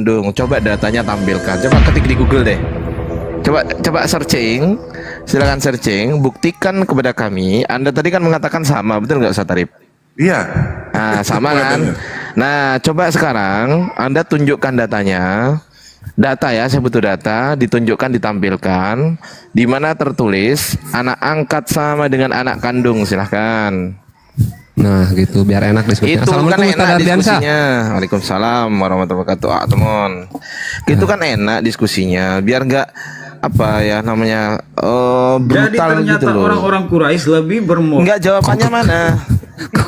kandung. Coba datanya tampilkan. Coba ketik di Google deh. Coba searching, silakan searching, buktikan kepada kami. Anda tadi kan mengatakan sama, betul nggak Ustaz Arif? Iya. Nah, sama kan? Nah, coba sekarang Anda tunjukkan datanya. Data ya, saya butuh data, ditunjukkan, ditampilkan. Di mana tertulis anak angkat sama dengan anak kandung, silahkan. Nah gitu biar enak diskusinya. Itu kan Assalamualaikum Ustaz enak Ardiansyah. diskusinya. Waalaikumsalam warahmatullahi wabarakatuh. Teman. Itu kan enak diskusinya, biar nggak apa ya namanya Jadi brutal ternyata gitu loh. orang-orang Quraisy lebih bermoral. Enggak, jawabannya mana?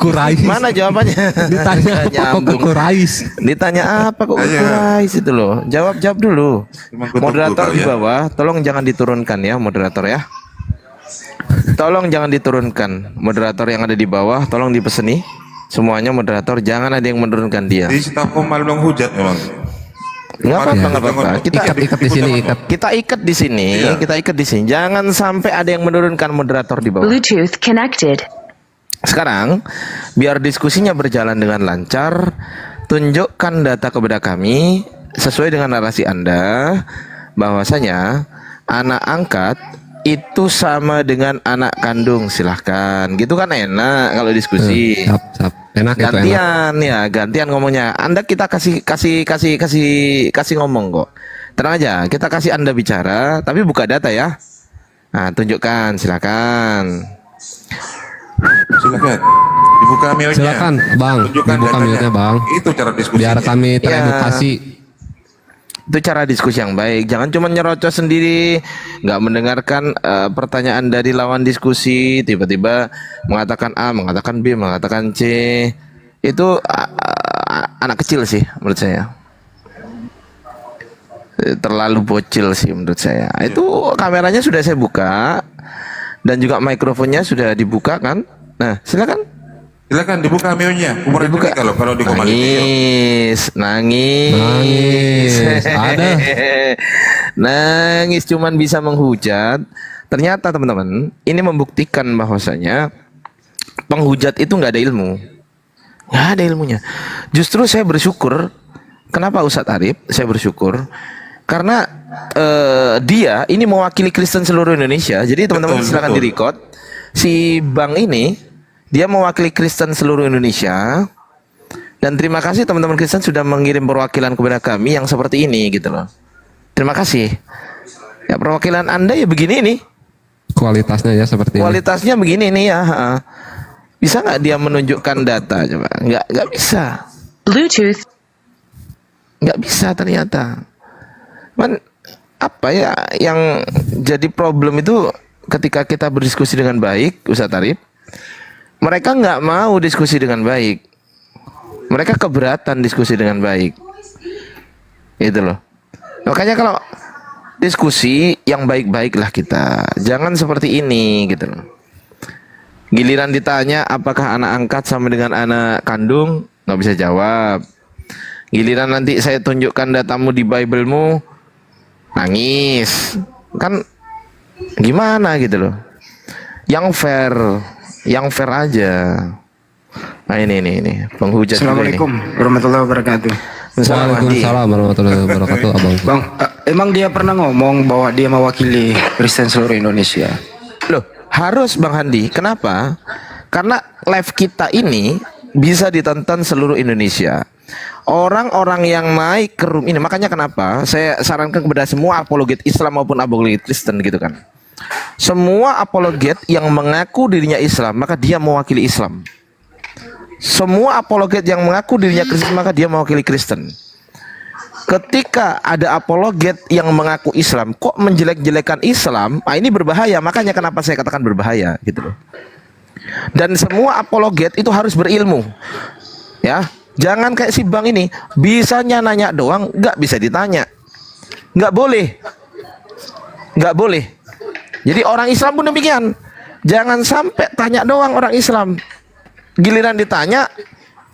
Kurais. Mana jawabannya? Ditanya Nggak apa kok nyambung. Kurais? Ditanya apa kok Iya. Kurais itu loh. Jawab dulu. Cuma kutuk Moderator kali di ya. bawah, tolong jangan diturunkan ya moderator ya. Tolong jangan diturunkan. Moderator yang ada di bawah, tolong dipeseni. Semuanya moderator jangan ada yang menurunkan dia. Di Sitakom Malung hujat memang. Nggak apa-apa, nggak apa-apa. Kita Ikat di sini, ikat. kita ikat di sini, Iya. kita ikat di sini. Jangan sampai ada yang menurunkan moderator di bawah. Bluetooth connected. Sekarang, biar diskusinya berjalan dengan lancar, tunjukkan data kepada kami sesuai dengan narasi Anda bahwasanya anak angkat itu sama dengan anak kandung, silahkan. Gitu kan enak kalau diskusi. Sap. Enak itu enak. Gantian ya, gantian ngomongnya. Anda kita kasih ngomong kok. Tenang aja, kita kasih Anda bicara, tapi buka data ya. Nah, tunjukkan, silakan. Silakan. Dibuka mute-nya. Silakan, Bang. Tunjukkan Dibuka datanya. mute-nya, Bang. Itu cara diskusi. Biar kami teredukasi. Itu cara diskusi yang baik. Jangan cuma nyerocos sendiri, nggak mendengarkan pertanyaan dari lawan diskusi, tiba-tiba mengatakan A, mengatakan B, mengatakan C. Itu anak kecil sih menurut saya. Terlalu bocil sih menurut saya. Itu kameranya sudah saya buka dan juga mikrofonnya sudah dibuka kan. Nah, silakan. Silakan dibuka mute-nya. Umur Dibuka. kalau di Komali Nangis. Ada. Nangis cuman bisa menghujat. Ternyata teman-teman, ini membuktikan bahwasanya penghujat itu nggak ada ilmu. Nggak ada ilmunya. Justru saya bersyukur. Kenapa Ustadz Arif? Saya bersyukur karena dia ini mewakili Kristen seluruh Indonesia. Jadi teman-teman Betul, silakan betul. di-record. Si Bang ini dia mewakili Kristen seluruh Indonesia. Dan terima kasih teman-teman Kristen sudah mengirim perwakilan kepada kami yang seperti ini gitu loh. Terima kasih. Ya perwakilan Anda ya begini nih. Kualitasnya ya seperti ini. Kualitasnya begini nih ya. Bisa nggak dia menunjukkan data coba? Nggak bisa. Bluetooth. Nggak bisa ternyata. Apa ya yang jadi problem itu ketika kita berdiskusi dengan baik, Ustadz Arif, mereka nggak mau diskusi dengan baik. Mereka keberatan diskusi dengan baik. Itu loh. Makanya kalau diskusi yang baik-baiklah kita. Jangan seperti ini gitu loh. Giliran ditanya apakah anak angkat sama dengan anak kandung, nggak bisa jawab. Giliran nanti saya tunjukkan datamu di Bible-mu, nangis. Kan gimana gitu loh. Yang fair aja. Nah ini penghujat juga Assalamualaikum warahmatullahi wabarakatuh. Waalaikumsalam warahmatullahi wabarakatuh, Abang. Bang, emang dia pernah ngomong bahwa dia mewakili Kristen seluruh Indonesia? Loh, harus Bang Handi. Kenapa? Karena live kita ini bisa ditonton seluruh Indonesia. Orang-orang yang naik ke room ini, makanya kenapa saya sarankan kepada semua apologet Islam maupun apologet Kristen gitu kan. Semua apologet yang mengaku dirinya Islam, maka dia mewakili Islam. Semua apologet yang mengaku dirinya Kristen, maka dia mewakili Kristen. Ketika ada apologet yang mengaku Islam kok menjelek-jelekan Islam, ini berbahaya. Makanya kenapa saya katakan berbahaya gitu loh. Dan semua apologet itu harus berilmu. Ya, jangan kayak si Bang ini, bisanya nanya doang, nggak bisa ditanya. Nggak boleh. Nggak boleh. Jadi orang Islam pun demikian. Jangan sampai tanya doang orang Islam. Giliran ditanya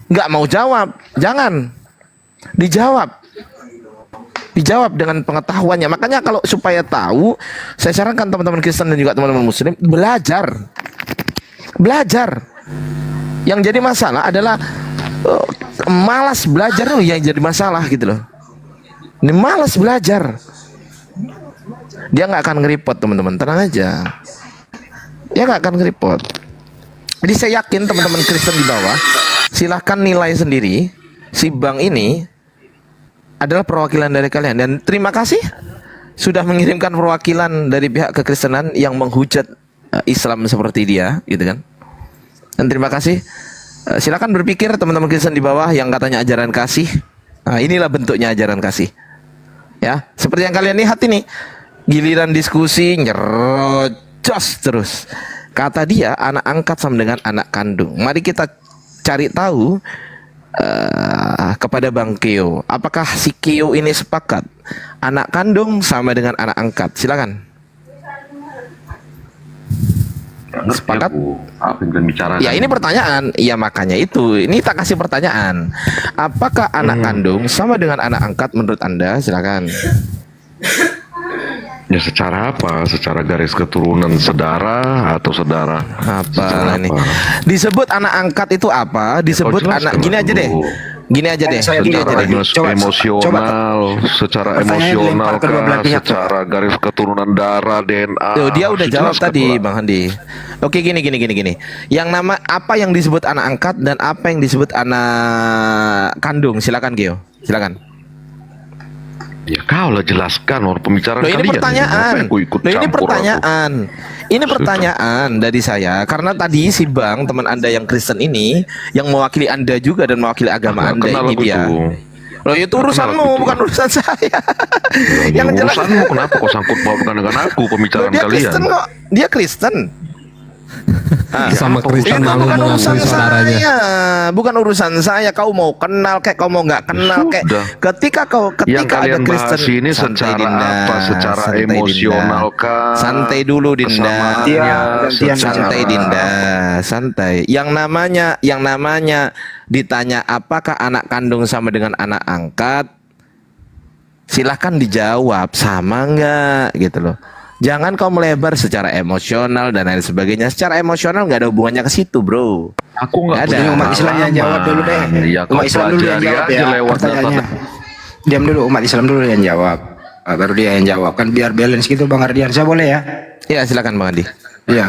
nggak mau jawab. Jangan. Dijawab dengan pengetahuannya. Makanya kalau supaya tahu, saya sarankan teman-teman Kristen dan juga teman-teman Muslim belajar. Yang jadi masalah adalah malas belajar loh yang jadi masalah gitu loh. Ini malas belajar. Dia nggak akan nge-report teman-teman, tenang aja. Dia nggak akan nge-report. Jadi saya yakin teman-teman Kristen di bawah, silahkan nilai sendiri. Si Bang ini adalah perwakilan dari kalian. Dan terima kasih sudah mengirimkan perwakilan dari pihak kekristenan yang menghujat Islam seperti dia, gitu kan. Dan terima kasih. Silakan berpikir teman-teman Kristen di bawah yang katanya ajaran kasih. Nah, inilah bentuknya ajaran kasih. Ya, seperti yang kalian lihat ini. Giliran diskusi nyerocos terus. Kata dia anak angkat sama dengan anak kandung. Mari kita cari tahu kepada Bang Keo. Apakah si Keo ini sepakat anak kandung sama dengan anak angkat? Silakan. Sepakat? Apa yang kalian bicarakan? Ya ini pertanyaan. Ya makanya itu. Ini tak kasih pertanyaan. Apakah anak kandung sama dengan anak angkat menurut Anda? Silakan. Ya secara apa? Secara garis keturunan saudara atau saudara? Apa ini? Apa? Disebut anak angkat itu apa? Disebut Kau anak jelaskan gini aja deh. dulu. Gini aja deh. Saya Gini dulu, aja Pak. deh. Coba, Emosional, secara pertanyaannya emosional dilempar kedua belah kah? pihak, Secara garis keturunan darah, DNA. Tuh, dia udah jawab Jelaskan, tadi, Pak. Bang Handi. Oke, gini. Yang nama apa yang disebut anak angkat dan apa yang disebut anak kandung? Silakan, Gio. Silakan. Ya kau lah jelaskan orang pembicaraan Loh, ini kalian. pertanyaan. Kenapa yang kau ikut Loh, ini campur pertanyaan. Ini Sudah. pertanyaan dari saya karena tadi si Bang teman Anda yang Kristen ini yang mewakili Anda juga dan mewakili agama Aku? Anda Kenal ini aku dia. itu. Loh, itu urusanmu, aku itu. bukan urusan saya. Ya, Yang jelas urusanmu kenapa kau sangkut pautkan dengan aku Loh, pembicaraan dia kalian? Kristen kok. Dia Kristen. Sama Kristen Itu malu bukan urusan mengakui saudaranya. saya, bukan urusan saya. Kau mau kenal kayak kau mau nggak kenal kayak. Sudah. Ketika Yang ada kalian bahas Kristen, ini santai, secara Dinda. apa? Secara Santai, emosional Dinda. kah? Santai dulu, Dinda. Kesamaannya, Iya, gantian secara- Santai, Dinda. Santai. Yang namanya ditanya apakah anak kandung sama dengan anak angkat, silahkan dijawab sama nggak gitu loh. Jangan kau melebar secara emosional dan lain sebagainya. Secara emosional nggak ada hubungannya ke situ, bro. Aku nggak Ada. punya Ini umat Islam yang jawab dulu deh. Ya, kau Umat Islam dulu yang pelajari jawab aja ya lewat pertanyaannya. data. Diam dulu, umat Islam dulu yang jawab. Baru dia yang jawab. Kan biar balance gitu Bang Ardian. Saya boleh ya? Ya silakan Bang Andi. Iya.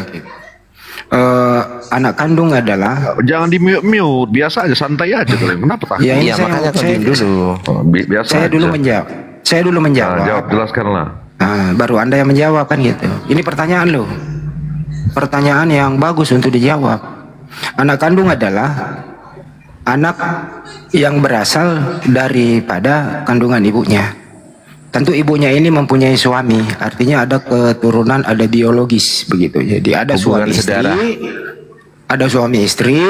Anak kandung adalah Jangan di mute, biasa aja, santai aja kalian. Kenapa takut? Ya, ini Iya saya- makanya kau saya- diam dulu. Oh, biasa saya aja. dulu menjawab. Saya dulu Nah, menjawab. jawab, jelaskanlah. Baru Anda yang menjawab kan gitu. Ini pertanyaan loh. Pertanyaan yang bagus untuk dijawab. Anak kandung adalah anak yang berasal daripada kandungan ibunya. Tentu ibunya ini mempunyai suami, artinya ada keturunan, ada biologis begitu. Jadi ada Hubungan suami saudara. istri, ada suami istri,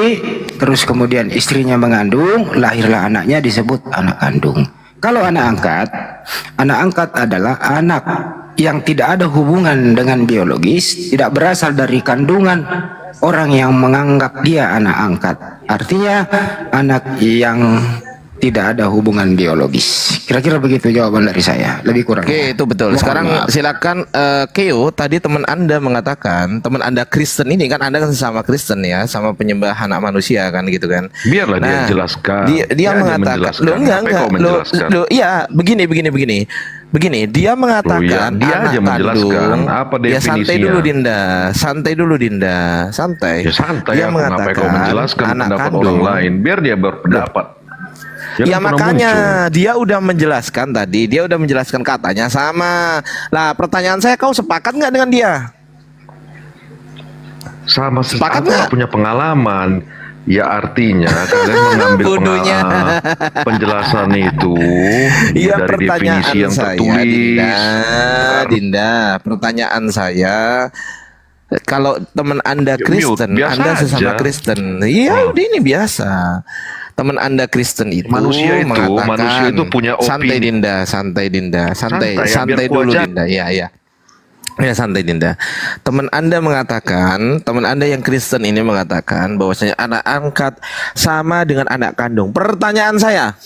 terus kemudian istrinya mengandung, lahirlah anaknya disebut anak kandung. Kalau anak angkat adalah anak yang tidak ada hubungan dengan biologis, tidak berasal dari kandungan orang yang menganggap dia anak angkat. Artinya anak yang tidak ada hubungan biologis. Kira-kira begitu jawaban dari saya. Lebih kurang. Oke, itu betul. Mohon Sekarang maaf. silakan Keo, tadi teman Anda mengatakan, teman Anda Kristen ini kan Anda kan sesama Kristen ya, sama penyembah anak manusia kan gitu kan. Biarlah dia jelaskan. Dia Dia hanya mengatakan, menjelaskan. lo enggak. Apa yang kau menjelaskan? Lo iya, begini. Begini, dia mengatakan dia anak aja menjelaskan kandung. apa Ya santai definisinya. dulu Dinda, santai. Ya santai, Dia aku kenapa kau menjelaskan anak pendapat kandung. orang lain? Biar dia berpendapat. Ya Jangan pernah makanya muncul. dia udah menjelaskan tadi, dia udah menjelaskan katanya sama. Lah pertanyaan saya, kau sepakat nggak dengan dia? Sama Sepakat aku nggak? punya pengalaman. Ya artinya kalian mengambil Bodohnya. penjelasan itu Iya, dari pertanyaan definisi yang saya, tertulis. Dinda, pertanyaan saya, kalau teman Anda Ya, Kristen, mute, biasa Anda sesama aja. Kristen, iya udah ini biasa. Teman Anda Kristen itu Manusia itu punya santai opini. Dinda, santai Santai, ya, santai biar ku dulu aja. Dinda, ya. Ya santai Dinda. Teman Anda mengatakan, teman Anda yang Kristen ini mengatakan bahwasanya anak angkat sama dengan anak kandung. Pertanyaan saya,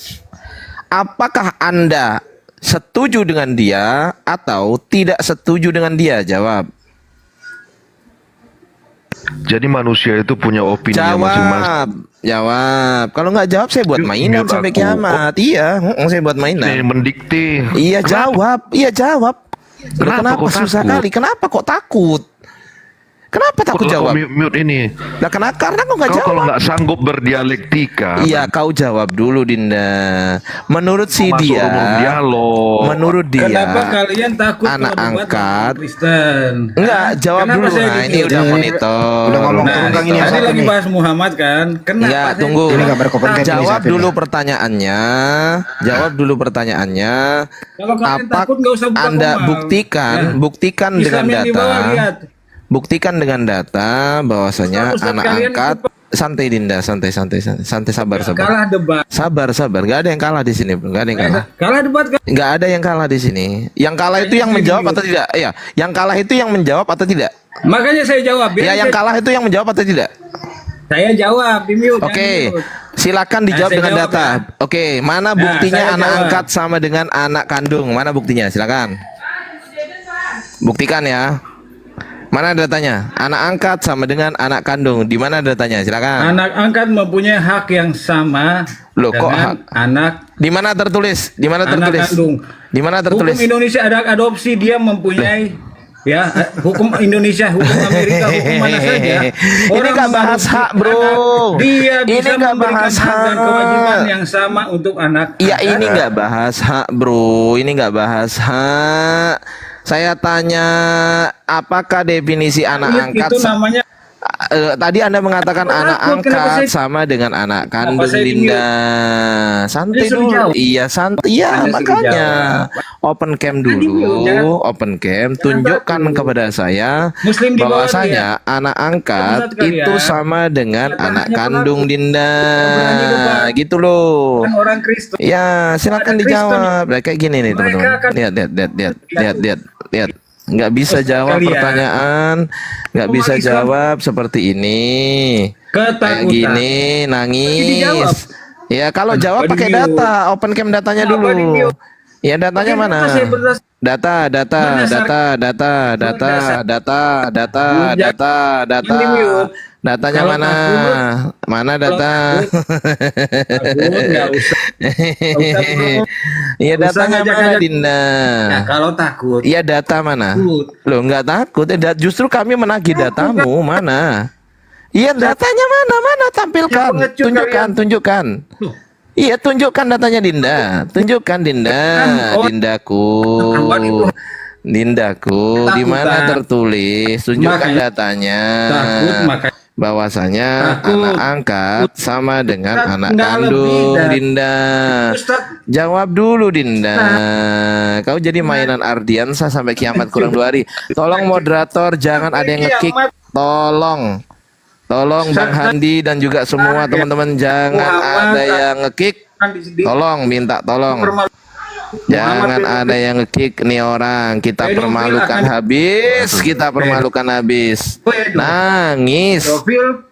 apakah Anda setuju dengan dia atau tidak setuju dengan dia? Jawab. Jadi manusia itu punya opini masing-masing. Jawab. Kalau nggak jawab saya buat mainan Mute sampai aku. kiamat. Iya, saya buat Ini mainan. mendikte. Iya jawab. Iya jawab. Loh, Kenapa kenapa kok susah takut? kali? Kenapa kok takut? Kenapa takut Kalau jawab? kau mute ini, Nah, karena kau nggak kau kalau jawab. nggak sanggup berdialektika, Iya, kau jawab dulu, Dinda. Menurut si masuk dia, ruang dialog. menurut dia, Kenapa kalian takut anak kalau debat angkat. sama Kristen? Enggak, jawab Kenapa dulu. saya Nah, ini gitu? udah monitor. Udah ngomong Nah, turun, Kang, ini yang tadi satu lagi nih. bahas Muhammad kan? Kenapa? Enggak, saya tunggu. Ini nggak berkompeten, ini Jawab satu dulu nih. pertanyaannya. Jawab dulu pertanyaannya. Kalau kalian Apa takut, nggak usah buka Anda komal. buktikan, Ya. buktikan dengan Islam yang di data. bawah, lihat. Buktikan dengan data bahwasanya Ustaz, anak kalian angkat itu- santai Dinda, santai sabar. Kalah debat. Sabar. Gak ada yang kalah di sini, Gak ada yang kalah. Kalah debat kan? Nggak ada yang kalah di sini. Yang kalah itu yang menjawab atau tidak? Iya, yang kalah itu yang menjawab atau tidak? Makanya saya jawab. Ya, yang kalah itu yang menjawab atau tidak? Saya jawab di mute. Oke, jangan mute. silakan dijawab Nah, saya dengan jawab, data. ya. Oke, mana Nah, buktinya saya anak jawab. angkat sama dengan anak kandung? Mana buktinya? Silakan. Buktikan ya. Mana datanya? Anak angkat sama dengan anak kandung. Di mana datanya? Silakan. Anak angkat mempunyai hak yang sama Loh, kok dengan hak? anak Di mana tertulis? Di mana anak tertulis? kandung. Di mana Hukum tertulis? Indonesia ada adopsi, dia mempunyai ya hukum Indonesia, hukum Amerika, hukum mana saja. Ini nggak bahas mengadopsi hak, bro. anak, dia Ini bisa nggak memberikan bahas hak dan hak. kewajiban yang sama untuk anak. Iya, angkat. ini nggak bahas hak, bro. Ini nggak bahas hak. Saya tanya, apakah definisi anak angkat? Itu namanya Tadi Anda mengatakan Kenapa anak takut? Kenapa angkat saya- sama dengan anak kandung saya Linda. Santai Saya suruh dulu. jawab. Iya, santai. Iya, Saya suruh makanya jawab. open cam Tadi dulu. dulu, jangan- Open cam, tunjukkan takut. kepada saya Muslim di bawah bahwasanya anak angkat Benar sekali itu ya. sama dengan Kita anak hanya kandung penakut. Dinda. berani debat. Gitu loh. kan orang Kristen. Ya, silakan Ada dijawab. Kayak gini nih, Mereka teman-teman. akan- Lihat. Nggak bisa Ustaz jawab kalian. pertanyaan, nggak Umat bisa Islam jawab seperti ini. Kayak Ketakutan. gini, Tapi dijawab. nangis. Ya, kalau jawab Kenapa pakai di-mute? data, open cam datanya Kenapa dulu. di-mute? Ya, datanya Bagaimana mana? saya berdas- Data. Berdasar- Data. Di-mute. Datanya Kalau mana? takut- Mana kalau data? Takut, nggak usah. Iya, Nggak usah datanya mana, ngajak-ngajak. Dinda? Nah, kalau takut, Iya, data mana? Takut. Loh, nggak takut. Justru kami menagih datamu. Mana? Iya, datanya mana? Mana? Tampilkan. Yang pengecut Tunjukkan. Loh. Iya, tunjukkan datanya, Dinda. Tunjukkan, Dinda. Oh. Dindaku. Ketahuan itu. Dindaku, di mana Ketakutan. tertulis? Tunjukkan Makanya- datanya. takut makanya Bahwasanya Takut. anak angkat sama dengan Ustaz, anak nggak kandung, lebih, Dan. Dinda. Ustaz, Jawab dulu, Dinda. Kau jadi mainan Ardiansa sampai kiamat kurang 2 hari. Tolong moderator, jangan ada yang ngekick. Tolong Bang Handi dan juga semua teman-teman jangan ada yang ngekick. kan di Tolong, minta tolong. Jangan ada yang ngekick nih orang. Kita permalukan habis. Kita permalukan habis. Nangis.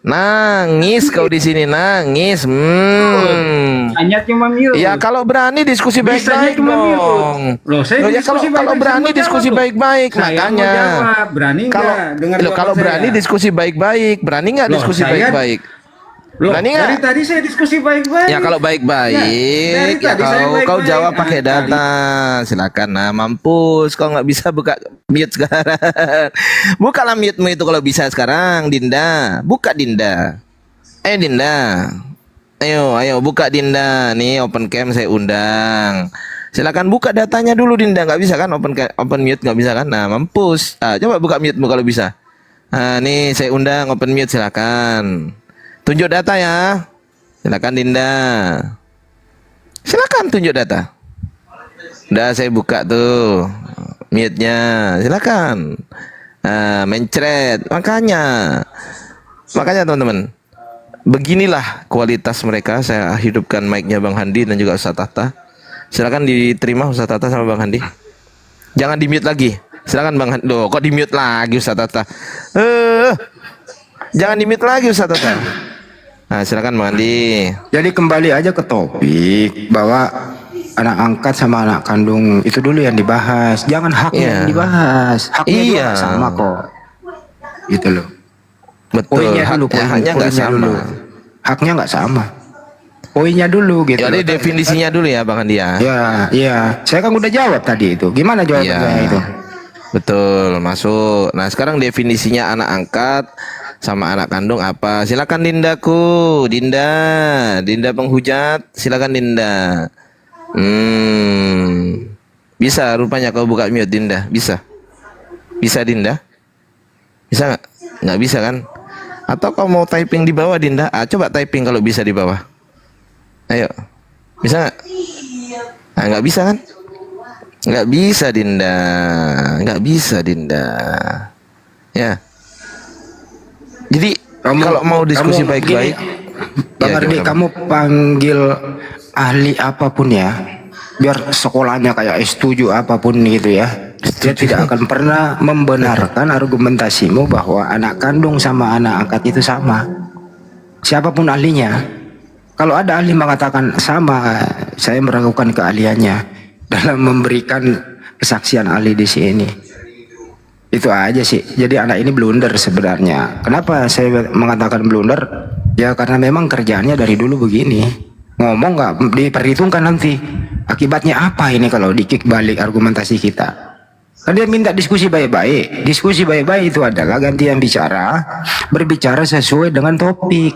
Nangis kau di sini, nangis. hanya cuma mute. Ya kalau berani diskusi Bisanya baik-baik cuma mute. dong. Loh, saya Loh, ya diskusi kalau baik-baik, berani saya mau diskusi jawab, loh. baik-baik, Saya mau makanya. jawab. Berani Kalau nggak dengar loh, kalau jawaban berani saya? diskusi baik-baik, berani nggak Loh, diskusi saya- baik-baik? Loh, berani nggak? dari tadi saya diskusi baik-baik. Ya kalau Dari baik-baik, ya tadi saya kau baik-baik. jawab pakai Ah, data. Silakan. Nah, mampus. Kau nggak bisa buka mute sekarang. Bukalah mute-mu itu kalau bisa sekarang, Dinda. Buka, Dinda. Dinda. Ayo buka, Dinda. Nih open cam saya undang. Silakan buka datanya dulu, Dinda. Nggak bisa kan open mute, nggak bisa kan? Nah, mampus. Coba buka mute-mu kalau bisa. Nah, nih saya undang open mute, silakan. Tunjuk data ya. Silakan, Dinda. Silakan tunjuk data. Udah saya buka tuh mute-nya. Silakan. Mencret. Makanya teman-teman, beginilah kualitas mereka. Saya hidupkan mic-nya Bang Handi dan juga Ustaz Tata. Silakan diterima Ustaz Tata sama Bang Handi. Jangan di-mute lagi. Silakan Bang Handi. Loh, kok di-mute lagi Ustaz Tata? Jangan di-mute lagi Ustaz Tata. Nah, silakan Bang Handi. Jadi kembali aja ke topik bahwa anak angkat sama anak kandung itu dulu yang dibahas. Jangan haknya Iya. yang dibahas. Haknya Iya. juga sama kok. Gitu loh. Betul. Poinnya dulu, Haknya nggak poinnya sama. dulu. Haknya nggak sama. Poinnya dulu gitu. Jadi definisinya dulu ya Bang Andi ya. Ya, iya. Saya kan udah jawab tadi itu. Gimana jawaban Iya. saya itu? Betul, masuk. Nah, sekarang definisinya anak angkat sama anak kandung apa? Silakan Dindaku. Dinda penghujat. Silakan Dinda. Bisa rupanya kau buka mute Dinda. Bisa. Bisa Dinda? Bisa nggak? Nggak bisa kan? Atau kau mau typing di bawah Dinda? Coba typing kalau bisa di bawah. Ayo. Bisa nggak? Nah, nggak bisa kan? Nggak bisa Dinda. Nggak bisa Dinda. Ya. Jadi kalau mau diskusi kamu baik-baik, gini, Bang ya, Ardi, gimana, Bang? kamu panggil ahli apapun ya, biar sekolahnya kayak S7 apapun gitu ya, dia tidak akan pernah membenarkan argumentasimu bahwa anak kandung sama anak angkat itu sama. Siapapun ahlinya, kalau ada ahli mengatakan sama, saya meragukan keahliannya dalam memberikan kesaksian ahli di sini. Itu aja sih. Jadi anak ini blunder sebenarnya. Kenapa saya mengatakan blunder? Ya karena memang kerjaannya dari dulu begini. Ngomong nggak diperhitungkan nanti. Akibatnya apa ini kalau di-kick balik argumentasi kita? Kan dia minta diskusi baik-baik. Diskusi baik-baik itu adalah gantian bicara, berbicara sesuai dengan topik.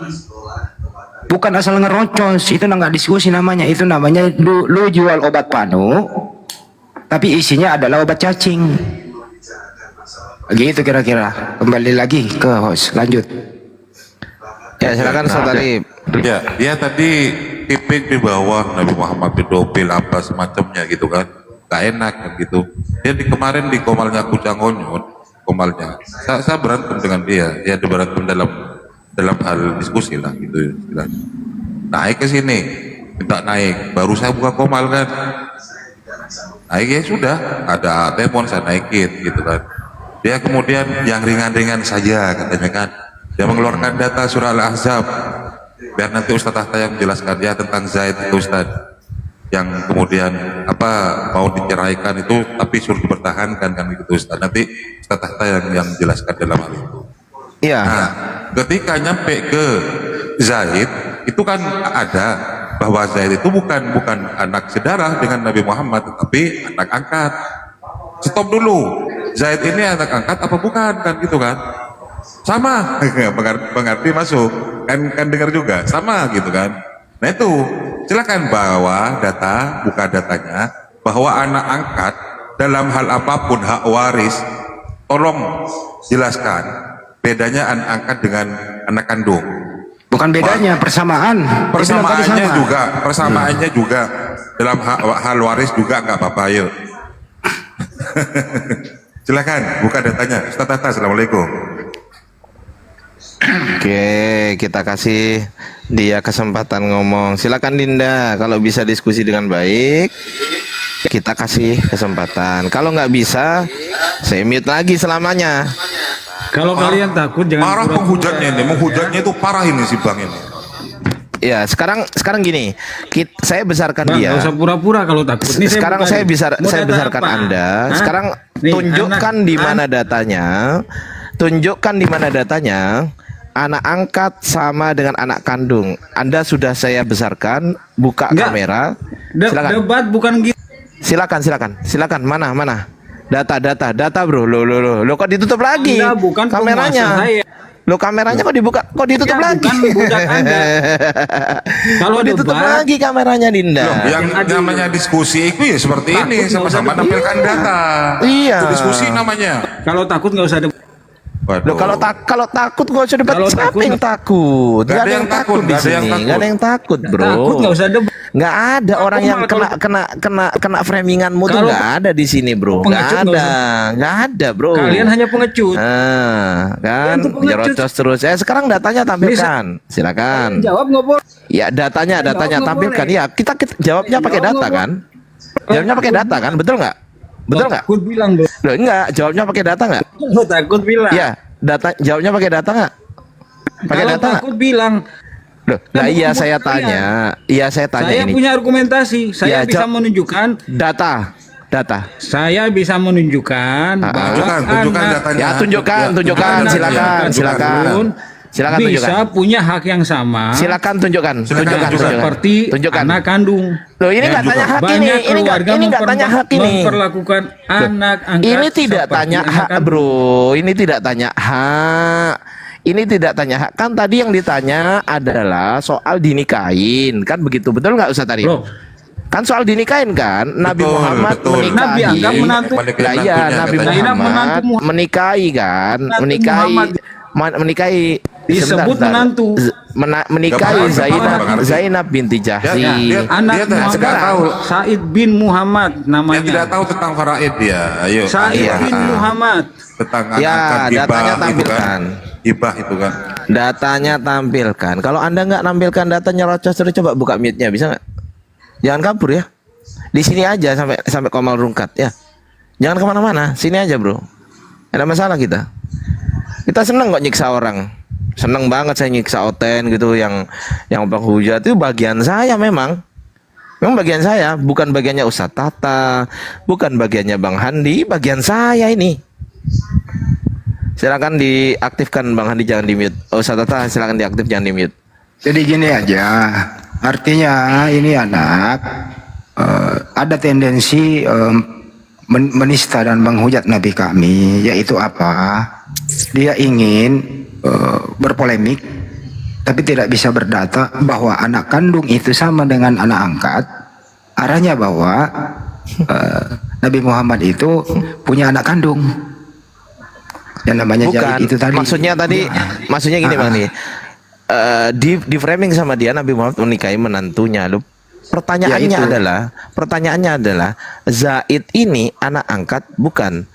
Bukan asal ngerocos. Itu nggak diskusi namanya. Itu namanya lu jual obat panu, tapi isinya adalah obat cacing. Gitu kira-kira. Kembali lagi ke host. Lanjut. Ya silakan Saudari. Ya, dia tadi tipik di bawah Nabi Muhammad pedofil apa semacamnya gitu kan. Gak enak kan gitu. Dia kemarin di komalnya Kucang Onyot, komalnya. Saya berantem dengan dia. Dia berantem dalam hal diskusi lah gitu. Naik ke sini, minta naik. Baru saya buka komal kan. Naik ya sudah, ada telepon saya naikin gitu kan. Dia kemudian yang ringan-ringan saja katanya kan. Dia mengeluarkan data surah Al-Ahzab. Biar nanti Ustaz Tahta yang menjelaskan ya tentang Zaid itu Ustaz. Yang kemudian apa mau diceraikan itu tapi suruh dipertahankan kan gitu Ustaz. Nanti Ustaz Tahta yang menjelaskan dalam hal itu. Iya. Nah, ketika nyampe ke Zaid itu kan ada bahwa Zaid itu bukan anak sedarah dengan Nabi Muhammad tetapi anak angkat. Stop dulu. Zaid ini anak angkat apa bukan kan gitu kan? Sama. Bang Ardi masuk. Kan dengar juga. Sama gitu kan. Nah itu silakan bawa data, buka datanya bahwa anak angkat dalam hal apapun hak waris tolong jelaskan bedanya anak angkat dengan anak kandung. Bukan bedanya, persamaan. Persamaannya juga dalam hal waris juga nggak apa-apa. Ayo. Silakan buka datanya. Ustaz Tahta, assalamualaikum. Oke, kita kasih dia kesempatan ngomong. Silakan Dinda, kalau bisa diskusi dengan baik, kita kasih kesempatan. Kalau nggak bisa, saya mute lagi selamanya. Kalau kalian takut jangan Parah pura-pura. penghujatnya ini, menghujatnya itu parah ini si Bang ini. Ya, sekarang gini, saya besarkan Bang, dia. nggak usah pura-pura kalau takut. Ini Sekarang bukan- saya mau saya data besarkan apa? Anda. Hah? Sekarang Nih, tunjukkan anak- di mana datanya. Tunjukkan di mana datanya. Anak angkat sama dengan anak kandung. Anda sudah saya besarkan. Buka Enggak. kamera. Silakan. Debat bukan gitu. Silakan. Mana? Data bro. Lo kok ditutup lagi? Anda bukan kameranya. penguasa saya. Lo kameranya kok dibuka? Kok ditutup Ya, lagi? bukan budak Anda. Kalau Kok ditutup debat, lagi kameranya Dinda? Loh, yang namanya diskusi itu ya seperti Takut ini, nggak usah sama-sama debat. nampilkan data. Iya. Itu diskusi namanya. kalau takut nggak usah debat. Loh, Waduh. kalau takut gak usah debat. Kalau Siapa takut- yang takut? Nggak ada yang takut, di nggak ada yang sini. takut. Nggak ada yang takut, bro. Takut nggak usah debat. Nggak ada orang yang malah kena framinganmu tuh Kalau- nggak ada di sini, bro. Nggak Pengecut nggak nggak ada, bro. Kalian hanya pengecut. Kan Itu pengecut. nyerocos terus. Sekarang datanya tampilkan. Silakan. Jawab nggak boleh. Ya datanya Jawab nggak tampilkan. boleh. Ya kita jawabnya pakai Jawab data nggak kan? Jawabnya pakai data kan? Betul nggak? Betul nggak? Takut bilang bro. Loh, enggak, jawabnya pakai data nggak? Takut bilang. Iya, jawabnya pakai data nggak? Pakai Kalau data nggak? takut bilang. Loh, Kan nah iya bukan saya kalian. tanya. Iya saya tanya Saya ini. punya argumentasi. Saya Ya, bisa menunjukkan Data. Data. Saya bisa menunjukkan bahwa tunjukkan anak datanya. Ya tunjukkan, Ya, tunjukkan, anak silakan, angkat silakan. pun Silakan bisa tunjukkan. punya hak yang sama Silakan tunjukkan, tunjukkan, seperti tunjukkan. anak kandung. Loh, ini nggak tanya hak ini, Banyak ini keluarga nggak tanya hak ini. memperlakukan anak angkat Ini tidak seperti tanya anak hak, kandung. bro. Ini tidak tanya hak. Ini tidak tanya hak. Kan tadi yang ditanya adalah soal dinikahin, kan begitu? Betul nggak Ustaz Arif? Loh, Kan soal dinikahin kan, Nabi Betul, Muhammad betul. menikahi. Nabi angkat menantu. Balik ke Lah iya, menantunya, Nabi katanya. Muhammad Menantu Muhammad. menikahi kan, Menantu menikahi Muhammad. menikahi Disebut menantu. menikahi Gak apa-apa, Zainab binti Jahsi. anak Dia tidak Muhammad tahu. Said bin Muhammad Dia namanya. tidak tahu tentang faraid dia. Ayo. Said Iya. bin Muhammad. Tentang Ya, anak datanya hibah itu tampilkan. kan. Hibah itu kan. Datanya tampilkan. Kalau Anda nggak nampilkan datanya Rocos, terus coba buka mute-nya, bisa nggak? Jangan kabur ya. Di sini aja sampai Komal rungkat ya. Jangan kemana-mana, sini aja bro. Ada masalah kita. Kita seneng kok nyiksa orang. Seneng banget saya nyiksa Oten gitu, yang penghujat itu bagian saya memang. Memang bagian saya, bukan bagiannya Ustadz Tata, bukan bagiannya Bang Handi, bagian saya ini. Silakan diaktifkan Bang Handi, jangan di mute. Ustadz Tata silakan diaktif, jangan di mute. Jadi gini aja, artinya ini anak ada tendensi menista dan menghujat Nabi kami, yaitu apa? Dia ingin berpolemik, tapi tidak bisa berdata bahwa anak kandung itu sama dengan anak angkat. Arahnya bahwa Nabi Muhammad itu punya anak kandung. Yang namanya Bukan, Zaid itu tadi. maksudnya gini Bang nih. Di framing sama dia Nabi Muhammad menikahi menantunya. Lu pertanyaannya Ya, itu. adalah Zaid ini anak angkat bukan?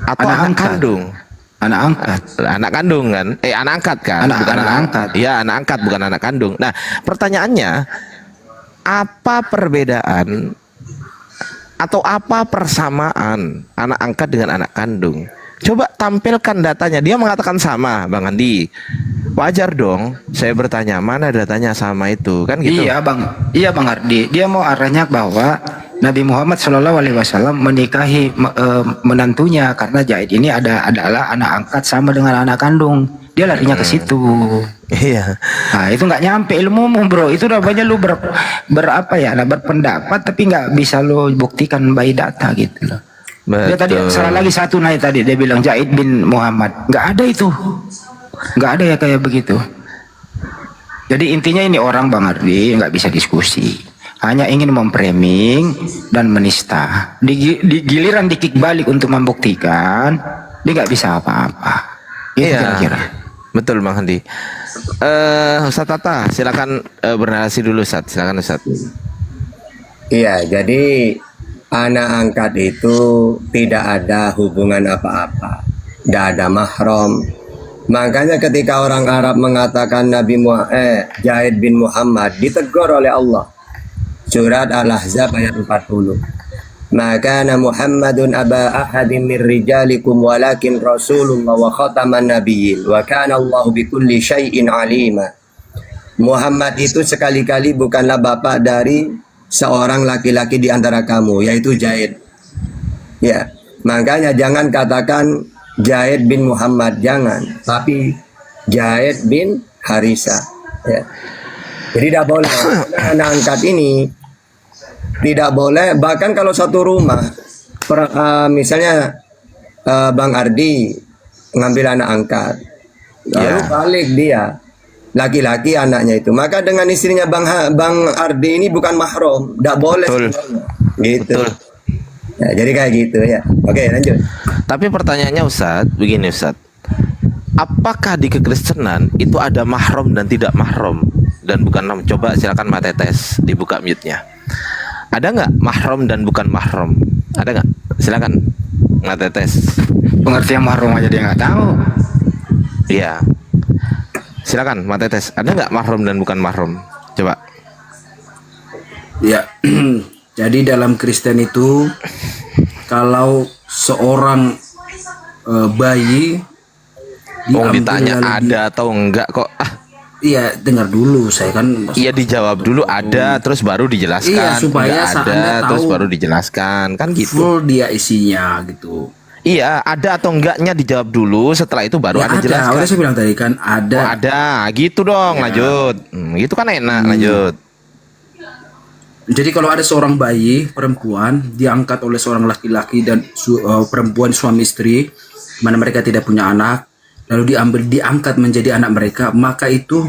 Atau anak angkat. kandung? Anak angkat. Anak kandung kan? Anak angkat kan? Anak angkat. Iya, anak angkat bukan anak kandung. Nah, pertanyaannya apa perbedaan atau apa persamaan anak angkat dengan anak kandung? Coba tampilkan datanya. Dia mengatakan sama, Bang Andi. Wajar dong. Saya bertanya, mana datanya sama itu? Kan gitu. Iya bang Ardi. Dia mau arahnya bahwa Nabi Muhammad SAW menikahi menantunya karena Zaid ini adalah anak angkat sama dengan anak kandung. Dia larinya ke situ. Iya. Nah itu nggak nyampe ilmumu bro. Itu namanya lu berpendapat tapi nggak bisa lu buktikan by data gitu loh. Dia tadi salah lagi satu naik tadi, dia bilang Zaid bin Muhammad. Nggak ada itu. Nggak ada ya kayak begitu. Jadi intinya ini orang Bang Ardi nggak bisa diskusi. Hanya ingin memframing dan menista. Di giliran dikik balik untuk membuktikan, dia nggak bisa apa-apa. Itu Iya. kira-kira. Betul Bang Andi. Ustaz Tata, silakan bernarasi dulu Ustaz. Silakan Ustaz. Iya, jadi anak angkat itu tidak ada hubungan apa-apa, tidak ada mahram. Makanya ketika orang Arab mengatakan Zaid bin Muhammad ditegur oleh Allah. Surat Al-Ahzab ayat 40. Maka Muhammadun aba ahadin min rijalikum walakin rasulullah wa khataman nabiyyin wa kana Allahu bikulli syai'in alima. Muhammad itu sekali-kali bukanlah bapak dari seorang laki-laki di antara kamu, yaitu Zaid. Ya, makanya jangan katakan Zaid bin Muhammad, jangan, tapi Zaid bin Harisa. Ya. Jadi tidak boleh. Anak angkat ini tidak boleh. Bahkan kalau satu rumah, misalnya Bang Ardi ngambil anak angkat, lalu balik dia laki-laki anaknya itu, maka dengan istrinya Bang Ardi ini bukan mahram, tidak boleh. Betul. Gitu. Betul. Ya, jadi kayak gitu ya. Oke, lanjut. Tapi pertanyaannya Ustaz, begini Ustaz. Apakah di kekristenan itu ada mahram dan tidak mahram? Dan bukan, coba silakan Mbak Tetes dibuka mute-nya. Ada nggak mahram dan bukan mahram? Ada nggak? Silakan Mbak Tetes. Pengertian mahram aja dia nggak tahu. Iya. Silakan Mbak Tetes. Ada nggak mahram dan bukan mahram? Coba. Ya, jadi dalam Kristen itu kalau seorang bayi Ditanya lalu ada atau enggak kok. Iya, dengar dulu saya kan. Iya, dijawab dulu ada terus baru dijelaskan. Iya, supaya Nggak ada Anda terus tahu baru dijelaskan kan gitu. full dia isinya gitu. Iya, ada atau enggaknya dijawab dulu, setelah itu baru Ya ada ada, jelaskan. udah saya bilang tadi kan Oh, ada. ada, gitu dong, lanjut. Gitu kan enak, lanjut. Jadi kalau ada seorang bayi perempuan diangkat oleh seorang laki-laki dan perempuan suami istri, mana mereka tidak punya anak, lalu diangkat menjadi anak mereka, maka itu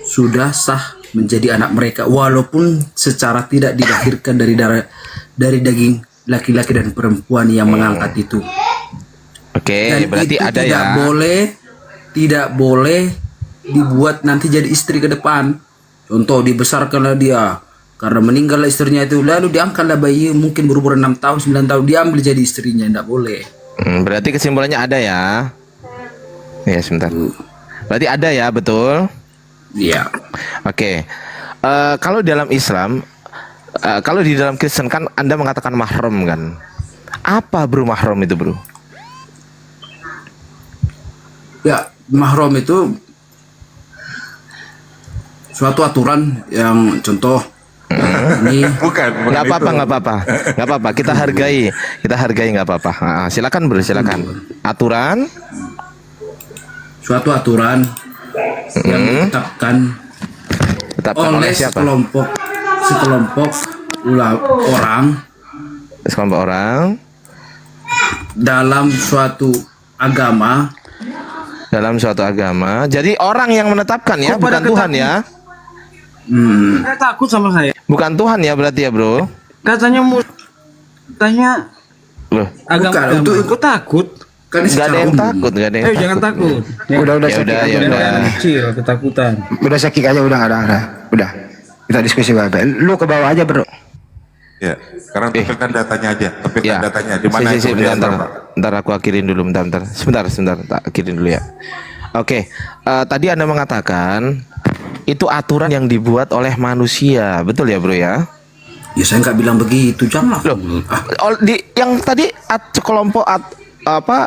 sudah sah menjadi anak mereka, walaupun secara tidak dilahirkan dari daging laki-laki dan perempuan yang mengangkat itu. Oke, Dan berarti itu ada tidak ya. tidak boleh dibuat nanti jadi istri ke depan. Contoh, dibesarkanlah dia karena meninggallah istrinya itu, lalu diangkatlah bayi mungkin berumur 6 tahun 9 tahun, diambil jadi istrinya, tidak boleh. Berarti kesimpulannya ada ya. Ya, sebentar. Berarti ada ya, betul? Iya. Oke. Kalau dalam Islam, kalau di dalam Kristen kan Anda mengatakan mahram kan? Apa bro mahram itu bro? Ya, mahram itu suatu aturan yang contoh ini Bukan Nggak apa-apa, itu. nggak apa-apa, nggak apa-apa. Kita hargai, nggak apa-apa. Silakan bro, silakan. Aturan. suatu aturan yang ditetapkan Ditetapkan oleh oleh siapa? sekelompok orang Sekelompok orang dalam suatu agama. dalam suatu agama. Jadi orang yang menetapkan ya, Kok bukan pada Tuhan ketakutan? ya. Saya takut sama saya. Bukan Tuhan ya berarti ya bro. Katanya katanya Loh, agama untuk- aku takut. Kan nggak ada yang umum. takut, nggak ada yang Eh jangan takut. Ya, Udah Ya sakit udah, aja. ya udah udah. kecil ketakutan. Udah sakit aja, udah nggak ada arah. Udah. Kita diskusi baik-baik. Lu ke bawah aja, Bro. Ya, sekarang tampilkan datanya aja. Tampilkan Ya. datanya di mana Si, itu di bentar, Pak? bentar aku akhirin dulu, bentar. Sebentar, tak akhirin dulu ya. Oke, tadi Anda mengatakan itu aturan yang dibuat oleh manusia, betul ya bro ya? Ya saya nggak bilang begitu, jangan. Loh, yang tadi sekelompok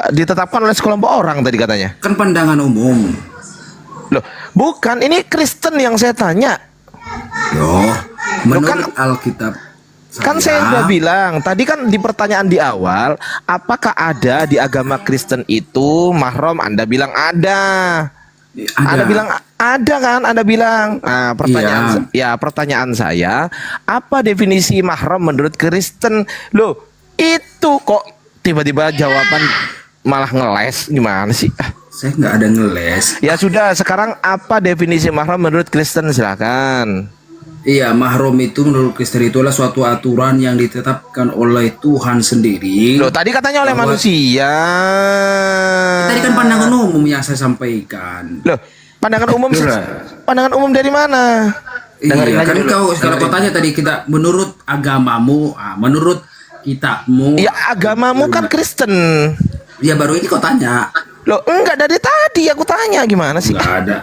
ditetapkan oleh sekelompok orang tadi katanya. Kan pandangan umum. Loh, bukan, ini Kristen yang saya tanya. Yo, menurut kan- Alkitab Kan saya udah bilang tadi kan di pertanyaan di awal, apakah ada di agama Kristen itu mahram? Anda bilang ada. Anda bilang ada kan? Anda bilang. Nah, pertanyaan saya, apa definisi mahram menurut Kristen? Loh, itu kok tiba-tiba jawaban malah ngeles, gimana sih? Saya nggak ada ngeles. Ya sudah, sekarang apa definisi mahram menurut Kristen? Silakan. Iya, mahram itu menurut Kristen itulah suatu aturan yang ditetapkan oleh Tuhan sendiri. Loh, tadi katanya oleh Bahwa- manusia. Tadi kan pandangan umum yang saya sampaikan. Loh, pandangan umum dari mana? Iya, kan kalau kau tanya tadi kita menurut agamamu, menurut kitabmu. Ya agamamu kan Kristen. Ya baru ini kau tanya. Loh, enggak, dari tadi aku tanya, gimana sih? Nggak ada.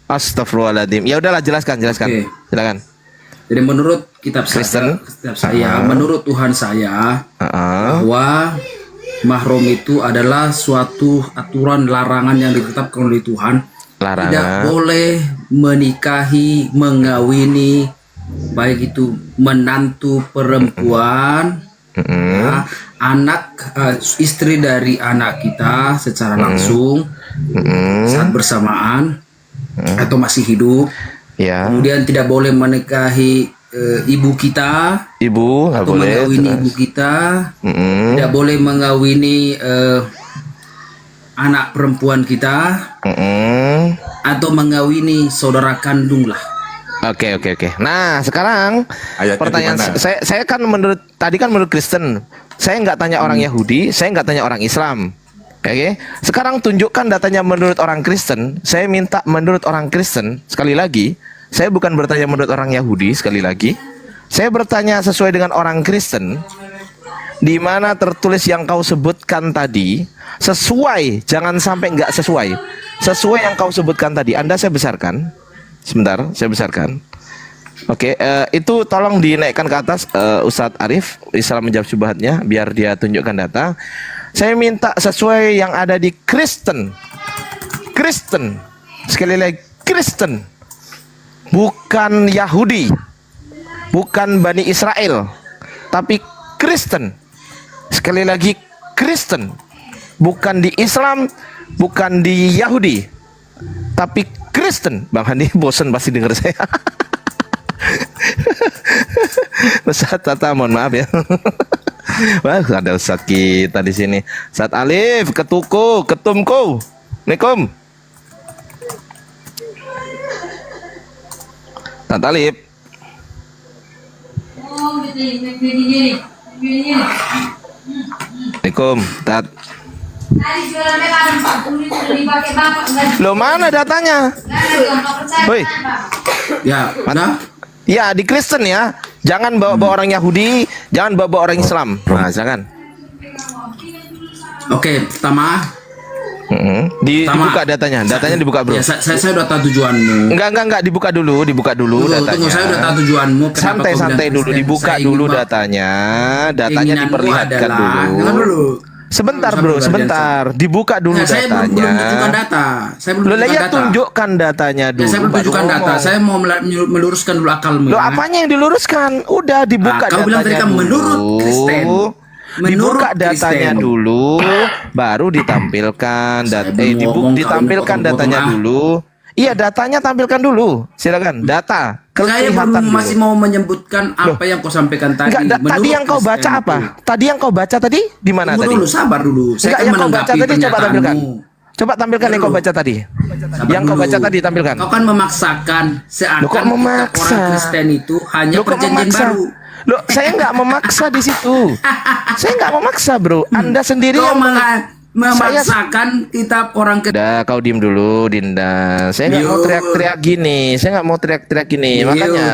Astagfirullahaladzim. Ya udahlah, jelaskan. Oke. Silakan. Jadi menurut kitab Kristen? saya, menurut Tuhan saya, bahwa mahram itu adalah suatu aturan larangan yang ditetapkan oleh Tuhan. Larangan. Tidak boleh menikahi, mengawini, baik itu menantu perempuan, ya, anak istri dari anak kita secara langsung saat bersamaan atau masih hidup. Ya. Kemudian tidak boleh menikahi ibu kita Ibu nggak atau boleh. mengawini terus. ibu kita. Mm-mm. Tidak boleh mengawini anak perempuan kita Mm-mm. atau mengawini saudara kandung lah. Oke. Nah, sekarang Ayatnya pertanyaan di mana? saya kan menurut Kristen. Saya nggak tanya orang Yahudi, saya nggak tanya orang Islam. Oke. Sekarang tunjukkan datanya menurut orang Kristen. Saya minta menurut orang Kristen sekali lagi. Saya bukan bertanya menurut orang Yahudi sekali lagi. Saya bertanya sesuai dengan orang Kristen. Di mana tertulis yang kau sebutkan tadi sesuai, jangan sampai nggak sesuai. Sesuai yang kau sebutkan tadi. Anda saya besarkan. Sebentar, saya besarkan. Oke, itu tolong dinaikkan ke atas Ustadz Arif, Islam menjawab syubhatnya, biar dia tunjukkan data. Saya minta sesuai yang ada di Kristen. Sekali lagi Kristen. bukan Yahudi, bukan Bani Israel, tapi Kristen. Sekali lagi Kristen, bukan di Islam, bukan di Yahudi, tapi Kristen. Bang Handi bosen pasti denger saya. Ustaz Tata, mohon maaf ya. Wah, ada Ustaz kita di sini. Ustaz Alif, ketuku, ketumku. Assalamualaikum. Ustaz Alif. Assalamualaikum, Tat. Lo mana datanya? Woi. Ya, mana? Ya, di Kristen ya. Jangan bawa-bawa orang Yahudi, jangan bawa-bawa orang Islam. Nah, silakan. Oke, pertama. Dibuka datanya. Datanya dibuka, Bro. Ya, saya udah tahu tujuanmu. Enggak, dibuka dulu datanya. Tunggu, saya udah tahu tujuanmu. Kenapa Santai kau bilang dulu, Kristen? dibuka Saya dulu ingin datanya. Datanya keinginanku diperlihatkan adalah- dulu. Jangan dulu. Sebentar, Sampai Bro, bagian sebentar. Dibuka dulu Nah, saya belum datanya. tunjukkan data. Saya belum Lo tunjukkan ya data. tunjukkan datanya dulu. Ya, saya belum baru tunjukkan data. ngomong. Saya mau meluruskan dulu akalmu. Lo ya. apanya yang diluruskan? Udah dibuka Ah, kau bilang tadi datanya kan dulu. menurut Kristen. Menurut Dibuka datanya Kristen. dulu, baru ditampilkan Saya belum ngomong, kau ditampilkan ini datanya potong-potong, dulu. Iya, datanya tampilkan dulu. Silakan, data. Saya Kelihatan belum dulu. masih mau menyebutkan apa yang kau sampaikan tadi. Enggak, tadi Menurut yang kau baca Kristen apa? itu. Tadi yang kau baca tadi di mana Tunggu tadi? dulu, sabar dulu. Saya Enggak, kan yang kau baca menanggapi tadi coba tampilkan. pernyataanmu. Coba tampilkan yang kau baca tadi. Sabar Yang kau dulu. baca tadi tampilkan. Kau kan memaksakan seakan Loh, kok kita memaksa? orang Kristen itu hanya Lo kok perjanjian memaksa? baru. Loh, saya nggak memaksa di situ. Saya nggak memaksa, Bro. Anda sendiri Kau yang memaksakan kita orang Kristen. Udah, kau diem dulu, Dinda. Saya nggak mau Yuk. teriak-teriak gini. Saya nggak mau teriak-teriak gini. Yuk. Makanya,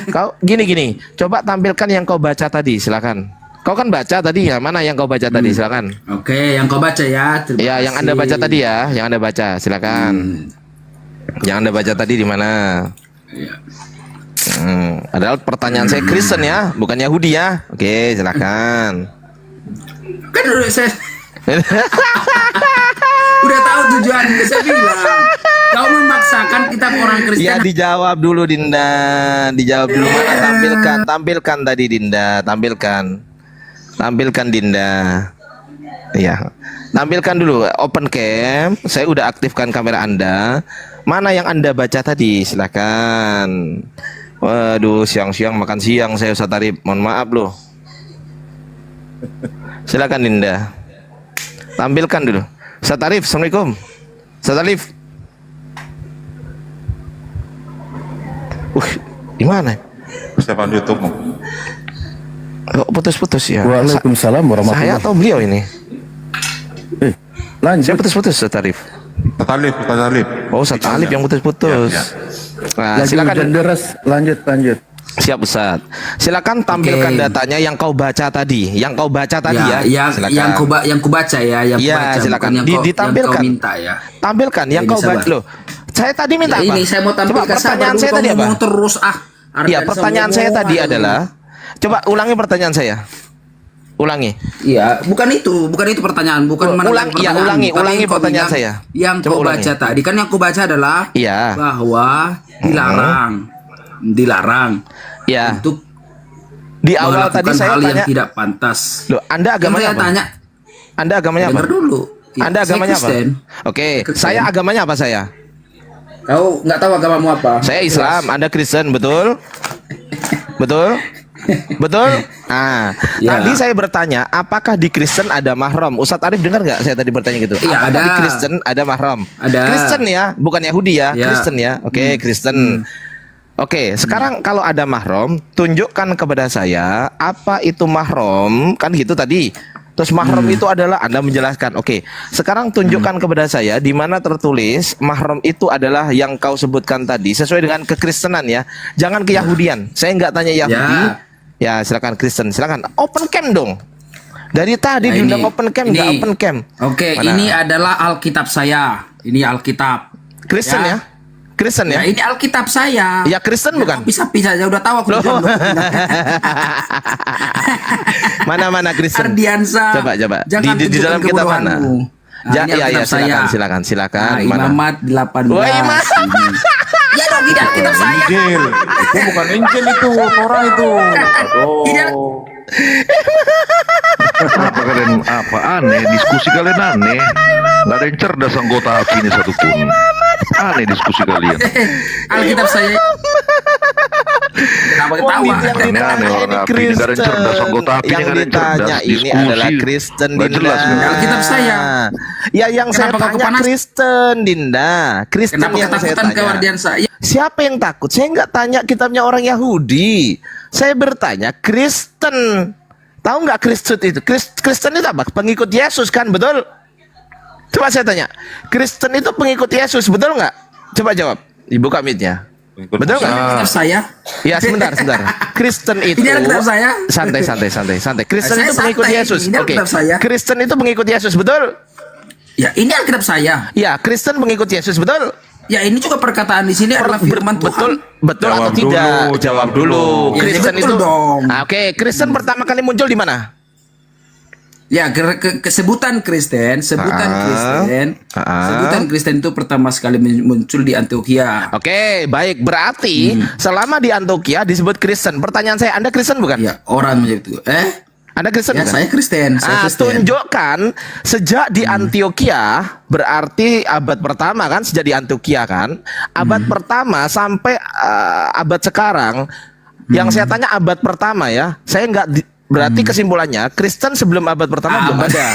kau gini. Coba tampilkan yang kau baca tadi. Silakan. Kau kan baca tadi ya? Mana yang kau baca tadi? Silakan. Oke, yang kau baca ya. Terima Ya, yang kasih. Anda baca tadi ya. Yang Anda baca. Silakan. Yang Anda baca tadi di mana? Iya. Adalah pertanyaan saya Kristen ya, bukan Yahudi ya. Oke, silakan. Kan udah saya udah tahu tujuan saya bilang. Kau memaksakan kita orang Kristen. Ya dijawab dulu Dinda, dijawab dulu. Mana tampilkan tadi Dinda, tampilkan Dinda. Iya, tampilkan dulu open cam. Saya udah aktifkan kamera Anda. Mana yang Anda baca tadi? Silakan. Waduh, siang-siang makan siang saya Ustaz Arif. Mohon maaf loh. Silakan Dinda. Tampilkan dulu. Ustaz Arif, Assalamualaikum. Ustaz Arif. Di mana? Siapa YouTube-mu? Kok putus-putus ya? Waalaikumsalam Saya warahmatullahi atau beliau ini? Saya Lanjut. putus-putus Ustaz Arif. Ustaz Alif. Oh, Ustaz Alif yang putus-putus. Ya, Nah, Lagi silakan. hujan deras. Lanjut. Siap Ustaz. Silakan tampilkan Oke. datanya yang kau baca tadi. Yang kau baca tadi ya. Silakan. yang ku baca ya, yang Iya, ku baca silakan. bukan yang kau, Ditampilkan. yang kau minta ya. Tampilkan yang Ini kau baca sabar. loh. Saya tadi minta Ya, apa? ini saya mau Coba tampilkan pertanyaan sabar saya dulu, tadi kau apa? ngomong terus Iya, pertanyaan saya tadi adalah coba ulangi pertanyaan saya. Ulangi. Iya, bukan itu pertanyaan, bukan menang Ulangi pertanyaan. Tapi ulangi yang kau pertanyaan bilang, saya. Yang Coba kau ulangi. baca tadi kan yang kau baca adalah Iya. bahwa dilarang Ya. untuk Di awal melakukan tadi saya hal yang tanya. tidak pantas. Loh, Anda agamanya Yang apa? saya tanya, Anda agamanya apa? dengar dulu. Anda Saya agamanya apa? Kristen. Oke, Kristen. saya agamanya apa saya? Kau nggak tahu agamamu apa? Saya Islam, Anda Kristen, betul? Betul? Betul? Ah, Ya. tadi saya bertanya, apakah di Kristen ada mahram? Ustadz Arif dengar nggak saya tadi bertanya gitu? Iya, Apakah ada. di Kristen ada mahram? Ada. Kristen ya, bukan Yahudi ya, Ya. Kristen ya. Oke, Kristen. Oke, sekarang kalau ada mahram, tunjukkan kepada saya apa itu mahram, kan gitu tadi. Terus mahram itu adalah Anda menjelaskan. Oke, sekarang tunjukkan kepada saya di mana tertulis mahram itu adalah yang kau sebutkan tadi sesuai dengan kekristenan ya. Jangan keyahudian. Saya nggak tanya Yahudi. Ya, silakan Kristen. Silakan open cam dong. Dari tadi Nah, diundang ini- open cam, ini. nggak open cam. Oke, Mana? ini adalah Alkitab saya. Ini Alkitab. Kristen ya? Kristen Ya, ya? ini Alkitab saya. Ya Kristen bukan? Bisa-bisa saya udah tahu aku. Loh. John, loh. Mana Kristen? Ardiansa. Coba. Jangan Di dalam tunjukkan kitab mana? kebodohanmu. Nah, ini Ya, Alkitab saya. silakan. Nah, Mana? Imamat 18. Wah, Imam. Ini. Ya dong, di Alkitab saya. Injil. Itu bukan Injil itu, Torah itu. Aduh. Apa kalian apa aneh? Diskusi kalian aneh. Gak ada yang cerdas anggota AFI ini satupun. Aneh diskusi kalian. Alkitab saya. Kenapa ketawa? Aneh orang AFI ini gak ada yang cerdas anggota AFI ini Yang gak ada yang cerdas. ditanya ini Diskusi adalah Kristen, gak Dinda. jelas memang. Alkitab saya. Ya yang saya Kenapa kau tanya kepanas? Kristen, Dinda. Kristen Kenapa yang saya ketakutan tanya. kewardian saya? Siapa yang takut? Saya nggak tanya kitabnya orang Yahudi. Saya bertanya Kristen. Tahu nggak Kristen itu? Kristen itu apa? Pengikut Yesus kan, betul? Coba saya tanya. Kristen itu pengikut Yesus, betul nggak? Coba jawab. Dibuka mic-nya. Betul nggak? Alkitab saya. Ya sebentar. Kristen itu. Ini Alkitab saya. Santai. Kristen Saya itu pengikut santai. Yesus. Ini Oke. Alkitab saya. Kristen itu pengikut Yesus, betul? Ya, ini Alkitab saya. Ya, Kristen pengikut Yesus, betul? Ya, ini juga perkataan di sini adalah firman Tuhan. Betul Jawab atau tidak? dulu, Jawab dulu. Ya, Kristen betul itu dong. Oke, Kristen pertama kali muncul di mana? Ya, kesebutan Kristen, sebutan Kristen itu pertama sekali muncul di Antioquia. Oke, baik. Berarti selama di Antioquia disebut Kristen. Pertanyaan saya, Anda Kristen bukan? Ya, orang menjadi itu. Anda Kristen Ya, bukan? saya Kristen. Tunjukkan sejak di Antioquia, berarti abad pertama kan, sejak di Antioquia kan, abad pertama sampai abad sekarang. Yang saya tanya abad pertama ya, saya berarti kesimpulannya Kristen sebelum abad pertama belum ada.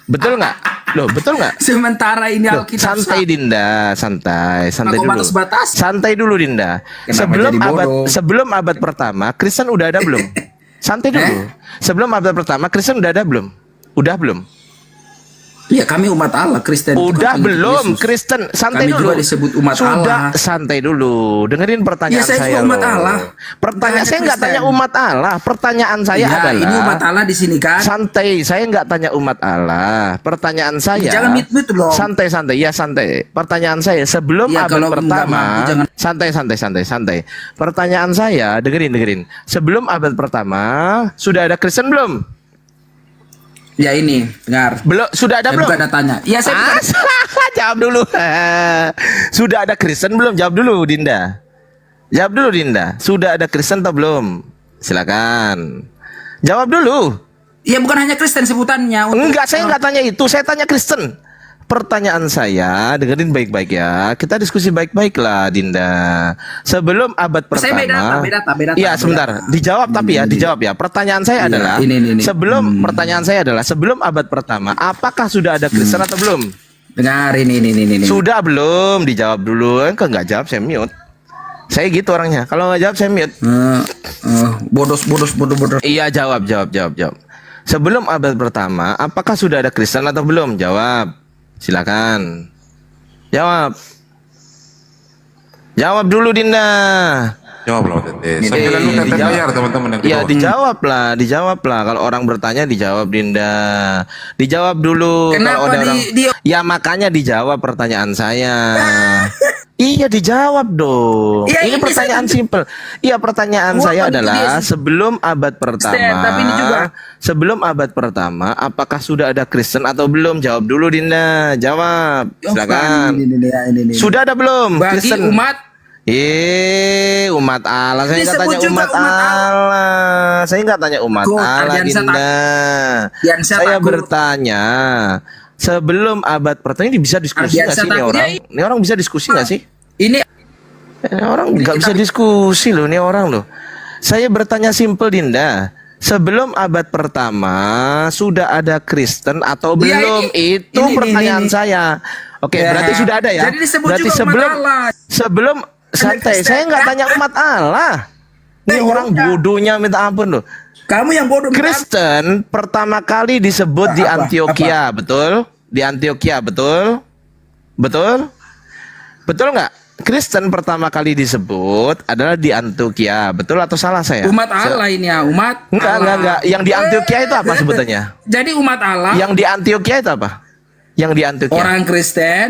Betul nggak? Loh, betul nggak? Sementara ini Loh, Alkitab santai Dinda, santai Aku dulu. malas batas. Santai dulu Dinda. Kenapa jadi bodoh? Sebelum abad pertama, Kristen udah ada belum? Santai dulu. Sebelum abad pertama, Kristen udah ada belum? Udah belum? Ya, kami umat Allah Kristen. itu Udah kan pengikut belum? Yesus. Kristen, santai Kami dulu. juga disebut umat Sudah, Allah. santai dulu. Dengerin pertanyaan Ya, saya saya juga umat loh. Allah. Pertanyaan Bukan saya nggak Kristen. tanya umat Allah. Pertanyaan saya Ya, adalah ini umat Allah di sini kan. santai, saya nggak tanya umat Allah. Pertanyaan saya. Jangan mit-mit dong. Santai, ya santai. Pertanyaan saya sebelum Ya, abad kalau nggak pertama. mampu, jangan. Santai. Pertanyaan saya, dengerin. Sebelum abad pertama sudah ada Kristen belum? Ya, ini, dengar. Belum, sudah ada Saya belum? bukan ada tanya. Ya, saya bukan. Jawab dulu. Sudah ada Kristen belum? Jawab dulu, Dinda. Jawab dulu, Dinda. Sudah ada Kristen atau belum? Silakan. Jawab dulu. Ya, bukan hanya Kristen sebutannya. Enggak, saya enggak tanya itu. Saya tanya Kristen. Pertanyaan saya, dengerin baik-baik ya. Kita diskusi baik-baik lah, Dinda. Sebelum abad pertama. Saya beda data. Iya, sebentar. Dijawab tapi ya, dijawab ya. Pertanyaan saya Iya, adalah ini. pertanyaan saya adalah sebelum abad pertama, apakah sudah ada Kristen atau belum? Dengar ini. Sudah belum? Dijawab dulu. Enggak jawab, saya mute. Saya gitu orangnya. Kalau nggak jawab, saya mute. Bodos. Iya, jawab. Sebelum abad pertama, apakah sudah ada Kristen atau belum? Jawab. Silakan. Jawab dulu, Dinda. Jawab loh, Tete. Sambil lalu Tete bayar teman-teman yang di Ya, bawah. dijawab lah. Kalau orang bertanya dijawab, Dinda. Dijawab dulu. Kenapa Kalau ada orang, ya makanya dijawab pertanyaan saya. Iya, dijawab dong. Ya, ini ini pertanyaan simpel. Iya, pertanyaan Wah, saya itu adalah dia. sebelum abad pertama. Tapi ini juga. Sebelum abad pertama, apakah sudah ada Kristen atau belum? Jawab dulu, Dinda. Jawab. Silakan. Ini. Sudah ada belum Bagi Kristen? umat. Umat Allah. Saya nggak Disebut tanya juga umat Allah. Saya nggak tanya umat Tuh, Allah, Ardiansa Dinda. Ardiansa Saya takut. bertanya sebelum abad pertama ini bisa diskusi nggak Ardiansa sih ini takut orang? ya? Ini orang bisa diskusi nggak sih? Ini Ini orang nggak bisa diskusi loh, ini orang loh. Saya bertanya simpel, Dinda. Sebelum abad pertama sudah ada Kristen atau Ya, belum? Itu ini, pertanyaan ini. saya. Oke, Ya. berarti sudah ada ya. Jadi disebut Berarti juga umat sebelum Allah. sebelum santai. Kristen. Saya nggak tanya umat Allah. Ini orang udah. bodohnya minta ampun loh. kamu yang bodoh. Kristen pertama kali disebut di Apa? Antioquia, betul? Di Antioquia, betul? Betul? Betul nggak? Kristen pertama kali disebut adalah di Antioquia, betul atau salah saya? Umat Allah ini ya, umat. Enggak. Yang di Antioquia itu apa sebutannya? Jadi umat Allah. Yang di Antioquia itu apa? Yang di Antioquia. Orang Kristen.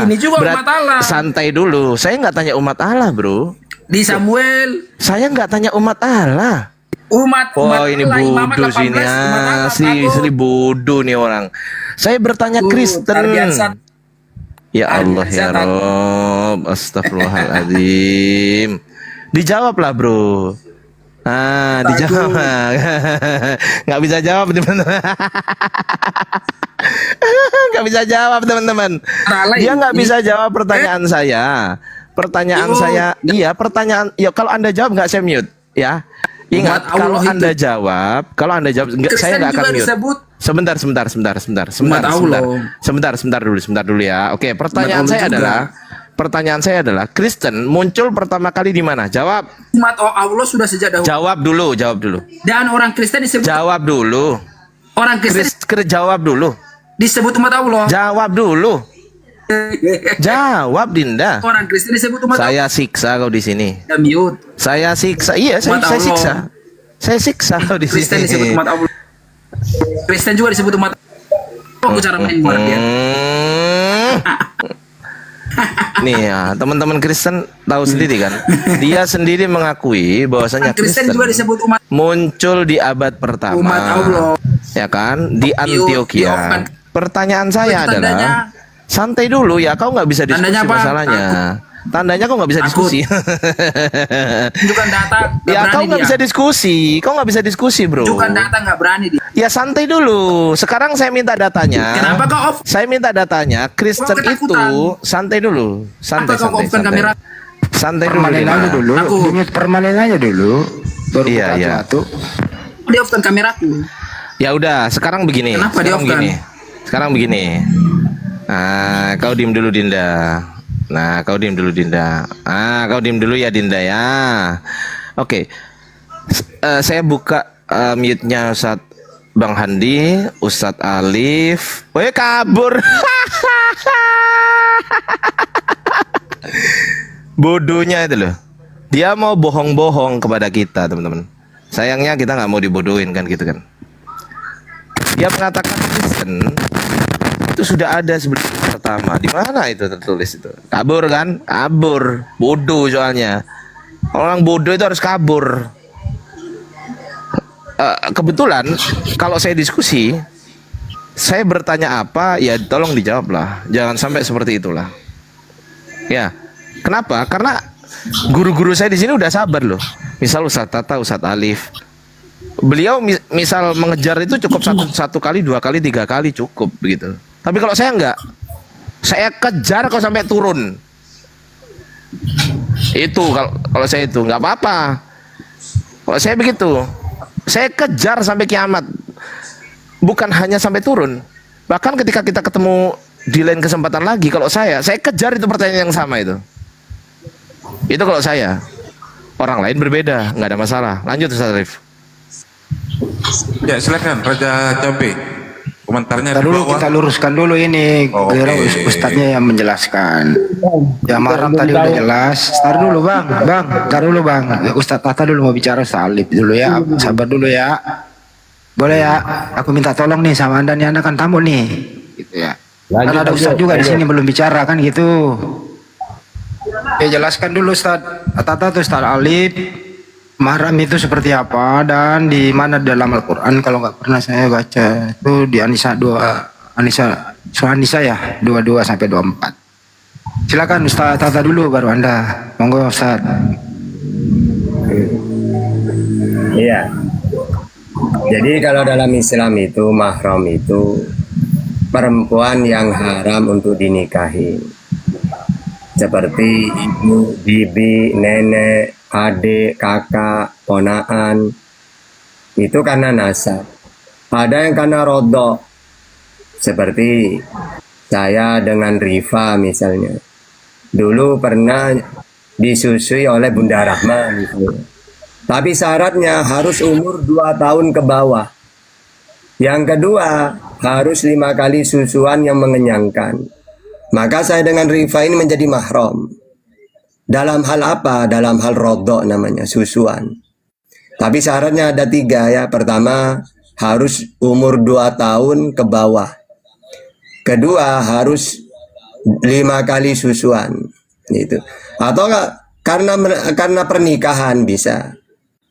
Ini juga umat Allah. Santai dulu. Saya nggak tanya umat Allah, bro. Di Samuel. Saya nggak tanya umat Allah. Umat Oh, ini Allah, Imamat bodoh 18, sini umat Allah, asli takut. bodoh nih orang. Saya bertanya Kristen. Ardiansa. Ya Allah ya Rob, astagfirullahaladzim. Dijawablah bro. Dijawab. Nggak bisa jawab teman-teman. Nggak bisa jawab teman-teman. Dia nggak bisa jawab pertanyaan saya. Pertanyaan saya, iya pertanyaan. Ya kalau Anda jawab nggak saya mute, ya. Ingat kalau Anda jawab, nggak, saya nggak akan mute. Sebentar dulu ya. Oke, pertanyaan saya adalah Kristen muncul pertama kali di mana? Jawab. Umat Allah sudah sejak dahulu. Jawab dulu. Dan orang Kristen disebut. Jawab dulu. Orang Kristen Jawab dulu. disebut umat Allah. Jawab dulu. Jawab Dinda. Orang Kristen disebut umat Saya Allah. siksa kau di sini. Mute. Saya siksa. Iya, saya siksa. Saya siksa kau di sini. Kristen disebut umat Allah. Kristen juga disebut umat Allah. Aku cara main buat dia. Nih ya, teman-teman Kristen tahu sendiri kan? Dia sendiri mengakui bahwasanya Kristen Kristen juga disebut umat muncul di abad pertama. Umat Allah. Ya kan? Di Antioquia. Pertanyaan saya adalah santai dulu ya, kau nggak bisa diskusi Tandanya apa? masalahnya. Tandanya kau nggak bisa diskusi. Tunjukkan data. Ya kau nggak bisa diskusi, bro. Tunjukkan data, nggak berani dia. Ya santai dulu. Sekarang saya minta datanya. Kenapa kau off? Saya minta datanya. Kristen itu santai dulu. Santai. Apa kau offkan kamera? Santai dulu. Permanen aja dulu. Limit permanen aja dulu. Baru Iya. Dia offkan kameraku. Ya udah, sekarang begini. Kenapa dia offkan? Sekarang begini. Kau diem dulu Dinda. Kau diem dulu ya Dinda ya. Oke. Saya buka mute-nya Ustadz Bang Handi, Ustadz Alif. Woi kabur. Bodohnya itu loh. Dia mau bohong-bohong kepada kita, teman-teman. Sayangnya kita nggak mau dibodohin kan gitu kan. Dia mengatakan Kristen itu sudah ada sebelum pertama. Di mana itu tertulis itu? Kabur kan? Kabur. Bodoh soalnya. Orang bodoh itu harus kabur. Kebetulan kalau saya diskusi, saya bertanya apa, ya tolong dijawablah. Jangan sampai seperti itulah. Ya. Kenapa? Karena guru-guru saya di sini udah sabar loh. Misal Ustadz Tata, Ustadz Alif. Beliau misal mengejar itu cukup satu kali, 2 kali, 3 kali cukup begitu. Tapi kalau saya enggak, saya kejar kau sampai turun. Itu kalau saya itu nggak apa-apa. Kalau saya begitu, saya kejar sampai kiamat. Bukan hanya sampai turun. Bahkan ketika kita ketemu di lain kesempatan lagi, kalau saya kejar itu pertanyaan yang sama itu. Itu kalau saya. Orang lain berbeda, nggak ada masalah. Lanjut Ustaz Arif. Ya silakan Raja Jambi. Komentarnya Ntar dulu kita luruskan dulu ini. Kira Ustadznya yang menjelaskan. Ya Maram tadi udah jelas. Ntar dulu bang. Ntar dulu bang. Ustadz Tata dulu mau bicara salib dulu ya. Sabar dulu ya. Boleh ya. Aku minta tolong nih sama anda nih. Anda kan tamu nih. Gitu ya. Kan ada Ustadz juga di sini belum bicara kan gitu. Ya jelaskan dulu Ustadz Tata tuh Ustadz Alif. Mahram itu seperti apa dan di mana dalam Al-Quran, kalau nggak pernah saya baca itu di An-Nisa 2 surah An-Nisa ya 22 sampai 24. Silakan Ustaz Tata dulu baru Anda. Monggo Ustaz. Iya. Jadi kalau dalam Islam itu mahram itu perempuan yang haram untuk dinikahi. Seperti ibu, bibi, nenek, adik, kakak, ponaan. Itu karena nasab. Ada yang karena rodok. Seperti saya dengan Rifa misalnya. Dulu pernah disusui oleh Bunda Rahma misalnya. Tapi syaratnya harus umur 2 tahun ke bawah. Yang kedua, harus 5 kali susuan yang mengenyangkan. Maka saya dengan Rifa ini menjadi mahram. Dalam hal apa? Dalam hal rodok namanya, susuan. Tapi syaratnya ada 3 ya. Pertama, harus umur 2 tahun ke bawah. Kedua, harus 5 kali susuan. Gitu. Atau karena pernikahan bisa.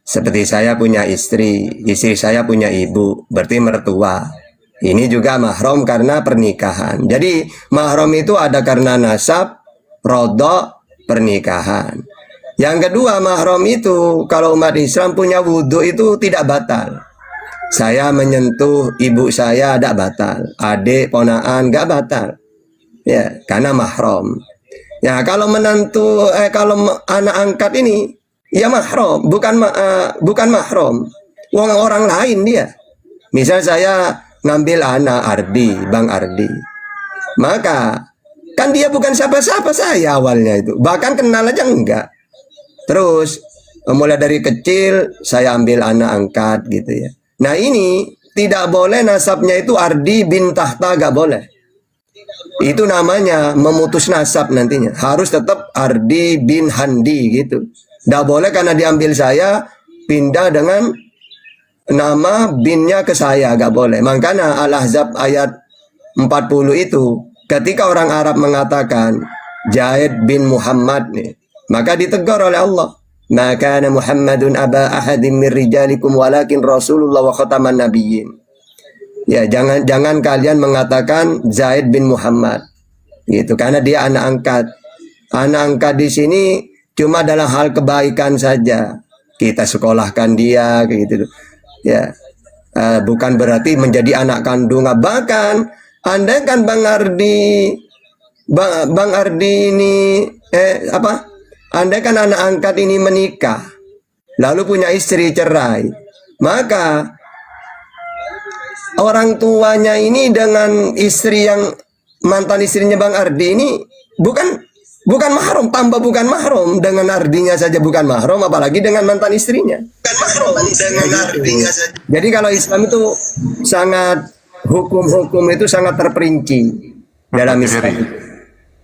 Seperti saya punya istri saya punya ibu, berarti mertua. Ini juga mahram karena pernikahan. Jadi mahram itu ada karena nasab, rodok, pernikahan. Yang kedua, mahram itu kalau umat Islam punya wudhu itu tidak batal. Saya menyentuh ibu saya tidak batal, adik, ponaan nggak batal. Ya, karena mahram. Ya, kalau menantu kalau anak angkat ini ya mahram, bukan mahram. Orang lain dia. Misal saya ngambil anak Ardi, Bang Ardi. Maka kan dia bukan siapa-siapa saya awalnya itu. Bahkan kenal aja enggak. Terus mulai dari kecil saya ambil anak angkat gitu ya. Nah ini tidak boleh nasabnya itu Ardi bin Tahta, gak boleh. Itu namanya memutus nasab nantinya. Harus tetap Ardi bin Handi gitu. Gak boleh karena diambil saya pindah dengan nama binnya ke saya, gak boleh. Makanya Al-Ahzab ayat 40 itu ketika orang Arab mengatakan Zaid bin Muhammad nih, maka ditegur oleh Allah. Maka Muhammadun aba ahadin min rijalikum walakin Rasulullah wa khataman nabiyyin. Ya, jangan kalian mengatakan Zaid bin Muhammad. Gitu, karena dia anak angkat. Anak angkat di sini cuma dalam hal kebaikan saja. Kita sekolahkan dia kayak gitu. Ya, bukan berarti menjadi anak kandung. Bahkan andai kan Bang Ardi ini andai kan anak angkat ini menikah lalu punya istri cerai, maka orang tuanya ini dengan istri yang mantan istrinya Bang Ardi ini bukan mahram, tambah bukan mahram. Dengan ardinya saja bukan mahram, apalagi dengan mantan istrinya. Jadi kalau Islam itu sangat, hukum-hukum itu sangat terperinci dalam Islam.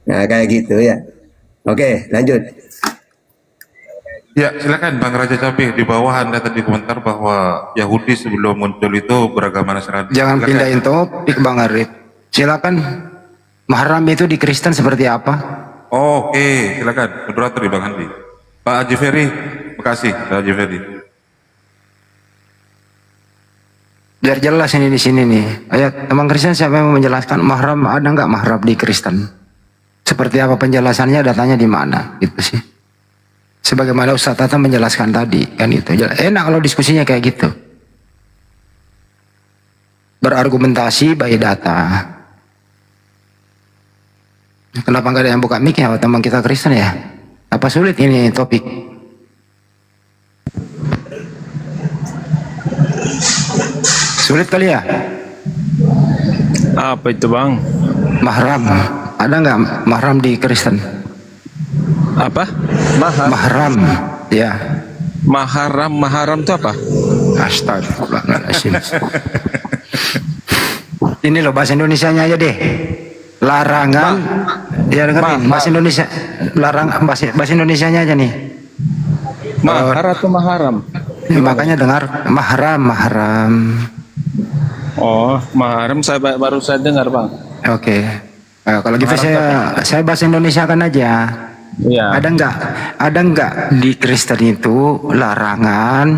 Nah kayak gitu ya. Oke, lanjut. Ya, silakan Bang Raja Cabe. Di bawah Anda tadi komentar bahwa Yahudi sebelum muncul itu beragama Nasrani. Jangan Silakan. pindahin topik Bang Arif. Silakan. Mahram itu di Kristen seperti apa? Oke, silakan. Moderator Bang Handi. Pak Haji Ferry, makasih Pak Haji Ferry. Biar jelas ini di sini nih. Ayo, teman Kristen siapa yang mau menjelaskan mahram, ada nggak mahram di Kristen? Seperti apa penjelasannya, datanya di mana? Gitu sih. Sebagaimana Ustaz Tata menjelaskan tadi, kan itu. Enak kalau diskusinya kayak gitu. Berargumentasi by data. Kenapa nggak ada yang buka mic ya teman kita Kristen ya? Apa sulit ini topik? Sulit kali ya? Apa itu Bang? Mahram. Ada nggak mahram di Kristen? Apa? Mahram. Ya. Maharam itu apa? Astagfirullahaladzim. Ini loh bahasa Indonesianya aja deh. Larangan. Ya dengerin bahasa Indonesia. Bahasa Indonesianya aja nih. Mahar atau maharam? Makanya dengar mahram. Oh, maharam baru saya dengar Bang. Oke. Kalau gitu saya bahasa Indonesia kan aja. Ya. Ada nggak di Kristen itu larangan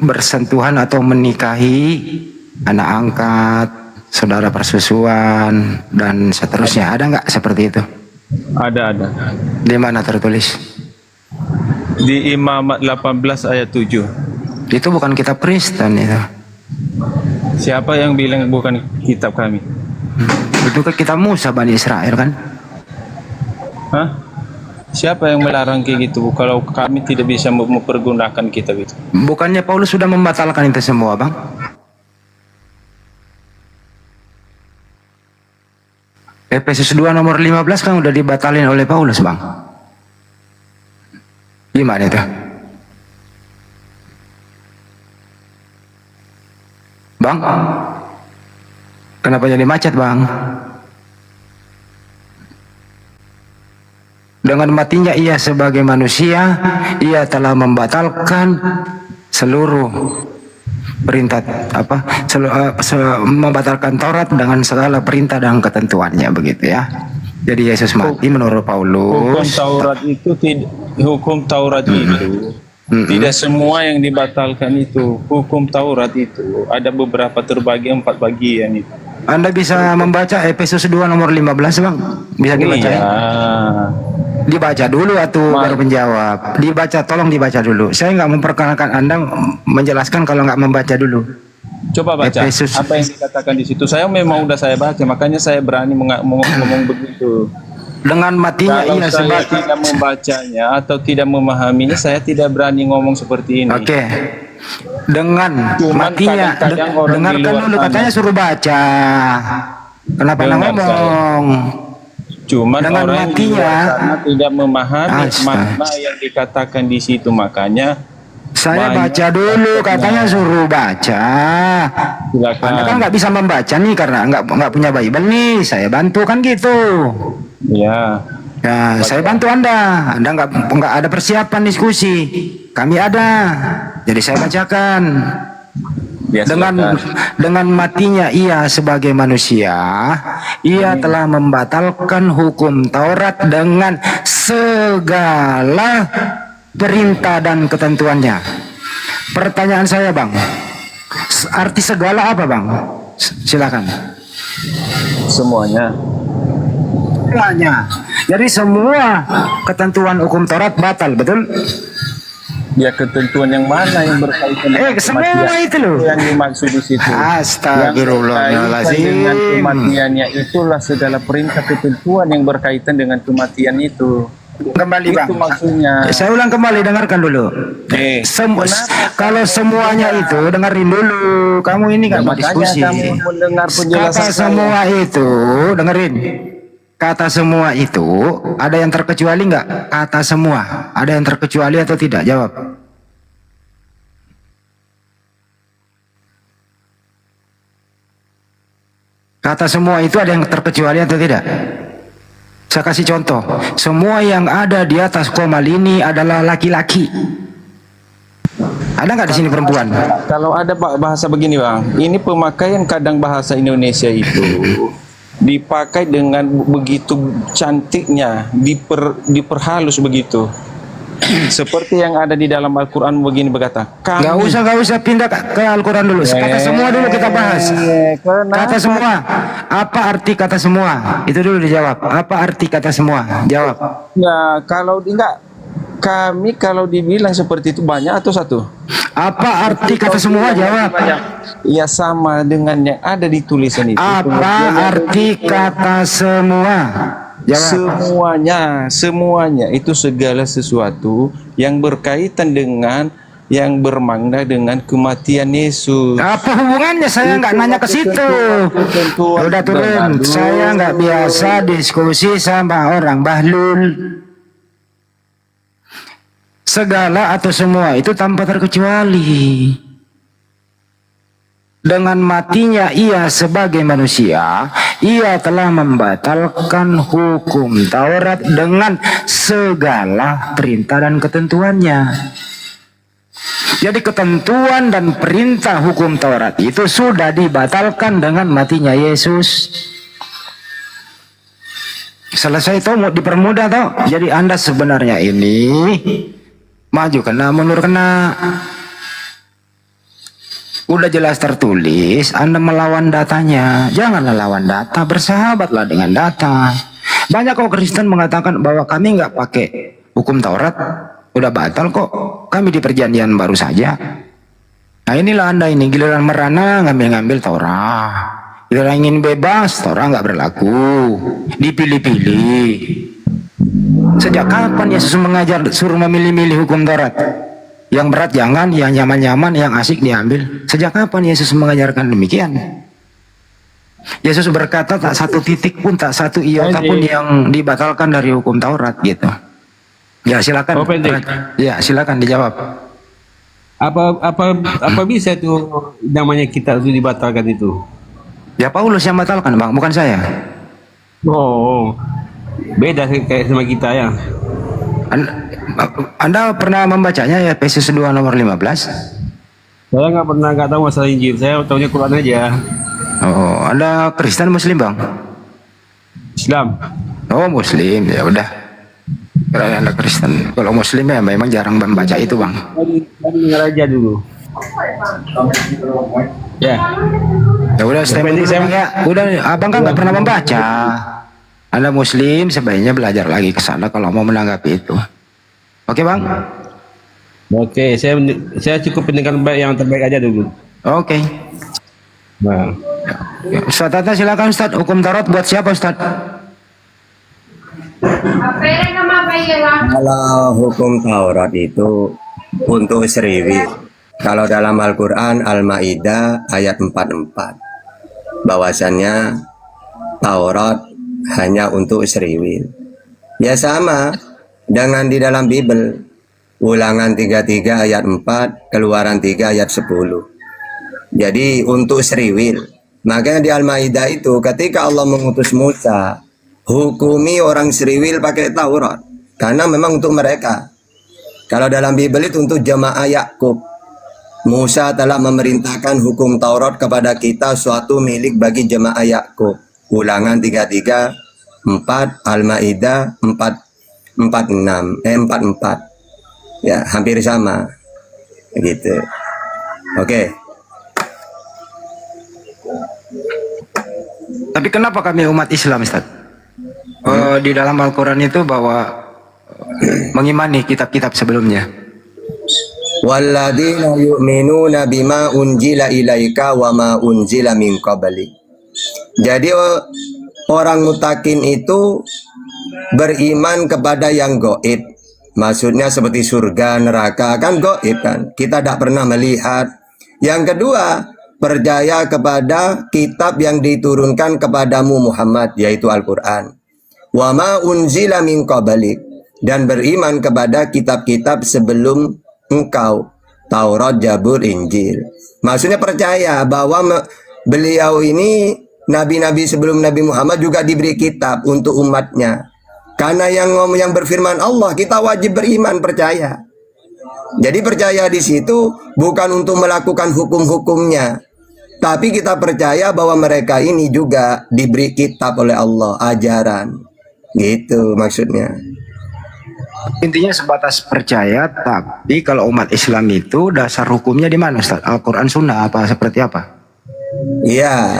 bersentuhan atau menikahi anak angkat, saudara persusuan dan seterusnya? Ada nggak seperti itu? Ada. Di mana tertulis? Di Imamat 18 ayat 7. Itu bukan kitab Kristen itu. Siapa yang bilang bukan kitab kami? Itu kan kitab Musa Bani Israel kan? Hah? Siapa yang melarang kayak gitu? Kalau kami tidak bisa mempergunakan kitab itu. Bukannya Paulus sudah membatalkan itu semua, Bang? Efesus 2 nomor 15 kan udah dibatalin oleh Paulus, Bang. Gimana itu? Bang? Kenapa jadi macet, Bang? Dengan matinya ia sebagai manusia, ia telah membatalkan seluruh perintah membatalkan Taurat dengan segala perintah dan ketentuannya, begitu ya. Jadi Yesus mati menurut Paulus. Hukum Taurat itu Tidak semua yang dibatalkan itu. Hukum Taurat itu ada beberapa terbagi 4 bagian itu. Anda bisa membaca Efesus 2 nomor 15 Bang? Bisa dibaca? Iya. Dibaca dulu atau baru menjawab? Dibaca, tolong dibaca dulu. Saya nggak memperkenalkan Anda menjelaskan kalau nggak membaca dulu. Coba baca Efesus. apa yang dikatakan di situ. Saya memang udah saya baca, makanya saya berani ngomong begitu. Dengan matinya Kalau ia saya sebab. tidak membacanya atau tidak memahaminya, saya tidak berani ngomong seperti ini. Oke. Dengan Cuman matinya, kadang-kadang orang di dengarkan luar dulu, sana. katanya suruh baca. Kenapa Anda Dengar ngomong? Cuman Dengan orang yang di matinya. luar sana tidak memahami Astaga. makna yang dikatakan di situ, makanya Saya banyak baca dulu, katanya suruh baca. silakan. Anda kan nggak bisa membaca nih karena nggak punya Bible nih. Saya bantu kan gitu. Ya. Ya, saya bantu Anda. Anda nggak ada persiapan diskusi. Kami ada. Jadi saya bacakan. Ya, Dengan matinya ia sebagai manusia, ia telah membatalkan hukum Taurat dengan segala perintah dan ketentuannya. Pertanyaan saya, Bang, arti segala apa, Bang? Silakan. Semuanya. Semuanya. Jadi semua ketentuan hukum Taurat batal, betul? Ya, ketentuan yang mana yang berkaitan dengan semua kematian? itu loh. Yang dimaksud di situ. Astagfirullahaladzim. Yang berkaitan dengan kematiannya itulah segala perintah ketentuan yang berkaitan dengan kematian itu. Kembali, Bang. Itu maksudnya. Saya ulang kembali, dengarkan dulu. Kalau semuanya itu dengerin dulu. Kamu ini kan mau diskusi. Kamu mendengar penjelasan Kata semua itu, dengerin. Kata semua itu ada yang terkecuali nggak? Kata semua ada yang terkecuali atau tidak? Jawab. Kata semua itu ada yang terkecuali atau tidak? Saya kasih contoh. Semua yang ada di atas komal ini adalah laki-laki. Ada nggak di sini perempuan? Kalau ada bahasa begini, Bang, ini pemakaian kadang bahasa Indonesia itu dipakai dengan begitu cantiknya, diperhalus begitu. Seperti yang ada di dalam Al-Quran begini berkata. Nggak usah pindah ke Al-Quran dulu. Kata semua dulu kita bahas. Kata semua. Apa arti kata semua? Itu dulu dijawab. Apa arti kata semua? Jawab. Ya, kalau enggak, kami kalau dibilang seperti itu banyak atau satu? Apa arti kata semua? Jawab. Ya, sama dengan yang ada di tulisan itu. Apa arti kata semua? Jawab. Semuanya itu segala sesuatu yang berkaitan dengan, yang bermakna dengan kematian Yesus. Apa hubungannya? Saya nggak nanya ke situ. Udah turun. Saya nggak biasa diskusi sama orang bahlul. Segala atau semua itu tanpa terkecuali. Dengan matinya ia sebagai manusia, ia telah membatalkan hukum Taurat dengan segala perintah dan ketentuannya. Jadi ketentuan dan perintah hukum Taurat itu sudah dibatalkan dengan matinya Yesus. Selesai itu mau dipermudah toh. Jadi Anda sebenarnya ini maju kena mundur kena. Udah jelas tertulis, Anda melawan datanya. Janganlah lawan data, bersahabatlah dengan data. Banyak kok Kristen mengatakan bahwa kami nggak pakai hukum Taurat, udah batal kok. Kami di perjanjian baru saja. Nah inilah Anda ini, giliran merana ngambil-ngambil Taurat. Giliran ingin bebas, Taurat nggak berlaku. Dipilih-pilih. Sejak kapan Yesus mengajar suruh memilih-milih hukum Taurat? Yang berat jangan, yang nyaman-nyaman, yang asik diambil. Sejak kapan Yesus mengajarkan demikian? Yesus berkata tak satu titik pun, tak satu iota pun yang dibatalkan dari hukum Taurat gitu. Ya silakan. Ya silakan dijawab. Apa bisa itu namanya kita itu dibatalkan itu? Ya Paulus yang batalkan, Bang, bukan saya. Oh, beda kayak sama kita ya. Anda pernah membacanya ya Efesus 2 nomor 15? Saya nggak tahu masalah Injil, saya tahunya Quran aja. Oh, Anda Kristen Muslim, Bang? Islam. Oh, Muslim, ya udah. Karena Anda Kristen. Kalau Muslim ya memang jarang membaca itu, Bang. Dengar aja dulu. Ya. Ya udah, statement dulu, Bang, ya. Udah, Abang kan nggak pernah membaca. Anda Muslim, sebaiknya belajar lagi ke sana kalau mau menanggapi itu. Oke, Bang? Oke, saya cukup pendengar yang terbaik aja dulu. Oke. Nah. Ya, Ustaz Tata silakan Ustaz. Hukum Taurat buat siapa Ustaz? Kalau hukum Taurat itu untuk Sriwi. Kalau dalam Al-Quran Al-Ma'idah ayat 44 bahwasannya Taurat hanya untuk Sriwi. Ya sama dengan di dalam Bible. Ulangan 33 ayat 4, Keluaran 3 ayat 10. Jadi untuk Sriwil. Makanya di Al-Ma'idah itu ketika Allah mengutus Musa, hukumi orang Sriwil pakai Taurat. Karena memang untuk mereka. Kalau dalam Bible itu untuk jemaah Yakub. Musa telah memerintahkan hukum Taurat kepada kita suatu milik bagi jemaah Yakub. Ulangan 33, 4, Al-Ma'idah 44. Ya, hampir sama. Gitu. Oke. Tapi kenapa kami umat Islam, Ustaz? Di dalam Al-Quran itu bahwa mengimani kitab-kitab sebelumnya. Walladzina yu'minuna bima unzila ilaika wa ma unzila min qabli. Jadi orang mutakin itu beriman kepada yang gaib. Maksudnya seperti surga, neraka, kan gaib kan. Kita tidak pernah melihat. Yang kedua, percaya kepada kitab yang diturunkan kepadamu Muhammad, yaitu Al-Quran. Wa ma unzila min qablik. Dan beriman kepada kitab-kitab sebelum engkau. Taurat, Zabur, Injil. Maksudnya percaya bahwa beliau ini, nabi-nabi sebelum Nabi Muhammad juga diberi kitab untuk umatnya. Karena yang berfirman Allah, kita wajib beriman, percaya. Jadi percaya di situ bukan untuk melakukan hukum-hukumnya, tapi kita percaya bahwa mereka ini juga diberi kitab oleh Allah, ajaran. Gitu maksudnya. Intinya sebatas percaya, tapi kalau umat Islam itu dasar hukumnya di mana, Ustaz? Al-Quran, Sunnah, apa seperti apa? Iya.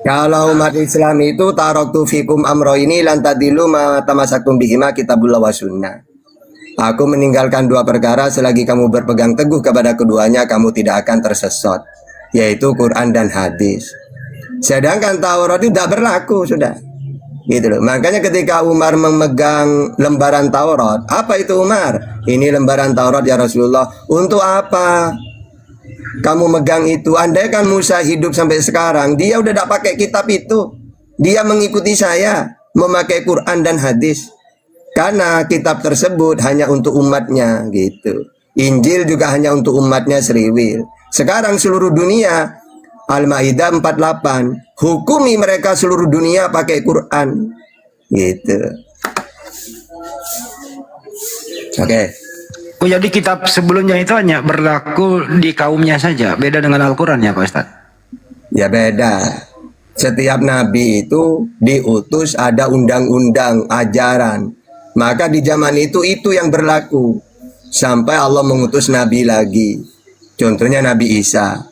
Kalau umat Islam itu taraktu fikum amro ini lantadilu ma tamassakum bihima kitabullah wa sunnah. Aku meninggalkan dua perkara selagi kamu berpegang teguh kepada keduanya kamu tidak akan tersesat, yaitu Quran dan hadis. Sedangkan Taurat itu tidak berlaku sudah. Gitu loh. Makanya ketika Umar memegang lembaran Taurat, apa itu Umar? Ini lembaran Taurat ya Rasulullah. Untuk apa kamu megang itu? Andaikan Musa hidup sampai sekarang, dia udah tidak pakai kitab itu. Dia mengikuti saya, memakai Quran dan hadis. Karena kitab tersebut hanya untuk umatnya, gitu. Injil juga hanya untuk umatnya Sriwil. Sekarang seluruh dunia, Al-Ma'idah 48, hukumi mereka seluruh dunia pakai Quran, gitu. Oke. Oh, jadi kitab sebelumnya itu hanya berlaku di kaumnya saja, beda dengan Al-Quran ya Pak Ustaz? Ya beda. Setiap nabi itu diutus ada undang-undang, ajaran. Maka di zaman itu yang berlaku. Sampai Allah mengutus nabi lagi. Contohnya Nabi Isa.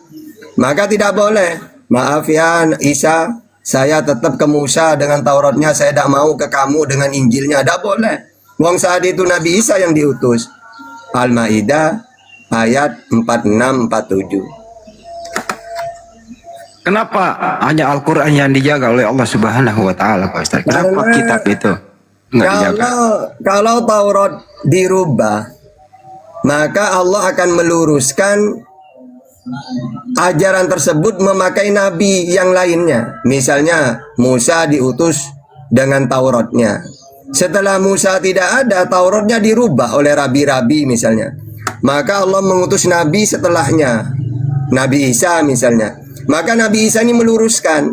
Maka tidak boleh. Maaf ya Isa, saya tetap ke Musa dengan Tauratnya, saya tidak mau ke kamu dengan Injilnya. Tidak boleh. Wong saat itu Nabi Isa yang diutus. Al-Ma'idah ayat 46-47. Kenapa hanya Al-Quran yang dijaga oleh Allah Subhanahu wa Ta'ala, Pak Ustaz? Kenapa kitab itu nggak dijaga? Kalau Taurat dirubah, maka Allah akan meluruskan ajaran tersebut memakai nabi yang lainnya. Misalnya Musa diutus dengan Tauratnya. Setelah Musa tidak ada, Tauratnya dirubah oleh rabi-rabi misalnya. Maka Allah mengutus nabi setelahnya, Nabi Isa misalnya. Maka Nabi Isa ini meluruskan.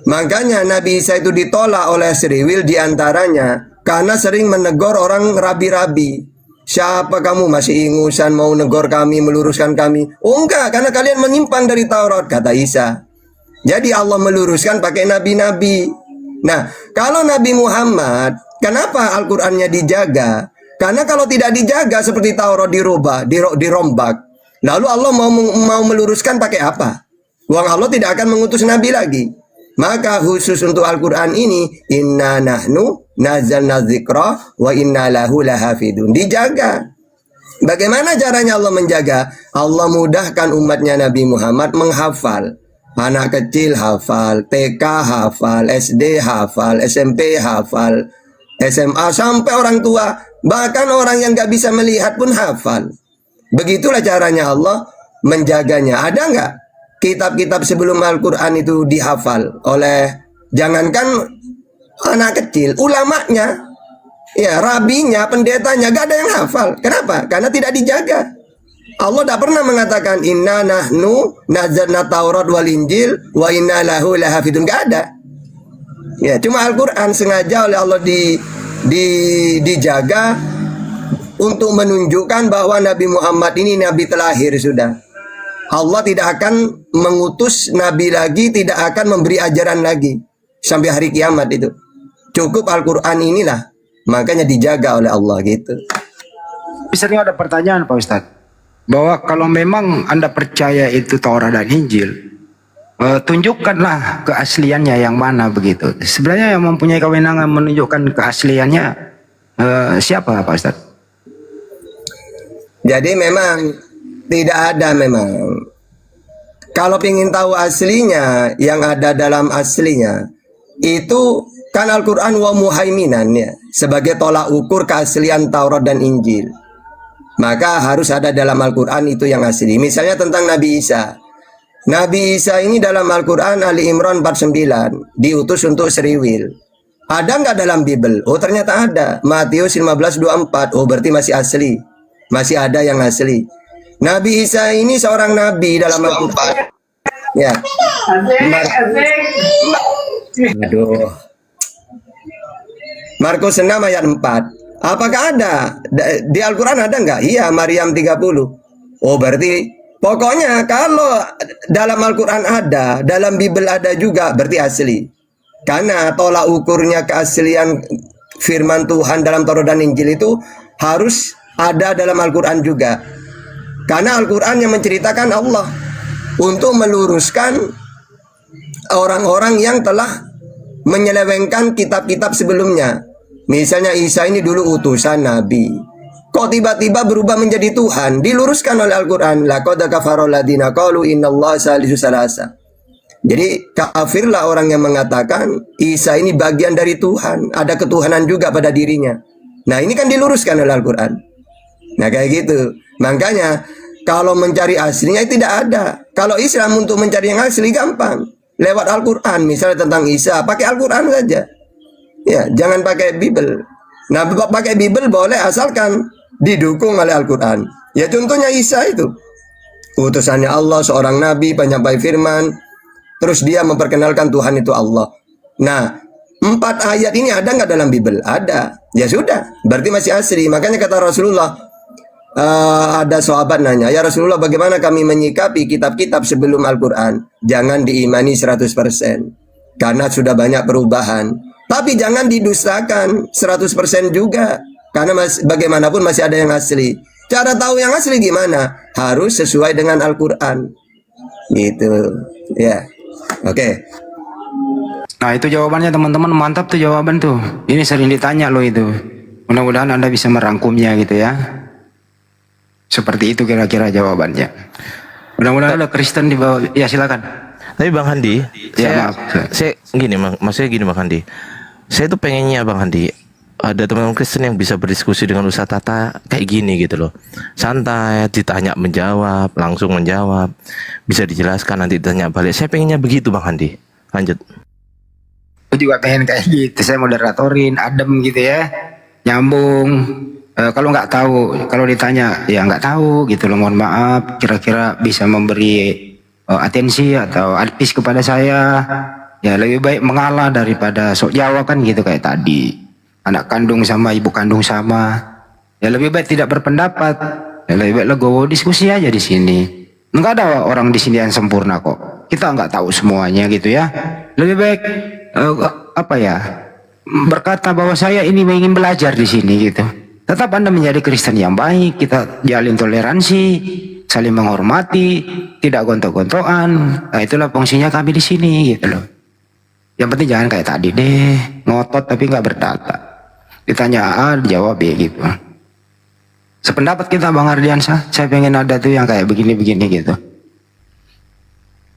Makanya Nabi Isa itu ditolak oleh Sriwil diantaranya karena sering menegur orang rabi-rabi. Siapa kamu masih ingusan mau negor kami, meluruskan kami? Oh enggak, karena kalian menyimpang dari Taurat, kata Isa. Jadi Allah meluruskan pakai nabi-nabi. Nah, kalau Nabi Muhammad Kenapa Al-Qur'annya dijaga? Karena kalau tidak dijaga seperti Taurat dirubah, dirombak. Lalu Allah mau meluruskan pakai apa? Uang Allah tidak akan mengutus nabi lagi. Maka khusus untuk Al-Qur'an ini, inna nahnu nazzalna dzikra wa inna lahu lahafidun. Dijaga. Bagaimana caranya Allah menjaga? Allah mudahkan umatnya Nabi Muhammad menghafal. Anak kecil hafal, TK hafal, SD hafal, SMP hafal, SMA sampai orang tua. Bahkan orang yang gak bisa melihat pun hafal. Begitulah caranya Allah menjaganya. Ada nggak kitab-kitab sebelum Al-Quran itu dihafal oleh, jangankan anak kecil, ulamanya, ya rabinya, pendetanya, gak ada yang hafal. Kenapa? Karena tidak dijaga. Allah tidak pernah mengatakan inna nahnu nazzalna Taurat wal Injil wa inna lahu lahafidun. Gak ada. Ya, cuma Al-Quran sengaja oleh Allah dijaga untuk menunjukkan bahwa Nabi Muhammad ini nabi terlahir sudah. Allah tidak akan mengutus nabi lagi, tidak akan memberi ajaran lagi sampai hari kiamat itu. Cukup Al-Quran inilah, makanya dijaga oleh Allah gitu. Sering ada pertanyaan Pak Ustadz, bahwa kalau memang Anda percaya itu Taurat dan Injil, tunjukkanlah keasliannya yang mana begitu. Sebenarnya yang mempunyai kewenangan menunjukkan keasliannya siapa Pak Ustadz? Jadi memang tidak ada memang. Kalau ingin tahu aslinya, yang ada dalam aslinya itu kan Al-Quran wa muhaiminan ya, sebagai tolak ukur keaslian Taurat dan Injil. Maka harus ada dalam Al-Quran itu yang asli. Misalnya tentang Nabi Isa. Nabi Isa ini dalam Al-Quran Ali Imran 49 diutus untuk Seriwil. Ada nggak dalam Bible? Oh ternyata ada. Matius 15:24. Oh berarti masih asli. Masih ada yang asli. Nabi Isa ini seorang nabi dalam Al-Quran. Ya. Aduh. Markus 6 ayat 4. Apakah ada? Di Al-Quran ada nggak? Iya, Maryam 30. Oh berarti pokoknya kalau dalam Al-Quran ada, dalam Bible ada juga, berarti asli. Karena tolak ukurnya keaslian firman Tuhan dalam Taurat dan Injil itu harus ada dalam Al-Quran juga. Karena Al-Quran yang menceritakan Allah untuk meluruskan orang-orang yang telah menyelewengkan kitab-kitab sebelumnya. Misalnya Isa ini dulu utusan Nabi. Kok tiba-tiba berubah menjadi Tuhan? Diluruskan oleh Al-Quran. Laqad kafara alladziina qalu innallaha salisu salasa. Jadi kafirlah orang yang mengatakan Isa ini bagian dari Tuhan. Ada ketuhanan juga pada dirinya. Nah ini kan diluruskan oleh Al-Quran. Nah kayak gitu. Makanya kalau mencari aslinya tidak ada. Kalau Islam untuk mencari yang asli gampang. Lewat Al-Quran. Misalnya tentang Isa, pakai Al-Quran saja. Ya, jangan pakai Bible. Nah, pakai Bible boleh asalkan didukung oleh Al-Quran. Ya contohnya Isa itu. Utusannya Allah, seorang nabi, penyampai firman. Terus dia memperkenalkan Tuhan itu Allah. Nah, 4 ayat ini ada nggak dalam Bible? Ada. Ya sudah, berarti masih asli. Makanya kata Rasulullah, ada sahabat nanya, ya Rasulullah bagaimana kami menyikapi kitab-kitab sebelum Al-Quran? Jangan diimani 100%. Karena sudah banyak perubahan. Tapi jangan didustakan 100% juga. Karena bagaimanapun masih ada yang asli. Cara tahu yang asli gimana? Harus sesuai dengan Al-Quran. Gitu. Ya. Oke. Nah itu jawabannya teman-teman, mantap tuh jawaban tuh. Ini sering ditanya loh itu. Mudah-mudahan Anda bisa merangkumnya gitu ya. Seperti itu kira-kira jawabannya. Mudah-mudahan ada Kristen di bawah. Ya silakan. Tapi Bang Handi, Ya, saya gini, maksudnya gini Bang Handi. Saya tuh pengennya Bang Handi ada teman-teman Kristen yang bisa berdiskusi dengan Ustaz Tata kayak gini gitu loh. Santai, ditanya menjawab, langsung menjawab. Bisa dijelaskan nanti ditanya balik. Saya pengennya begitu Bang Handi. Lanjut. Aku juga pengen kayak gitu. Saya moderatorin, adem gitu ya. Nyambung. Kalau nggak tahu, kalau ditanya ya nggak tahu gitu loh. Mohon maaf. Kira-kira bisa memberi atensi atau advice kepada saya. Ya lebih baik mengalah daripada sok jawab kan gitu kayak tadi. Anak kandung sama ibu kandung sama. Ya lebih baik tidak berpendapat. Ya lebih baik legowo diskusi aja di sini. Enggak ada orang di sini yang sempurna kok. Kita nggak tahu semuanya gitu ya. Lebih baik berkata bahwa saya ini ingin belajar di sini gitu. Tetap Anda menjadi Kristen yang baik, kita jalin toleransi, saling menghormati, tidak gontok-gontokan. Nah, itulah fungsinya kami di sini gitu loh. Yang penting jangan kayak tadi deh, ngotot tapi nggak berdata. Ditanya A, dijawab B gitu. Sependapat kita Bang Ardiansyah, saya pengen ada tuh yang kayak begini-begini gitu.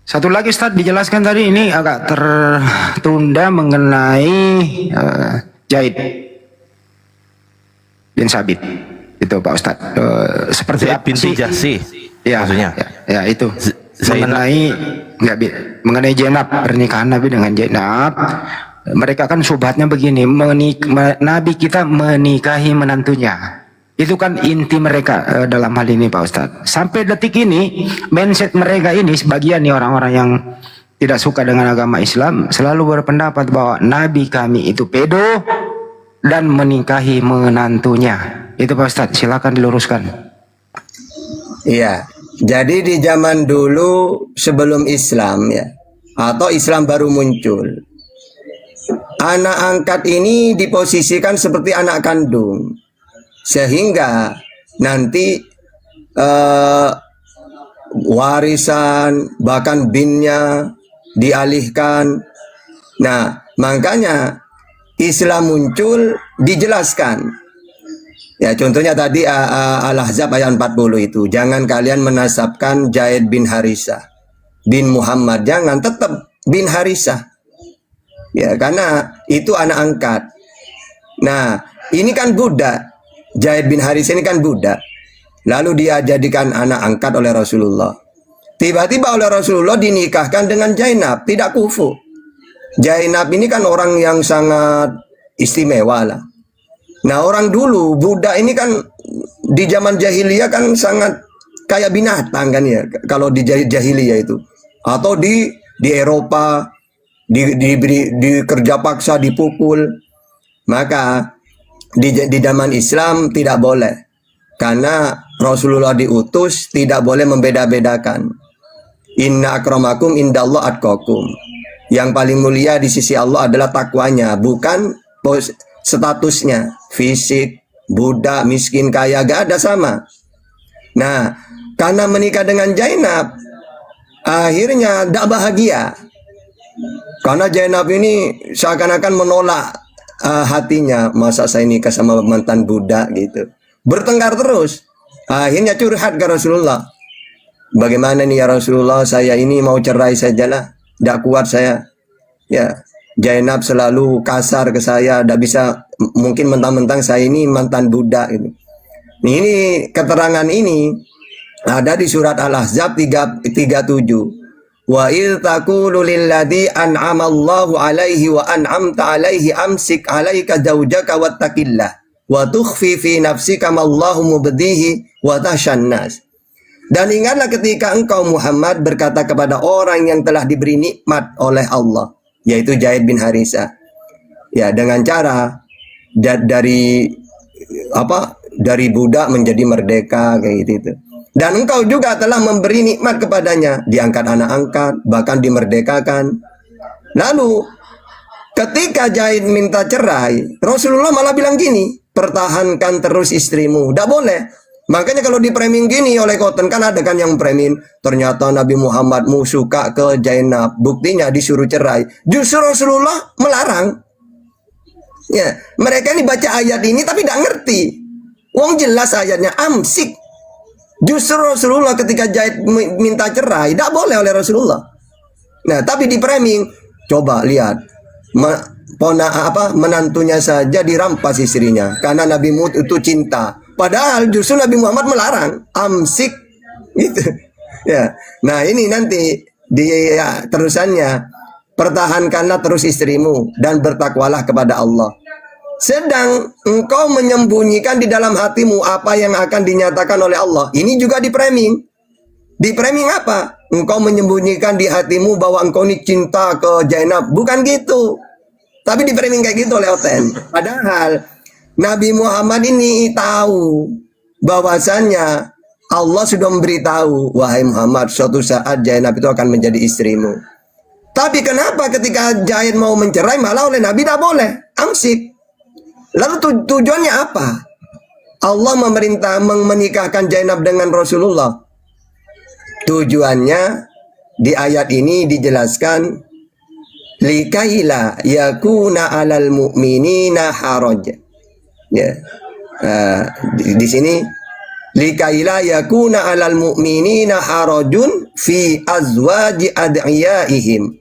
Satu lagi Ustaz dijelaskan tadi ini agak tertunda mengenai Zaid bin Sabit itu Pak Ustaz. Seperti Zaid apa binti sih? Jahsy Ya, maksudnya. ya itu mengenai Zainab, pernikahan Nabi dengan Zainab. Mereka kan subhatnya begini, Nabi kita menikahi menantunya. Itu kan inti mereka dalam hal ini Pak Ustadz. Sampai detik ini mindset mereka ini sebagian nih orang-orang yang tidak suka dengan agama Islam selalu berpendapat bahwa Nabi kami itu pedo dan menikahi menantunya. Itu Pak Ustadz, silakan diluruskan. Iya. Jadi di zaman dulu sebelum Islam ya, atau Islam baru muncul, anak angkat ini diposisikan seperti anak kandung. Sehingga nanti warisan bahkan binnya dialihkan. Nah, makanya Islam muncul dijelaskan. Ya, contohnya tadi Al-Ahzab ayat 40 itu. Jangan kalian menasabkan Zaid bin Harisah bin Muhammad, jangan, tetap bin Harisah. Ya, karena itu anak angkat. Nah, ini kan budak. Zaid bin Harisah ini kan budak. Lalu dia jadikan anak angkat oleh Rasulullah. Tiba-tiba oleh Rasulullah dinikahkan dengan Zainab, tidak kufu. Zainab ini kan orang yang sangat istimewa lah. Nah, orang dulu budak ini kan di zaman jahiliyah kan sangat kayak binatang kan ya, kalau di jahiliyah itu. Atau di Eropa di kerja paksa, dipukul. Maka di zaman Islam tidak boleh, karena Rasulullah diutus tidak boleh membeda-bedakan. Inna akramakum indallah atqakum. Yang paling mulia di sisi Allah adalah takwanya, bukan statusnya, fisik, budak, miskin, kaya, gak ada sama. Nah, karena menikah dengan Zainab, akhirnya tidak bahagia. Karena Zainab ini seakan-akan menolak hatinya, masa saya nikah sama mantan budak gitu. Bertengkar terus. Akhirnya curhat ke Rasulullah. Bagaimana nih ya Rasulullah, saya ini mau cerai sajalah, tidak kuat saya. Ya, Zainab selalu kasar ke saya, tidak bisa, mungkin mentang-mentang saya ini mantan budak gitu. Ini keterangan ini ada di surat Al-Ahzab 37. Wa il taqulu lilladzi an'amallahu alaihi wa an'amta alaihi amsik alaika zawjaka wattaqillah wa tukhfi fi nafsika ma Allahu mubdihi wa tahsyan nas. Dan ingatlah ketika engkau Muhammad berkata kepada orang yang telah diberi nikmat oleh Allah, yaitu Zaid bin Harisah. Ya, dengan cara dari budak menjadi merdeka kayak gitu. Dan engkau juga telah memberi nikmat kepadanya, diangkat anak angkat, bahkan dimerdekakan. Lalu ketika Zaid minta cerai, Rasulullah malah bilang gini, pertahankan terus istrimu. Tidak boleh. Makanya kalau di framing gini oleh Cotton, kan ada kan yang framing, ternyata Nabi Muhammadmu suka ke Zainab, buktinya disuruh cerai. Justru Rasulullah melarang. Ya, mereka ini baca ayat ini tapi tidak ngerti. Wong jelas ayatnya amsik. Justru Rasulullah ketika Zaid minta cerai, tidak boleh oleh Rasulullah. Nah, tapi di framing, coba lihat, menantunya saja dirampas istrinya karena Nabi Muhammad itu cinta. Padahal justru Nabi Muhammad melarang, amsik, gitu. Ya, nah ini nanti terusannya, pertahankanlah terus istrimu dan bertakwalah kepada Allah. Sedang engkau menyembunyikan di dalam hatimu apa yang akan dinyatakan oleh Allah. Ini juga di framing. Di framing apa? Engkau menyembunyikan di hatimu bahwa engkau ini cinta ke Zainab. Bukan gitu. Tapi di framing kayak gitu oleh Oten. Padahal Nabi Muhammad ini tahu bahwasannya Allah sudah memberitahu, wahai Muhammad, suatu saat Zainab itu akan menjadi istrimu. Tapi kenapa ketika Zaid mau mencerai malah oleh Nabi tidak boleh? amsik. Lalu tujuannya apa? Allah memerintah menikahkan Zainab dengan Rasulullah. Tujuannya di ayat ini dijelaskan likaila yakuna 'alal mu'minina haraj. Ya. Di sini likaila yakuna 'alal mu'minina harajun fi azwaji ad'iyaihim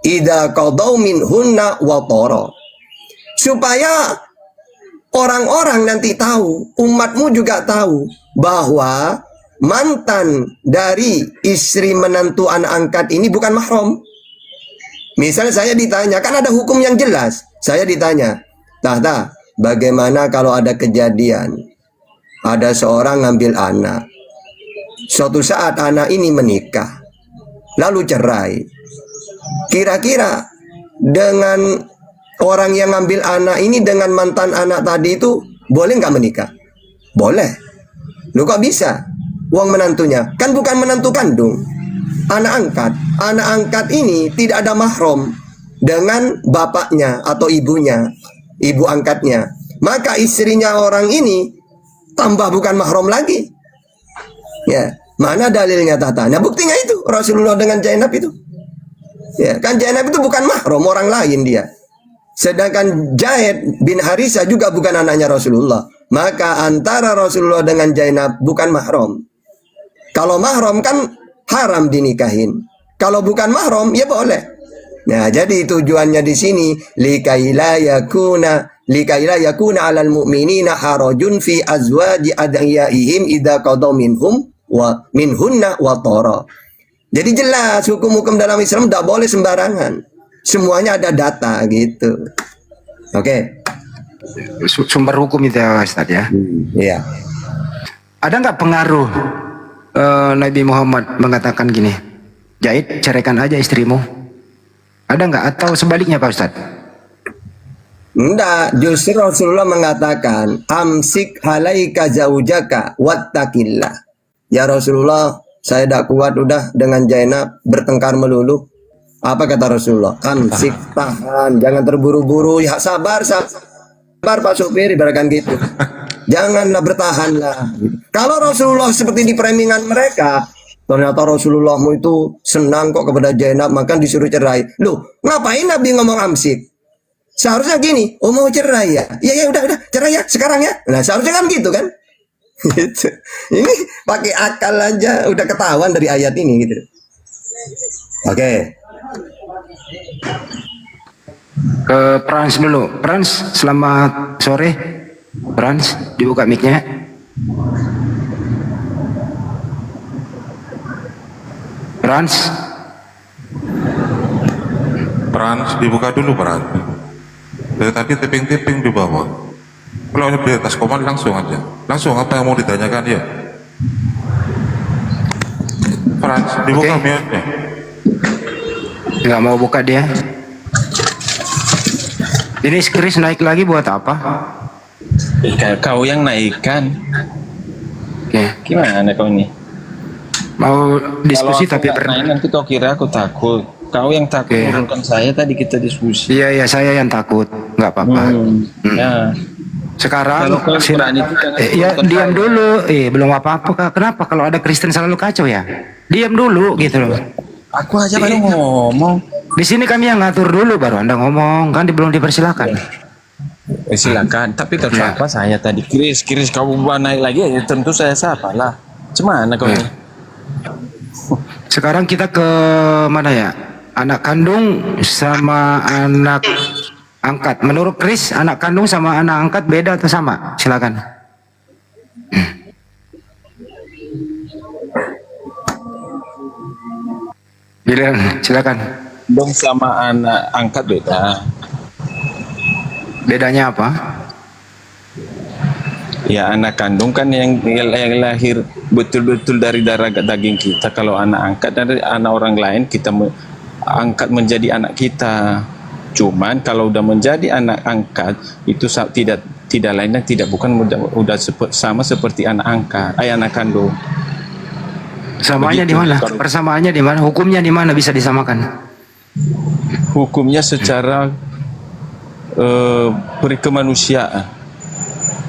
idza qadaw minhunna watara. Supaya orang-orang nanti tahu, umatmu juga tahu bahwa mantan dari istri menantu anak angkat ini bukan mahram. Misalnya saya ditanya, kan ada hukum yang jelas. Saya ditanya, Tahta, bagaimana kalau ada kejadian, ada seorang ngambil anak, suatu saat anak ini menikah, lalu cerai. Kira-kira dengan orang yang ngambil anak ini dengan mantan anak tadi itu boleh nggak menikah? Boleh. Lu kok bisa? Uang menantunya kan bukan menantu kandung, anak angkat. Anak angkat ini tidak ada mahram dengan bapaknya atau ibunya, ibu angkatnya. Maka istrinya orang ini tambah bukan mahram lagi. Ya, mana dalilnya Tata? Nah, buktinya itu Rasulullah dengan Zainab itu. Ya, kan Zainab itu bukan mahram, orang lain dia. Sedangkan Zaid bin Harisah juga bukan anaknya Rasulullah. Maka antara Rasulullah dengan Zainab bukan mahram. Kalau mahram kan haram dinikahin. Kalau bukan mahram ya boleh. Nah, jadi tujuannya di sini likaila yakuna 'alal mu'minina harajun fi azwaji ad'iyaihim idza qadaw minhunna wa tara. Jadi jelas hukum-hukum dalam Islam tidak boleh sembarangan. Semuanya ada data gitu. Oke. Sumber hukum itu ya Ustaz ya. Iya. Ada nggak pengaruh Nabi Muhammad mengatakan gini, Zaid ceraikan aja istrimu? Ada nggak, atau sebaliknya Pak Ustaz? Enggak, justru Rasulullah mengatakan amsik halaika zaujaka wattaqillah. Ya Rasulullah, saya tidak kuat udah dengan Zainab bertengkar melulu. Apa kata Rasulullah? Amsik, tahan, jangan terburu-buru, ya sabar Pak Supir, ibaratkan gitu. Janganlah, bertahanlah. Kalau Rasulullah seperti di premingan mereka, ternyata Rasulullahmu itu senang kok kepada Zainab, maka disuruh cerai. Loh, ngapain Nabi ngomong amsik? Seharusnya gini, oh mau cerai ya? Ya udah cerai ya sekarang ya. Nah, seharusnya kan gitu kan? Gitu. Ini pakai akal aja udah ketahuan dari ayat ini gitu. Oke. Ke Frans dulu. Frans, selamat sore. Frans, dibuka mic-nya. Frans, dibuka dulu Frans. Dari tadi tipping di bawah. Kalau di atas komen langsung aja. Langsung apa yang mau ditanyakan ya? Frans, dibuka mic-nya. nggak mau buka dia. Ini Chris naik lagi buat apa? Kau yang naikkan. Oke. Gimana kau ini? Mau diskusi kalau tapi naik, nanti kau kira aku takut. Kau yang takut menurunkan saya, tadi kita diskusi. Iya saya yang takut, nggak apa-apa. Ya. Sekarang kalau kau berani itu jangan ya menurunkan diam saya. dulu. Belum apa-apa. Kenapa kalau ada Kristen selalu kacau ya? Diam dulu gitu loh. Aku aja baru ngomong. Di sini kami yang ngatur dulu, baru Anda ngomong, kan belum dipersilakan. Silakan, tapi kalau Ya. apa saya tadi Chris kau naik lagi ya tentu saya sapa lah. Cemana kau ini? Sekarang kita ke mana ya? Anak kandung sama anak angkat. Menurut Chris, anak kandung sama anak angkat beda atau sama? Silakan. Silakan. Dong sama anak angkat beda. Bedanya apa? Ya anak kandung kan yang lahir betul-betul dari darah daging kita. Kalau anak angkat dari anak orang lain kita angkat menjadi anak kita. Cuman kalau udah menjadi anak angkat itu tidak lain dan tidak bukan udah sama seperti anak angkat, anak kandung. Samanya di mana? Persamaannya di mana? Hukumnya di mana bisa disamakan? Hukumnya secara perikemanusiaan.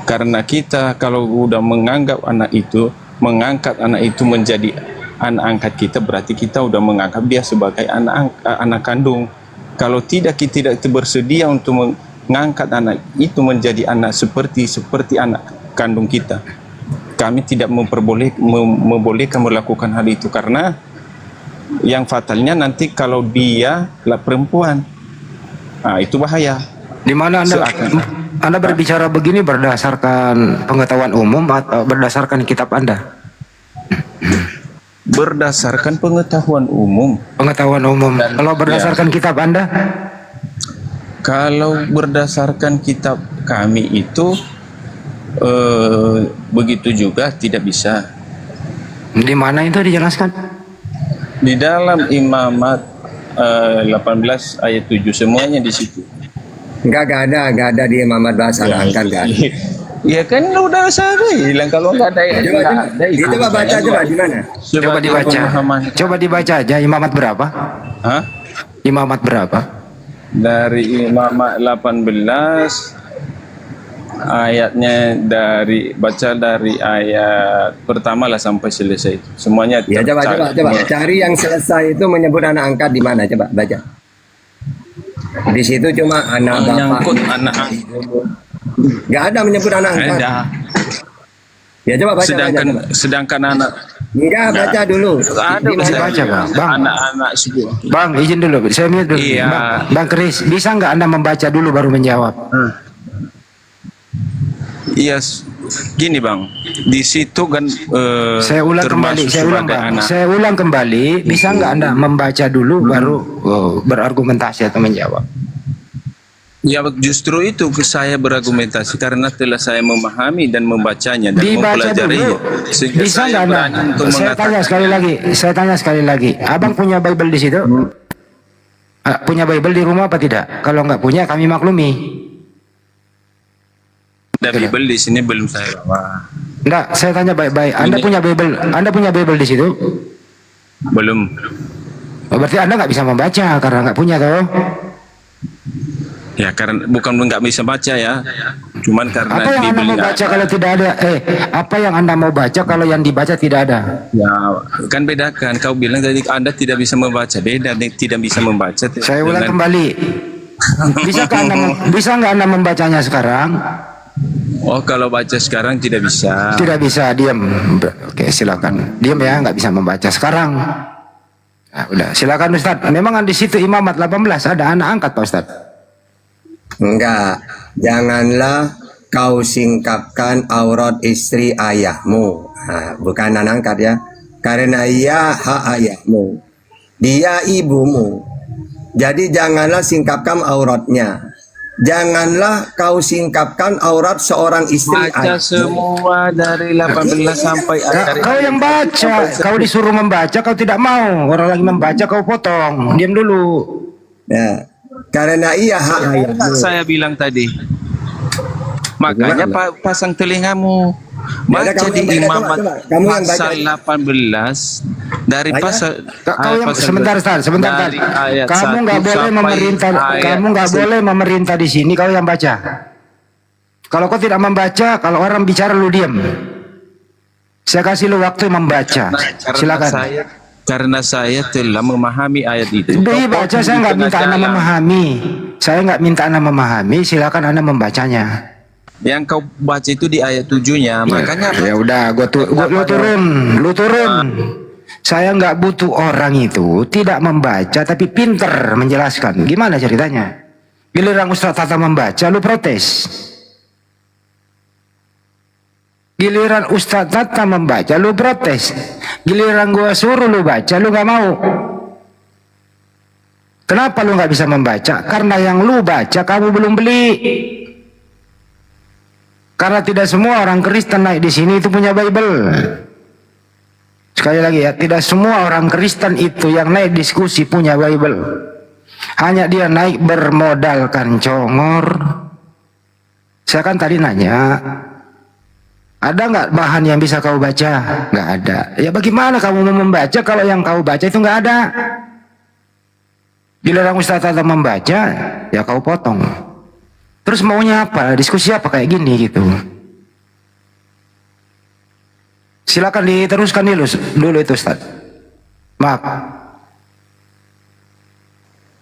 Karena kita kalau udah menganggap anak itu, mengangkat anak itu menjadi anak angkat kita, berarti kita udah menganggap dia sebagai anak kandung. Kalau tidak, kita tidak bersedia untuk mengangkat anak itu menjadi anak seperti anak kandung kita. Kami tidak membolehkan melakukan hal itu, karena yang fatalnya nanti kalau dia lah perempuan, itu bahaya. Di mana Anda berbicara begini berdasarkan pengetahuan umum atau berdasarkan kitab Anda? Berdasarkan pengetahuan umum. Pengetahuan umum. Kalau berdasarkan kitab Anda? Kalau berdasarkan kitab kami itu begitu juga tidak bisa. Di mana itu dijelaskan? Di dalam Imamat 18 ayat 7, semuanya di situ. Enggak ada di Imamat bahasa anak angkat, enggak ada. Ya kan udah saya bilang kalau nggak ada itu Coba baca coba di mana? Coba dibaca. Coba dibaca aja Imamat berapa? Hah? Imamat berapa? Dari Imamat 18 ayatnya, baca dari ayat pertama lah sampai selesai. Semuanya Ya coba cari yang selesai itu menyebut anak angkat di mana, coba baca. Di situ cuma anak bapak. Menyangkut anak Nggak ada menyebut anak angkat. ada. Ya coba baca. Sedangkan anak Enggak, baca dulu. ada Baca, Bang. anak-anak sebuah. Bang, izin dulu. Saya mute dulu. Iya. Bang Kris, bisa nggak Anda membaca dulu baru menjawab? Iya, gini Bang, di situ kan Saya ulang kembali. Saya ulang kembali. Bisa nggak Anda membaca dulu baru berargumentasi atau menjawab? Ya justru itu saya berargumentasi karena telah saya memahami dan membacanya dan Dibaca mempelajarinya. dulu. Sehingga Bisa saya nggak Anda? berani untuk Saya tanya sekali lagi. Abang punya Bible di situ? Punya Bible di rumah apa tidak? Kalau nggak punya, kami maklumi. Ada Bible di sini belum saya bawa. Enggak, saya tanya baik-baik. Anda punya Bible di situ? Belum. Berarti Anda nggak bisa membaca karena nggak punya, toh? Ya karena bukan nggak bisa baca ya, cuman karena Apa yang Anda mau baca kalau tidak ada? Apa yang Anda mau baca kalau yang dibaca tidak ada? Ya kan bedakan. Kau bilang tadi Anda tidak bisa membaca, beda tidak bisa membaca. Saya ulang kembali. Bisa nggak Anda membacanya sekarang? Oh kalau baca sekarang tidak bisa. Tidak bisa, diam. Oke, silakan. Diam ya, nggak bisa membaca sekarang. Nah, udah, silakan Ustadz. Memang di situ Imamat 18 ada anak angkat Pak Ustadz? Enggak, janganlah kau singkapkan aurat istri ayahmu. Nah, bukan anak angkat ya. Karena ia hak ayahmu. Dia ibumu. Jadi janganlah singkapkan auratnya. Janganlah kau singkapkan aurat seorang istri Baca semua dari 18 sampai Kau yang baca, kau disuruh membaca, kau tidak mau. Orang lagi membaca, kau potong. Diam dulu. Ya, karena ia hak ayahmu. Saya bilang tadi. Makanya pasang telingamu. Baca di Imamat pasal 18 dari pasal sebentar. Kamu nggak boleh memerintah. Kamu nggak boleh memerintah di sini. Kau yang baca. Kalau kau tidak membaca, kalau orang bicara lu diam. Saya kasih lu waktu membaca. Silakan. Karena saya telah memahami ayat itu. Baca, saya nggak minta Anda memahami. Saya nggak minta Anda memahami. Silakan Anda membacanya. Yang kau baca itu di ayat 7-nya, makanya ya udah, lu turun. Saya nggak butuh orang itu tidak membaca tapi pinter menjelaskan. Gimana ceritanya? Giliran Ustaz Tata membaca, lu protes. Giliran Ustaz Tata membaca, lu protes. Giliran gua suruh lu baca, lu nggak mau. Kenapa lu nggak bisa membaca? Karena yang lu baca kamu belum beli. Karena tidak semua orang Kristen naik di sini itu punya Bible. Sekali lagi ya, tidak semua orang Kristen itu yang naik diskusi punya Bible. Hanya dia naik bermodalkan congor. Saya kan tadi nanya, ada nggak bahan yang bisa kau baca? Nggak ada. Ya bagaimana kamu mau membaca kalau yang kau baca itu nggak ada? Bila orang Ustaz Tata membaca, ya kau potong. Terus maunya apa? Diskusi apa kayak gini gitu? Silakan diteruskan dulu itu Ustaz. Maaf.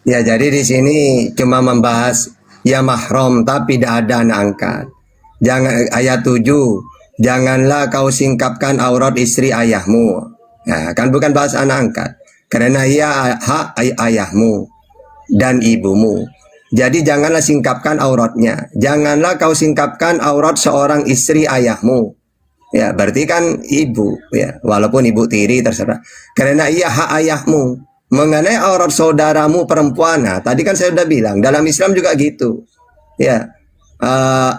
Ya, jadi di sini cuma membahas ya mahram tapi tidak ada anak angkat. Jangan ayat 7, janganlah kau singkapkan aurat istri ayahmu. Nah, kan bukan bahas anak angkat. Karena ia hak ayahmu dan ibumu. Jadi janganlah singkapkan auratnya. Janganlah kau singkapkan aurat seorang istri ayahmu. Ya, berarti kan ibu, ya, walaupun ibu tiri terserah. Karena ia hak ayahmu. Mengenai aurat saudaramu perempuan, nah, tadi kan saya sudah bilang dalam Islam juga gitu, ya,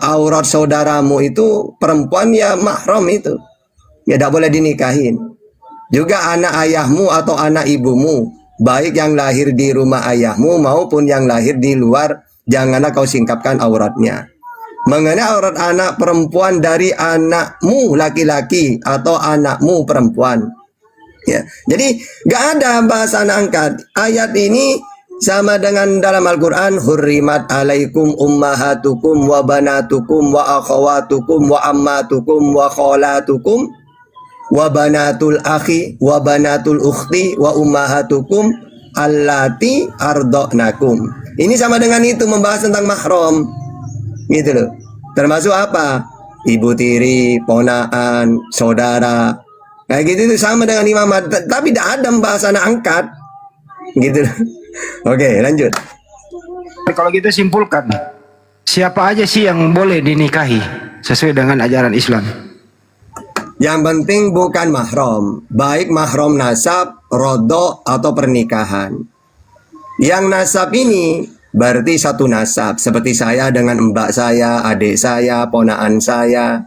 aurat saudaramu itu perempuan ya mahram itu, ya tidak boleh dinikahin. Juga anak ayahmu atau anak ibumu, baik yang lahir di rumah ayahmu maupun yang lahir di luar, janganlah kau singkapkan auratnya. Mengenai aurat anak perempuan dari anakmu laki-laki atau anakmu perempuan. Ya, jadi gak ada bahas anak angkat. Ayat ini sama dengan dalam Al-Quran, hurrimat alaikum ummahatukum wa banatukum wa akhawatukum wa ammatukum wa kholatukum wa banatul akhi wa banatul ukhti wa ummahatukum allati ardoknakum. Ini sama dengan itu, membahas tentang mahram, gitu loh. Termasuk apa? Ibu tiri, ponaan, saudara. Kayak gitu itu sama dengan imamat, tapi tidak ada membahas anak angkat, gitu. Oke, lanjut. Kalau gitu simpulkan, siapa aja sih yang boleh dinikahi sesuai dengan ajaran Islam? Yang penting bukan mahram, baik mahram nasab, rodok atau pernikahan. Yang nasab ini berarti satu nasab, seperti saya dengan mbak saya, adik saya, ponaan saya,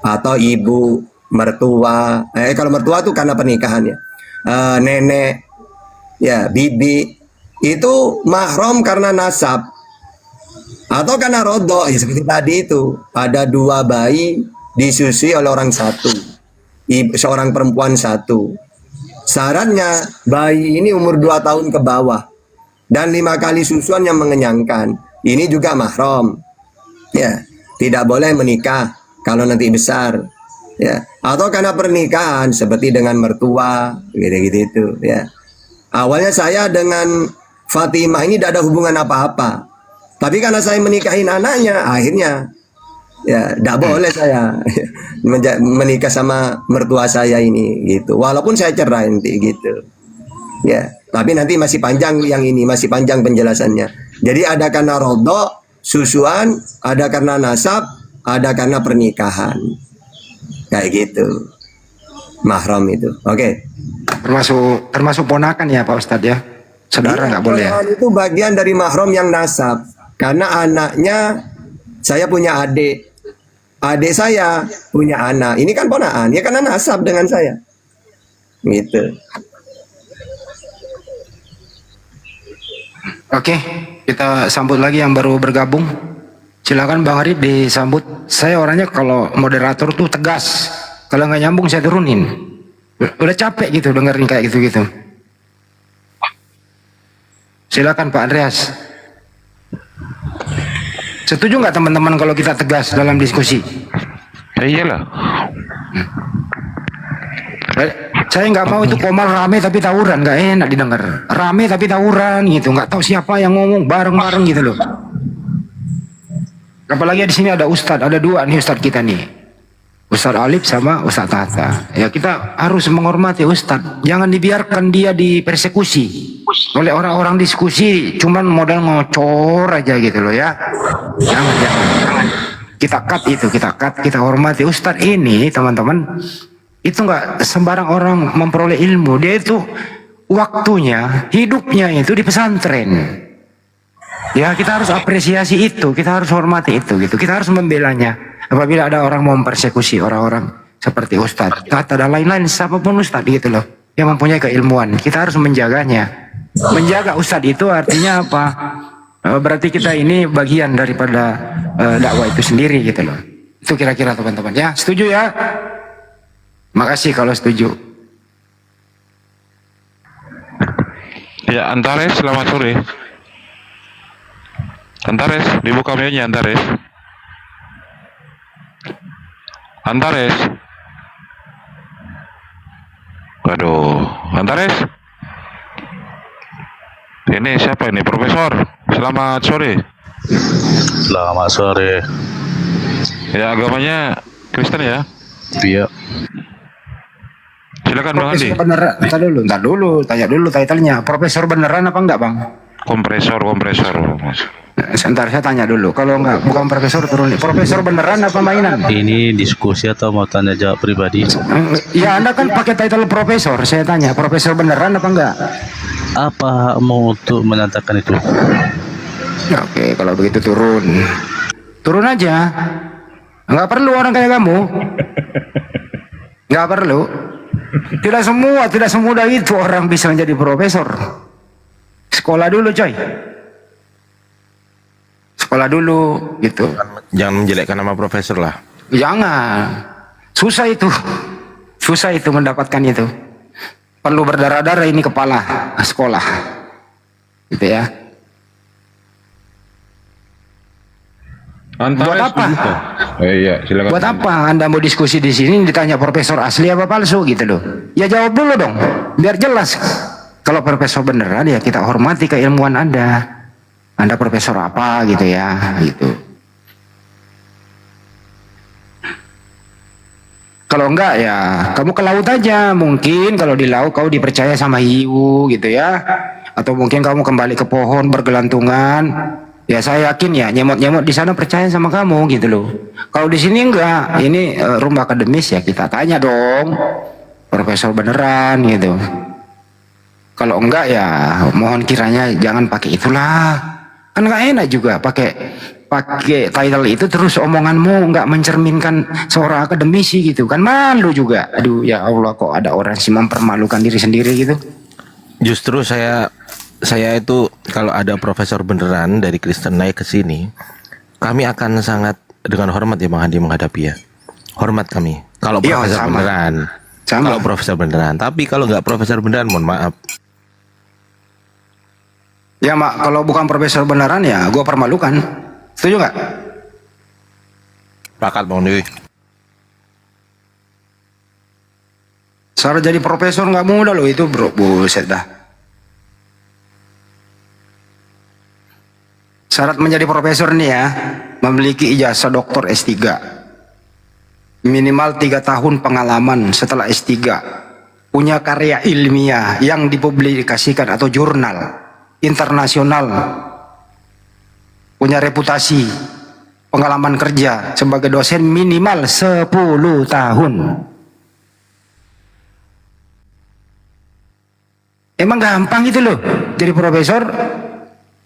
atau ibu, mertua, kalau mertua itu karena pernikahan ya, nenek, ya bibi, itu mahram karena nasab, atau karena rodok, ya seperti tadi itu, ada dua bayi disusui oleh orang satu, seorang perempuan satu. Syaratnya bayi ini umur 2 tahun ke bawah dan 5 kali susuan yang mengenyangkan. Ini juga mahram, ya, tidak boleh menikah kalau nanti besar. Ya, atau karena pernikahan seperti dengan mertua, gitu-gitu itu, ya. Awalnya saya dengan Fatimah ini tidak ada hubungan apa-apa, tapi karena saya menikahin anaknya, akhirnya ya tidak boleh saya menikah sama mertua saya ini, gitu. Walaupun saya cerai nanti, gitu, ya. Tapi nanti masih panjang yang ini, masih panjang penjelasannya. Jadi ada karena rodok, susuan, ada karena nasab, ada karena pernikahan. Kayak gitu, mahram itu. Oke. Termasuk ponakan ya Pak Ustadz ya, saudara nggak boleh. Ponakan itu bagian dari mahram yang nasab, karena anaknya, saya punya adik saya punya anak, ini kan ponakan, ya karena nasab dengan saya, gitu. Oke, kita sambut lagi yang baru bergabung. Silakan Bang Arif disambut. Saya orangnya kalau moderator tuh tegas. Kalau nggak nyambung saya turunin. Udah capek gitu dengerin kayak gitu-gitu. Silakan Pak Andreas. Setuju nggak teman-teman kalau kita tegas dalam diskusi? Iyalah. Saya nggak mau itu komal rame tapi tawuran, nggak enak didengar. Rame tapi tawuran gitu, nggak tahu siapa yang ngomong bareng-bareng gitu loh. Apalagi di sini ada ustadz, ada dua nih ustadz kita nih, Ustadz Alif sama Ustadz Tata. Ya kita harus menghormati ustadz, jangan dibiarkan dia dipersekusi oleh orang-orang diskusi, cuman modal ngocor aja gitu loh ya. Jangan. Kita kita hormati ustadz ini teman-teman. Itu nggak sembarang orang memperoleh ilmu, dia itu waktunya, hidupnya itu di pesantren. Ya kita harus apresiasi itu, kita harus hormati itu gitu. Kita harus membelanya. Apabila ada orang mau mempersekusi orang-orang seperti ustadz, Tata dan lain-lain, siapapun ustadz gitu loh, yang mempunyai keilmuan, kita harus menjaganya. Menjaga ustadz itu artinya apa? Berarti kita ini bagian daripada dakwah itu sendiri gitu loh. Itu kira-kira teman-teman ya. Setuju ya? Makasih kalau setuju. Ya, Antares, selamat sore. Antares, dibuka mute-nya Antares. Antares. Waduh, Antares. Ini siapa ini? Profesor. Selamat sore. Selamat sore. Ya, agamanya Kristen ya? Iya. Silakan Bang Andi. Profesor beneran. Ntar dulu, tanya dulu title-nya. Profesor beneran apa enggak, Bang? Kompresor. Sebentar saya tanya dulu. Kalau enggak bukan profesor turun. Profesor beneran apa mainan? Ini diskusi atau mau tanya jawab pribadi? Ya Anda kan pakai title profesor. Saya tanya, profesor beneran apa enggak? Apa mau untuk menyatakan itu? Oke, kalau begitu turun. Turun aja. Enggak perlu orang kayak kamu. Enggak perlu. Tidak semudah itu orang bisa menjadi profesor. Sekolah dulu, coy. Sekolah dulu gitu. Jangan menjelekkan nama profesor lah. Jangan. Susah itu mendapatkan itu. Perlu berdarah-darah ini kepala sekolah. Gitu ya. Buat apa? Iya, silakan. Buat apa Anda mau diskusi di sini ditanya profesor asli apa palsu gitu loh. Ya jawab dulu dong. Biar jelas. Kalau profesor beneran ya kita hormati keilmuan Anda. Anda profesor apa gitu ya, gitu. Kalau enggak ya kamu ke laut aja. Mungkin kalau di laut kau dipercaya sama hiu gitu ya. Atau mungkin kamu kembali ke pohon bergelantungan. Ya saya yakin ya nyemot-nyemot di sana percaya sama kamu gitu loh. Kalau di sini enggak, ini rumah akademis ya kita tanya dong. Profesor beneran gitu. Kalau enggak ya mohon kiranya jangan pakai itulah. Kan enggak enak juga pakai title itu terus omonganmu enggak mencerminkan seorang akademisi gitu kan, malu juga. Aduh ya Allah, kok ada orang sih mempermalukan diri sendiri gitu. Justru saya itu kalau ada profesor beneran dari Kristen naik ke sini, kami akan sangat dengan hormat ya Bang Handi menghadapi ya. Hormat kami. Kalau profesor sama. beneran. Sama. Kalau profesor beneran. Tapi kalau nggak profesor beneran, mohon maaf. Ya mak, kalau bukan profesor beneran ya gue permalukan. Setuju nggak? Pakat Bang Dewi. Syarat jadi profesor nggak mudah loh itu bro, buset dah. Syarat menjadi profesor nih ya, memiliki ijazah doktor S3, minimal 3 tahun pengalaman setelah S3, punya karya ilmiah yang dipublikasikan atau jurnal internasional, punya reputasi, pengalaman kerja sebagai dosen minimal 10 tahun. Emang gampang itu loh jadi profesor,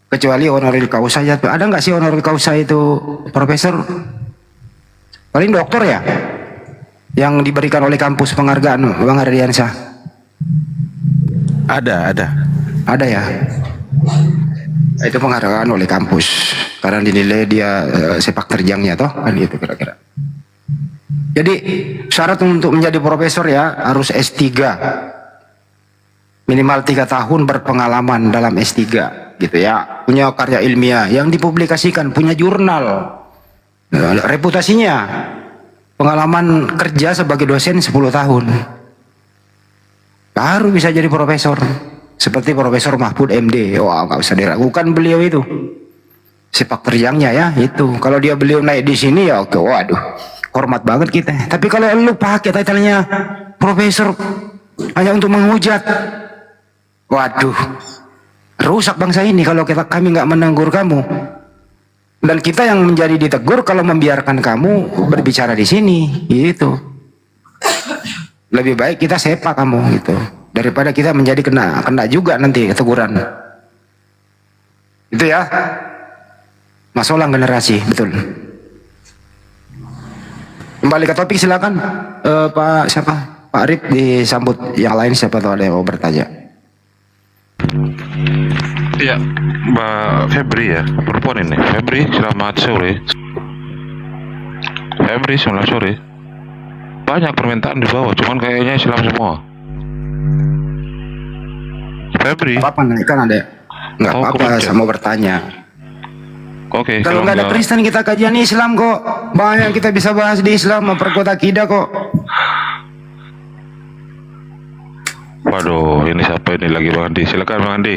kecuali honoris causa ya. Ada nggak sih honoris causa itu profesor? Paling doktor ya, yang diberikan oleh kampus penghargaan Bang Ardiansyah. Ada ya. Itu penghargaan oleh kampus karena dinilai dia sepak terjangnya toh kan gitu kira-kira. Jadi syarat untuk menjadi profesor ya harus S3, minimal 3 tahun berpengalaman dalam S3 gitu ya, punya karya ilmiah yang dipublikasikan, punya jurnal, reputasinya, pengalaman kerja sebagai dosen 10 tahun, baru bisa jadi profesor. Seperti Profesor Mahfud MD. Wah, nggak usah diragukan beliau itu sepak terjangnya ya itu. Kalau beliau naik di sini ya oke, waduh, hormat banget kita. Tapi kalau lu pakai title-nya profesor hanya untuk menghujat, waduh, rusak bangsa ini kalau kami nggak menegur kamu. Dan kita yang menjadi ditegur kalau membiarkan kamu berbicara di sini, gitu. Lebih baik kita sepak kamu, gitu, daripada kita menjadi kena juga nanti teguran. Itu ya, masalah generasi, betul. Kembali ke topik silakan, Pak siapa? Pak Arif disambut yang lain, siapa tahu ada yang mau bertanya. Iya, Mbak Febri ya, perempuan ini. Febri, selamat sore. Febri, selamat sore. Banyak permintaan di bawah, cuman kayaknya Islam semua. Febri. Apa naikkan ada? Nggak apa-apa, saya mau bertanya. Oke, Kalau nggak ada nggak- Kristen kita kajian Islam kok. Banyak kita bisa bahas di Islam, memperkuat akidah kok. Waduh, ini siapa ini lagi Bang Andi? Silakan Bang Andi.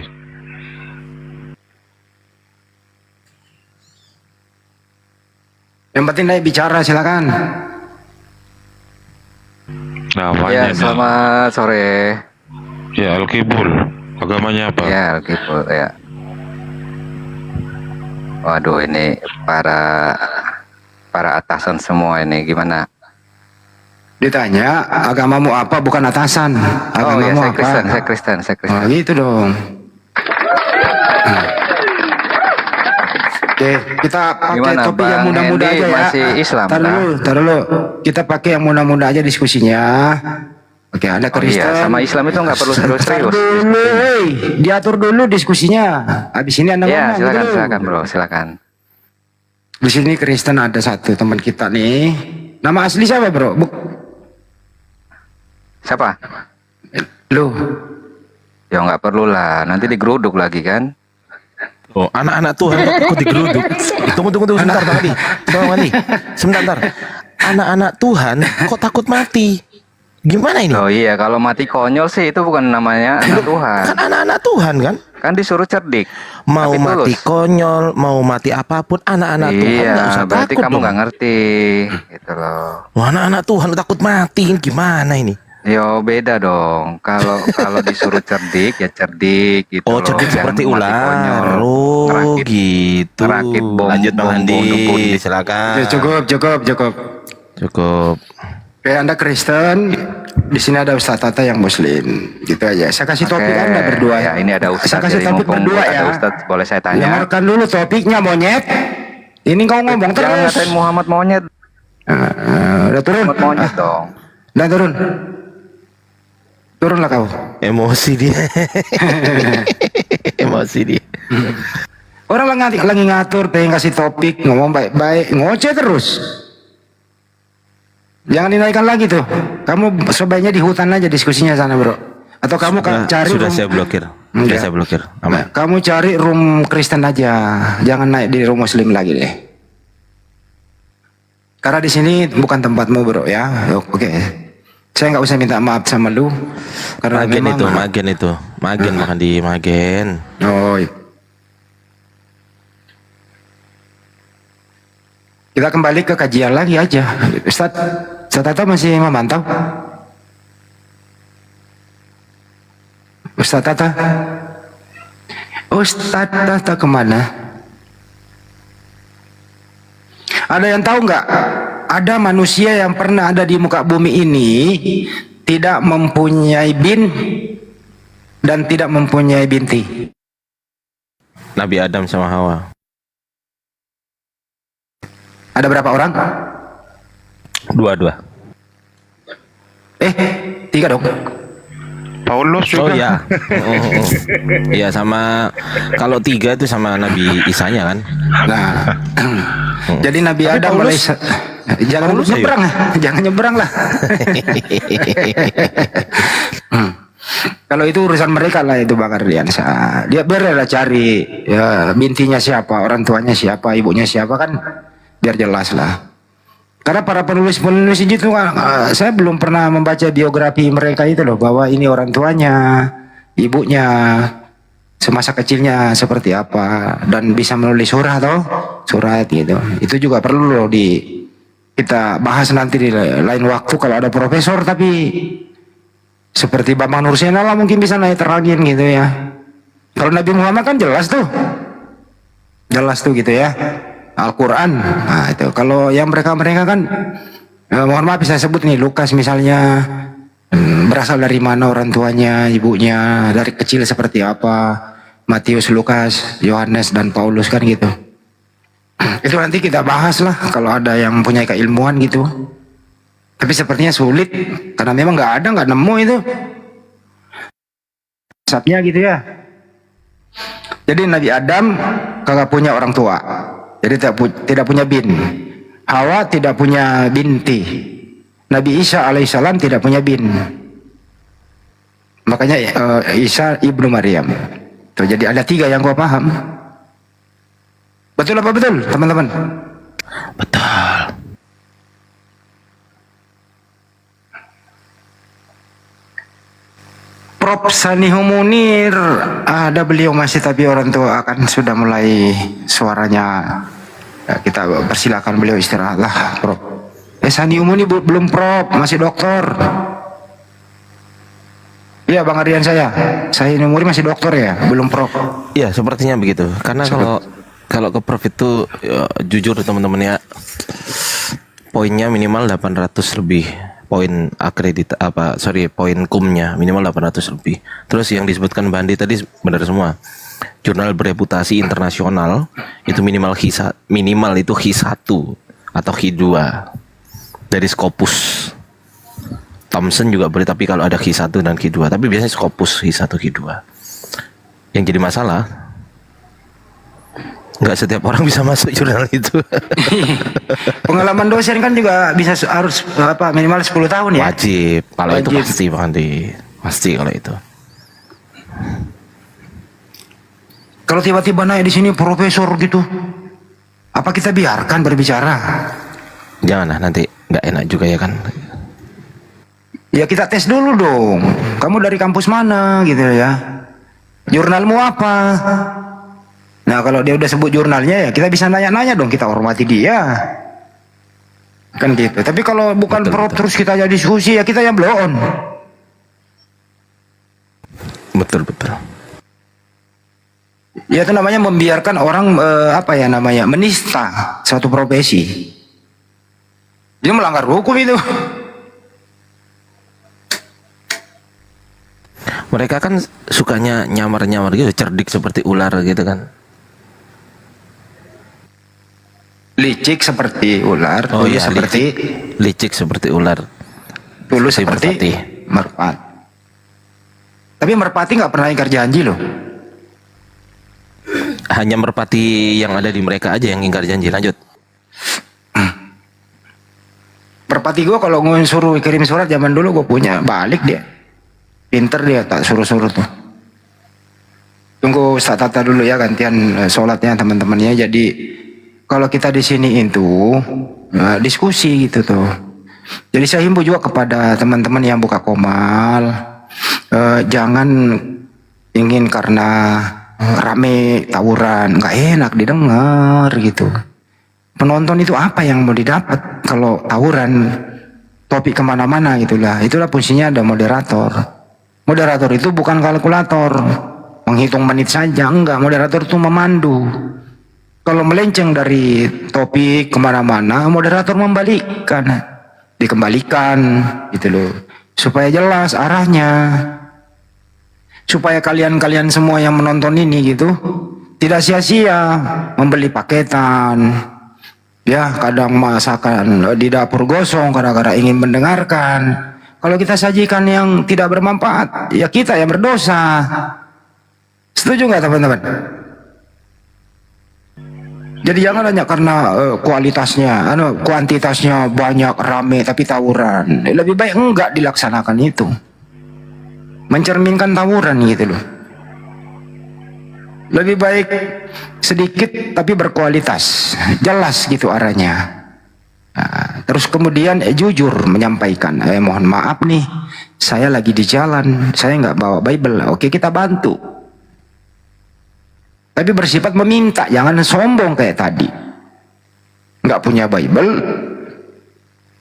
Yang penting naik bicara, silakan. Namanya nih. Selamat sore. Ya, Al-Kibul. Agamanya apa? Ya, gitu ya. Waduh, ini para atasan semua ini gimana? Ditanya agamamu apa, bukan atasan. Oh Agamamu ya, saya apa? Kristen, saya Kristen, saya Kristen. Oh, gitu dong. Oke, kita pakai Gimana, topik yang Bang muda-muda Hendy aja ya. masih Islam, Tar dulu. Kita pakai yang muda-muda aja diskusinya. Oke, ada Oh Kristen. iya, sama Islam itu nggak perlu serius-serius. Tar dulu, hei. Diatur dulu diskusinya. Habis ini Anda Ya, ngomong. silakan, gitu. silakan bro, silakan. Di sini Kristen ada satu teman kita nih. Nama asli siapa, Bro? Siapa? Lu. Ya nggak perlu lah, nanti digeruduk lagi kan? Oh, anak-anak Tuhan kok takut digeruduk. Tunggu sebentar Bang Andi. Bang Andi, sebentar. Anak-anak Tuhan kok takut mati? Gimana ini? Oh iya, kalau mati konyol sih itu bukan namanya anak Tuhan. Kan anak-anak Tuhan kan? Kan disuruh cerdik. Mau Tapi mati tulus. konyol, mau mati apapun, anak-anak Tuhan Iya, nggak usah berarti takut kamu dong. nggak ngerti, gitu loh. Wah, anak-anak Tuhan takut mati, gimana ini? Yo beda dong. Kalau disuruh cerdik ya cerdik gitu Oh, loh. cerdik Jangan seperti mati ular. konyol. Oh, Ngerakit- gitu. ngerakit bom, Lanjut Bang bom Andi, dukun. silakan. Ya, cukup. Cukup. Oke, Anda Kristen, di sini ada Ustadz Tata yang Muslim, gitu aja. Saya kasih Oke, topik Anda berdua. ya ini ada Ustadz. Saya kasih Jadi topik mumpung berdua ada ya. Ustadz, boleh saya tanya? Dengarkan dulu topiknya, monyet. Ini kau ngomong Jangan terus. ngatain Muhammad monyet. Udah turun. Muhammad monyet dong. Udah turun. Turunlah kau. Emosi dia. Emosi dia. Orang lagi ngatur, pengen kasih topik, ngomong baik-baik, ngoceh terus. Jangan dinaikkan lagi tuh. Kamu sebaiknya di hutan aja diskusinya sana, Bro. Atau kamu cari Sudah room- saya blokir. Sudah Enggak. saya blokir. Aman. Kamu cari room Kristen aja, jangan naik di room Muslim lagi deh. Karena di sini bukan tempatmu, Bro ya. Oke. Saya nggak usah minta maaf sama lu. Karena Magen memang- itu, magen makan di magen. Oh. Kita kembali ke kajian lagi aja. Ustaz Tata masih memantau? Ustaz Tata? Ustaz Tata kemana? Ada yang tahu nggak? Ada manusia yang pernah ada di muka bumi ini tidak mempunyai bin dan tidak mempunyai binti. Nabi Adam sama Hawa. Ada berapa orang? Dua. Tiga dong. Paulus Oh juga. iya. Iya sama kalau tiga itu sama Nabi Isanya kan. Nah, jadi Nabi Tapi Adam Paulus- jangan Paulus ayo. nyebrang, jangan nyebrang lah. Kalau itu urusan mereka lah itu Bang Ardiansa. Dia biarlah cari ya bintinya siapa, orang tuanya siapa, ibunya siapa kan biar jelas lah. Karena para penulis-penulis itu kan, saya belum pernah membaca biografi mereka itu loh, bahwa ini orang tuanya, ibunya, semasa kecilnya seperti apa, dan bisa menulis surat gitu. Itu juga perlu loh kita bahas nanti di lain waktu kalau ada profesor, tapi seperti Bambang Nursenala lah mungkin bisa naik terangin gitu ya. Kalau Nabi Muhammad kan jelas tuh gitu ya. Al-Quran, nah itu. Kalau yang mereka kan, mohon maaf saya sebut nih, Lukas misalnya, berasal dari mana orang tuanya, ibunya, dari kecil seperti apa, Matius, Lukas, Yohanes dan Paulus kan gitu. Itu nanti kita bahas lah kalau ada yang punya keilmuan gitu. Tapi sepertinya sulit karena memang nggak nemu itu. Sabnya gitu ya. Jadi Nabi Adam kagak punya orang tua. Jadi tidak punya bin. Hawa tidak punya binti. Nabi Isa alaihissalam tidak punya bin. Makanya Isa ibnu Maryam. Tuh, jadi ada tiga yang gua paham. Betul apa betul, teman-teman? Betul. Prof. Saniho Munir, ada beliau masih tapi orang tua akan sudah mulai suaranya. Ya, kita persilakan beliau istirahat lah, Prof. Saniho Munir belum Prof, masih dokter. Iya Bang Ardian saya Munir masih dokter ya, belum Prof. Ya sepertinya begitu. Karena kalau ke Prof itu ya, jujur teman-teman ya, poinnya minimal 800 lebih. Poin poin kumnya minimal 800 lebih. Terus yang disebutkan Bandi tadi benar semua. Jurnal bereputasi internasional itu minimal itu H1 atau H2 dari Scopus. Thomson juga boleh, tapi kalau ada H1 dan H2, tapi biasanya Scopus H1 H2. Yang jadi masalah, nggak setiap orang bisa masuk jurnal itu. Pengalaman dosen kan juga bisa harus minimal 10 tahun ya. Wajib. Kalau itu pasti Bang Andi. Pasti kalau itu. Kalau tiba-tiba naik di sini profesor gitu, apa kita biarkan berbicara? Jangan lah, nanti nggak enak juga ya kan. Ya kita tes dulu dong. Kamu dari kampus mana gitu ya? Jurnalmu apa? Nah kalau dia udah sebut jurnalnya ya kita bisa nanya-nanya dong, kita hormati dia. Kan gitu. Tapi kalau bukan Prof terus kita jadi diskusi ya kita yang blow on. Betul. Ya itu namanya membiarkan orang menista suatu profesi. Dia melanggar hukum itu. Mereka kan sukanya nyamar-nyamar gitu, cerdik seperti ular gitu kan. Licik seperti ular, tulus seperti licik seperti ular. Tulus seperti merpati. Tapi merpati nggak pernah ingkar janji loh. Hanya merpati yang ada di mereka aja yang ingkar janji. Lanjut. Merpati gue kalau suruh kirim surat zaman dulu gue punya, balik dia. Pinter dia, tak suruh-suruh tuh. Tunggu Ustaz Tata dulu ya, gantian sholatnya teman-temannya. Jadi kalau kita di sini itu diskusi gitu tuh. Jadi saya himbau juga kepada teman-teman yang buka komal, jangan ingin karena rame tawuran, nggak enak didengar gitu. Penonton itu apa yang mau didapat kalau tawuran, topik kemana-mana gitulah. Itulah fungsinya ada moderator. Moderator itu bukan kalkulator, menghitung menit saja, enggak. Moderator itu memandu. Kalau melenceng dari topik kemana-mana, moderator dikembalikan gitu loh, supaya jelas arahnya, supaya kalian semua yang menonton ini gitu tidak sia-sia membeli paketan. Ya kadang masakan di dapur gosong gara-gara ingin mendengarkan. Kalau kita sajikan yang tidak bermanfaat, ya kita yang berdosa. Setuju nggak teman-teman? Jadi jangan hanya karena kuantitasnya banyak, rame, tapi tawuran. Lebih baik enggak dilaksanakan itu. Mencerminkan tawuran gitu loh. Lebih baik sedikit tapi berkualitas, jelas gitu arahnya. Nah, terus kemudian jujur menyampaikan, mohon maaf nih, saya lagi di jalan, saya nggak bawa Bible. Oke, kita bantu. Tapi bersifat meminta, jangan sombong kayak tadi. Nggak punya Bible,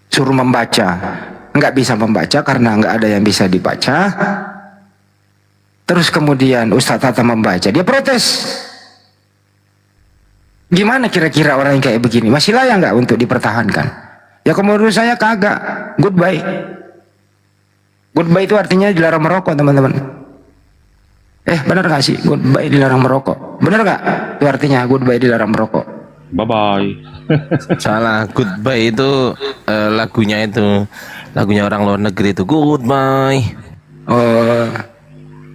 suruh membaca, nggak bisa membaca karena nggak ada yang bisa dibaca. Terus kemudian Ustaz Tata membaca, dia protes. Gimana kira-kira orang yang kayak begini? Masih layak nggak untuk dipertahankan? Ya menurut saya kagak. Goodbye. Goodbye itu artinya dilarang merokok teman-teman. Benar nggak sih? Goodbye dilarang merokok. Benar nggak? Itu artinya goodbye dilarang merokok. Bye-bye. Salah. Goodbye itu lagunya orang luar negeri itu. Goodbye. Oh,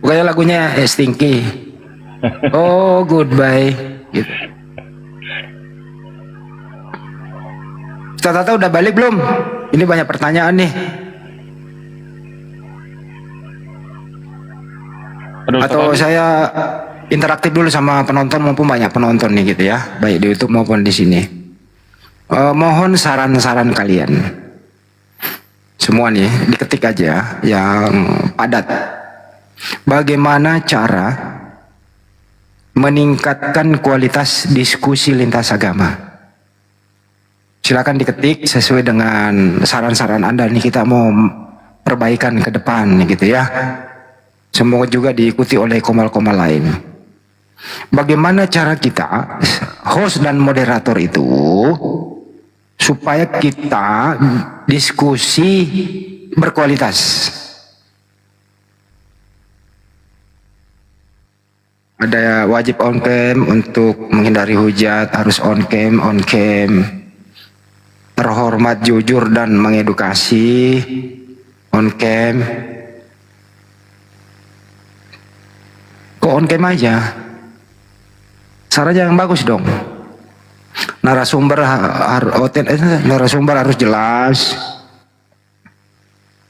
bukannya lagunya Stinky. Oh, goodbye. Gitu. Tata udah balik belum? Ini banyak pertanyaan nih. Aduh, Atau saya interaktif dulu sama penonton maupun banyak penonton nih gitu ya, baik di YouTube maupun di sini. Mohon saran-saran kalian semua nih, diketik aja yang padat. Bagaimana cara meningkatkan kualitas diskusi lintas agama? Silakan diketik sesuai dengan saran-saran Anda nih, kita mau perbaikan ke depan nih gitu ya. Semoga juga diikuti oleh komal-komal lain. Bagaimana cara kita, host dan moderator itu, supaya kita diskusi berkualitas? Ada wajib on cam untuk menghindari hujat, harus on cam, terhormat, jujur dan mengedukasi, on cam. Kok on cam aja? Sarannya yang bagus dong. Narasumber harus jelas.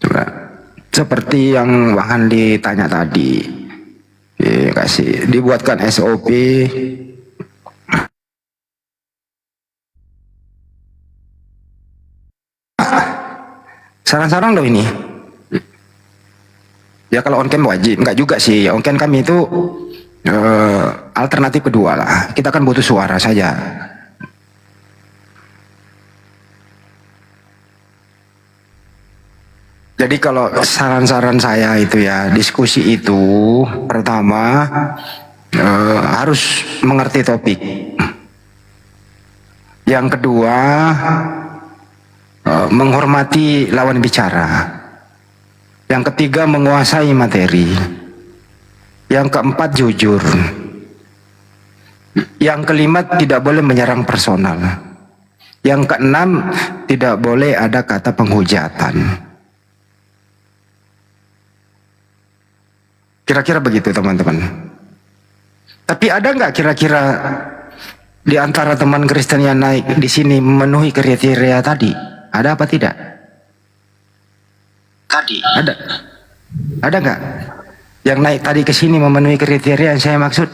Coba. Seperti yang Bang Handi tanya tadi. Kasih dibuatkan SOP. Saran-saran loh ini. Ya kalau on cam wajib, enggak juga sih. On cam kami itu alternatif kedua lah. Kita kan butuh suara saja. Jadi kalau saran-saran saya itu ya, diskusi itu pertama harus mengerti topik. Yang kedua menghormati lawan bicara. Yang ketiga menguasai materi. Yang keempat jujur. Yang kelima tidak boleh menyerang personal. Yang keenam tidak boleh ada kata penghujatan. Kira-kira begitu teman-teman. Tapi ada nggak kira-kira di antara teman Kristen yang naik di sini memenuhi kriteria tadi? Ada apa tidak? Tadi. Ada. Ada nggak? Yang naik tadi ke sini memenuhi kriteria yang saya maksud?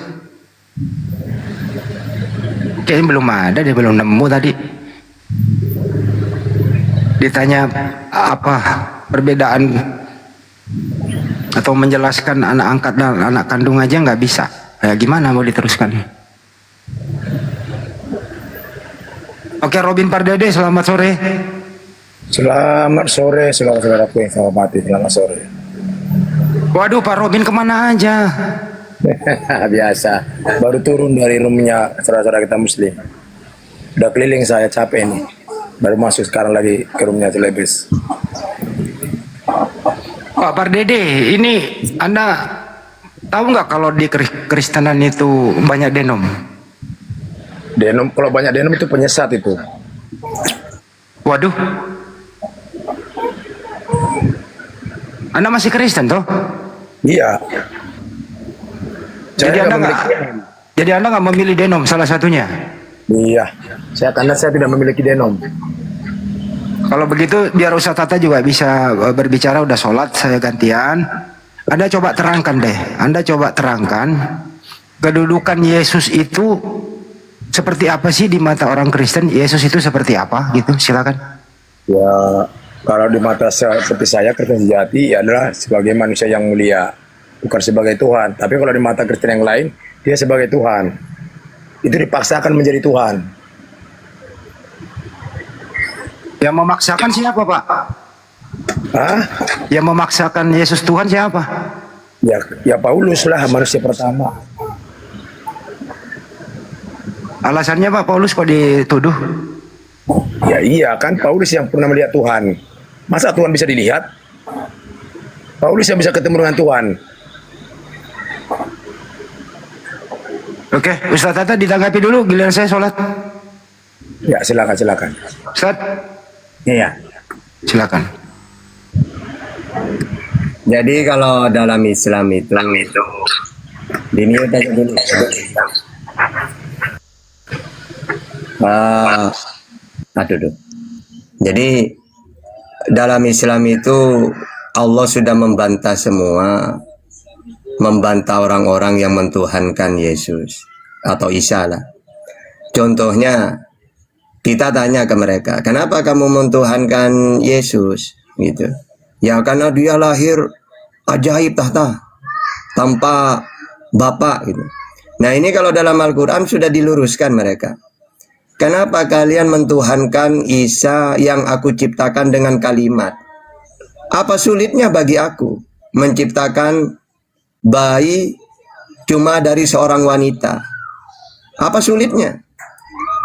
Kayaknya belum ada, dia belum nemu tadi. Ditanya apa perbedaan atau menjelaskan anak angkat dan anak kandung aja nggak bisa. Ya gimana mau diteruskan? Oke, Robin Pardede, selamat sore. Selamat sore, saudara-saudaraku yang saya hormati. Selamat sore. Waduh, Pak Robin kemana aja? Biasa, baru turun dari roomnya saudara-saudara kita Muslim. Udah keliling, saya capek nih. Baru masuk sekarang lagi ke roomnya Celebes. Pak Pardede, ini Anda tahu nggak kalau di Kristenan itu banyak denom? Denom, kalau banyak denom itu penyesat itu. Waduh. Anda masih Kristen toh? Iya. Jadi Anda nggak memilih denom salah satunya? Iya. Karena saya tidak memiliki denom. Kalau begitu biar Ustaz Tata juga bisa berbicara, udah sholat, saya gantian. Anda coba terangkan deh, Anda coba terangkan kedudukan Yesus itu seperti apa sih di mata orang Kristen? Yesus itu seperti apa gitu, silakan. Ya, kalau di mata seperti saya, Kristen sejati adalah sebagai manusia yang mulia, bukan sebagai Tuhan. Tapi kalau di mata Kristen yang lain, dia sebagai Tuhan. Itu dipaksakan menjadi Tuhan. Yang memaksakan siapa, Pak? Hah? Yang memaksakan Yesus Tuhan siapa? Ya Paulus lah, manusia pertama. Alasannya Pak Paulus kok dituduh? Ya iya kan, Paulus yang pernah melihat Tuhan. Masa Tuhan bisa dilihat? Paulus yang bisa ketemu dengan Tuhan. Oke, Ustaz Tata ditanggapi dulu, giliran saya sholat. Ya silakan. Ustaz. Iya. Silakan. Jadi kalau dalam Islam itu di mute aja dulu. Aduh. Jadi dalam Islam itu Allah sudah membantah semua membantah orang-orang yang mentuhankan Yesus atau Isa lah. Contohnya, kita tanya ke mereka, kenapa kamu mentuhankan Yesus? Gitu. Ya karena dia lahir ajaib tahta, tanpa bapak gitu. Nah ini kalau dalam Al-Quran sudah diluruskan mereka. Kenapa kalian mentuhankan Isa yang aku ciptakan dengan kalimat? Apa sulitnya bagi aku menciptakan bayi cuma dari seorang wanita? Apa sulitnya?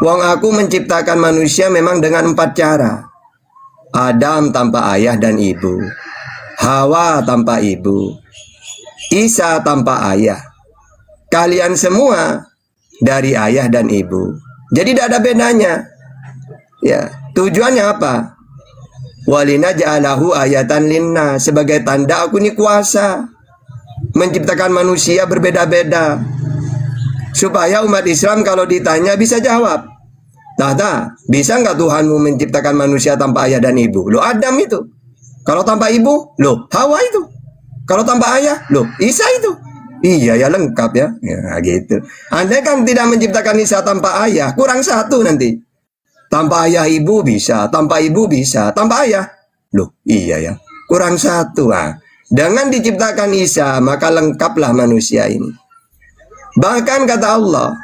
Wong aku menciptakan manusia memang dengan 4 cara. Adam tanpa ayah dan ibu, Hawa tanpa ibu, Isa tanpa ayah. Kalian semua dari ayah dan ibu. Jadi tidak ada bedanya. Ya, tujuannya apa? Walina ja'alahu ayatan linna, sebagai tanda aku ini kuasa menciptakan manusia berbeda-beda. Supaya umat Islam kalau ditanya bisa jawab. Tahta, bisa nggak Tuhanmu menciptakan manusia tanpa ayah dan ibu? Loh Adam itu. Kalau tanpa ibu, loh Hawa itu. Kalau tanpa ayah, loh Isa itu. Iya ya lengkap ya. Ya gitu. Andai kan tidak menciptakan Isa tanpa ayah, kurang satu nanti. Tanpa ayah ibu bisa, tanpa ibu bisa, tanpa ayah. Loh iya ya, kurang satu. Nah, dengan diciptakan Isa, maka lengkaplah manusia ini. Bahkan kata Allah,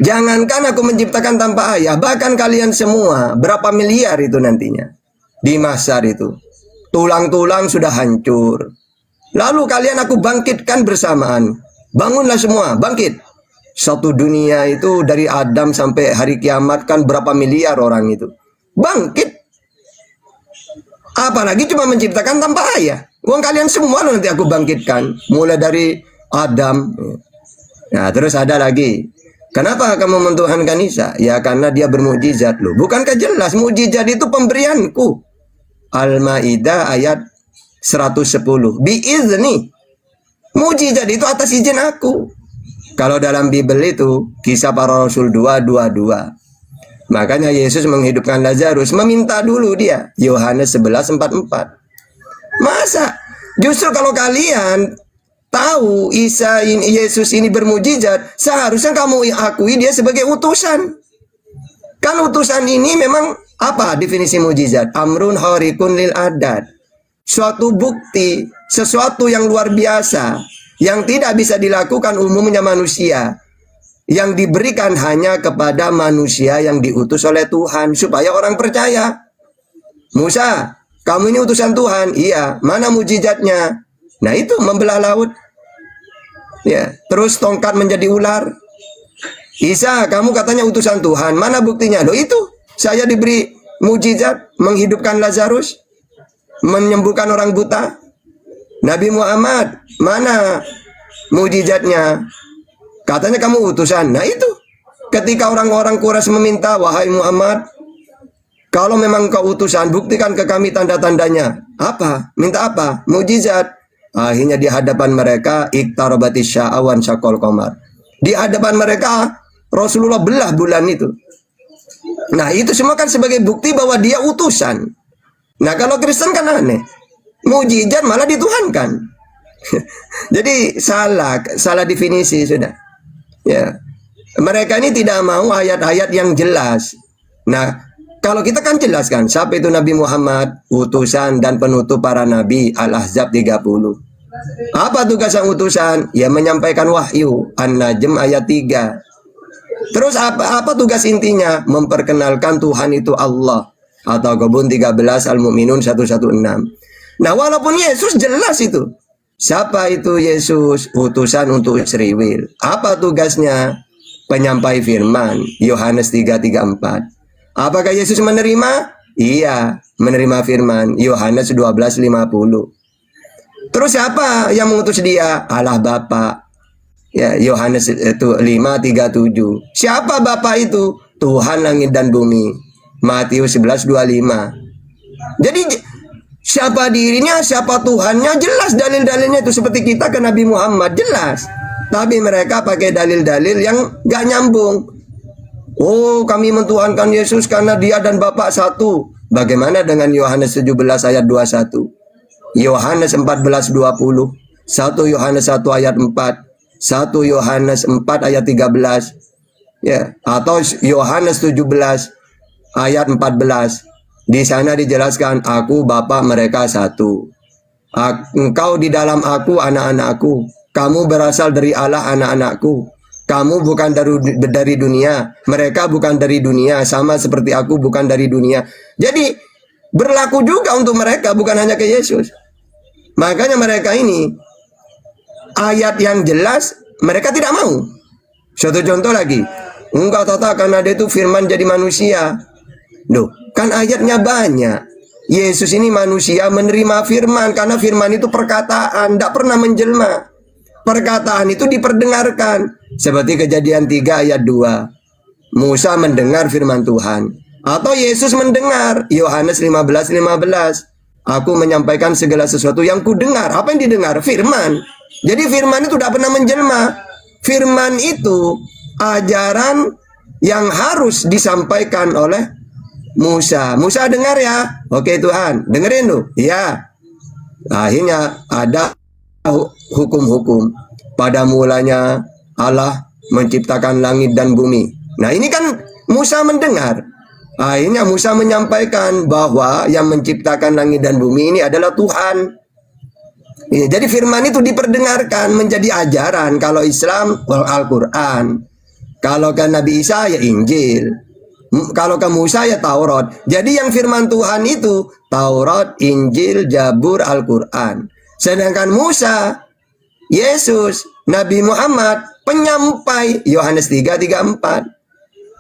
jangankan aku menciptakan tanpa ayah, bahkan kalian semua, berapa miliar itu nantinya. Di mahsyar itu. Tulang-tulang sudah hancur. Lalu kalian aku bangkitkan bersamaan. Bangunlah semua, bangkit. Satu dunia itu dari Adam sampai hari kiamat kan berapa miliar orang itu. Bangkit. Apalagi cuma menciptakan tanpa ayah. Uang kalian semua nanti aku bangkitkan. Mulai dari Adam. Nah terus ada lagi. Kenapa kamu mentuhankan Isa? Ya karena dia bermukjizat loh. Bukankah jelas mukjizat itu pemberianku? Al-Maidah ayat 110. Biizni. Mukjizat itu atas izin aku. Kalau dalam Bible itu Kisah Para Rasul 2:22. Makanya Yesus menghidupkan Lazarus, meminta dulu dia. Yohanes 11:44. Masa? Justru kalau kalian tahu Isa ini, Yesus ini bermujizat, seharusnya kamu akui dia sebagai utusan. Kan utusan ini memang apa definisi mujizat? Amrun harikun lil adat. Suatu bukti, sesuatu yang luar biasa, yang tidak bisa dilakukan umumnya manusia, yang diberikan hanya kepada manusia yang diutus oleh Tuhan, supaya orang percaya. Musa, kamu ini utusan Tuhan. Iya, mana mujizatnya? Nah itu membelah laut. Ya, terus tongkat menjadi ular. Isa, kamu katanya utusan Tuhan. Mana buktinya? Loh itu, saya diberi mujizat menghidupkan Lazarus, menyembuhkan orang buta. Nabi Muhammad, mana mujizatnya? Katanya kamu utusan. Nah itu, ketika orang-orang Quraisy meminta, wahai Muhammad, kalau memang kau utusan, buktikan ke kami tanda-tandanya. Apa? Minta apa? Mujizat. Akhirnya di hadapan mereka, iqtarabatis sya'awan syaqal qamar. Di hadapan mereka, Rasulullah belah bulan itu. Nah itu semua kan sebagai bukti bahwa dia utusan. Nah kalau Kristen kan aneh. Mujizat malah dituhankan. Jadi salah definisi sudah. Ya. Mereka ini tidak mau ayat-ayat yang jelas. Nah, kalau kita kan jelaskan siapa itu Nabi Muhammad, utusan dan penutup para nabi, Al-Ahzab 30. Apa tugas yang utusan? Ya menyampaikan wahyu, An-Najm ayat 3. Terus apa tugas intinya? Memperkenalkan Tuhan itu Allah. Atau Kebun 13 Al-Mu'minun 116. Nah walaupun Yesus jelas itu. Siapa itu Yesus? Utusan untuk Israel. Apa tugasnya? Penyampai firman. Yohanes 3:34. Apakah Yesus menerima? Iya, menerima firman. Yohanes 12:50. Terus siapa yang mengutus dia? Allah Bapa. Ya, Yohanes itu 5:37. Siapa Bapa itu? Tuhan langit dan bumi. Matius 11:25. Jadi siapa dirinya, siapa Tuhannya, jelas dalil-dalilnya itu seperti kita ke Nabi Muhammad, jelas. Tapi mereka pakai dalil-dalil yang gak nyambung. Oh, kami mentuhankan Yesus karena dia dan Bapa satu. Bagaimana dengan Yohanes 17 ayat 21? Yohanes 14:20. 1 Yohanes 1 ayat 4, 1 Yohanes 4 ayat 13, ya, atau Yohanes 17 ayat 14. Di sana dijelaskan, aku Bapa mereka satu. Engkau di dalam aku, anak-anakku. Kamu berasal dari Allah, anak-anakku. Kamu bukan dari dunia, mereka bukan dari dunia, sama seperti aku bukan dari dunia. Jadi berlaku juga untuk mereka, bukan hanya ke Yesus. Makanya mereka ini ayat yang jelas mereka tidak mau. Suatu contoh lagi, enggak Tata karena dia itu firman jadi manusia. Loh, kan ayatnya banyak. Yesus ini manusia menerima firman karena firman itu perkataan, tidak pernah menjelma. Perkataan itu diperdengarkan. Seperti Kejadian 3 ayat 2. Musa mendengar firman Tuhan. Atau Yesus mendengar. Yohanes 15:15. Aku menyampaikan segala sesuatu yang kudengar. Apa yang didengar? Firman. Jadi firman itu tidak pernah menjelma. Firman itu ajaran yang harus disampaikan oleh Musa. Musa dengar ya? Oke Tuhan, dengerin lu. Iya. Akhirnya ada hukum-hukum. Pada mulanya Allah menciptakan langit dan bumi. Nah ini kan Musa mendengar. Akhirnya Musa menyampaikan bahwa yang menciptakan langit dan bumi ini adalah Tuhan. Ya, jadi firman itu diperdengarkan menjadi ajaran. Kalau Islam Al-Quran, kalau ke Nabi Isa ya Injil, kalau ke Musa ya Taurat. Jadi yang firman Tuhan itu Taurat, Injil, Zabur, Al-Quran. Sedangkan Musa, Yesus, Nabi Muhammad, penyampai. Yohanes 3:34.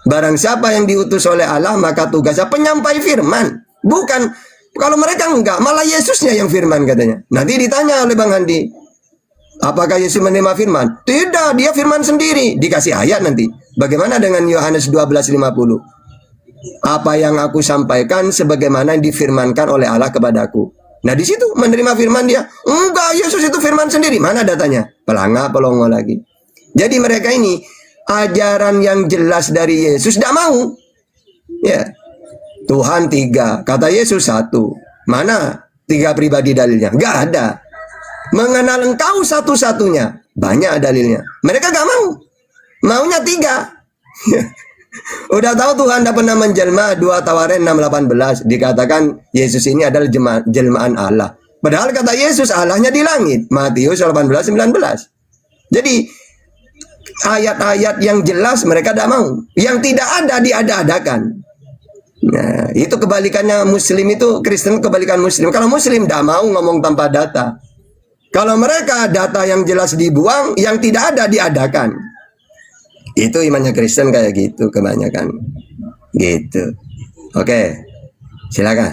Barang siapa yang diutus oleh Allah, maka tugasnya penyampai firman. Bukan, kalau mereka enggak, malah Yesusnya yang firman katanya. Nanti ditanya oleh Bang Handi, apakah Yesus menerima firman? Tidak, dia firman sendiri. Dikasih ayat nanti. Bagaimana dengan Yohanes 12:50? Apa yang aku sampaikan sebagaimana yang difirmankan oleh Allah kepadaku. Nah di situ menerima firman dia. Enggak, Yesus itu firman sendiri. Mana datanya? Pelanga, pelongo lagi. Jadi mereka ini ajaran yang jelas dari Yesus tidak mau. Ya, Tuhan 3, kata Yesus 1. Mana 3 pribadi dalilnya? Enggak ada. Mengenal engkau satu-satunya. Banyak dalilnya. Mereka enggak mau. Maunya 3. Udah tahu Tuhan tidak pernah menjelma. 2 Tawarin 6:18 dikatakan Yesus ini adalah jelmaan Allah. Padahal kata Yesus Allahnya di langit. Matius 18:19. Jadi ayat-ayat yang jelas mereka tidak mau. Yang tidak ada diada-adakan. Nah itu kebalikannya Muslim itu, Kristen kebalikan Muslim. Kalau Muslim tidak mau ngomong tanpa data. Kalau mereka data yang jelas dibuang, yang tidak ada diadakan. Itu imannya Kristen kayak gitu kebanyakan. Gitu. Oke. Silakan.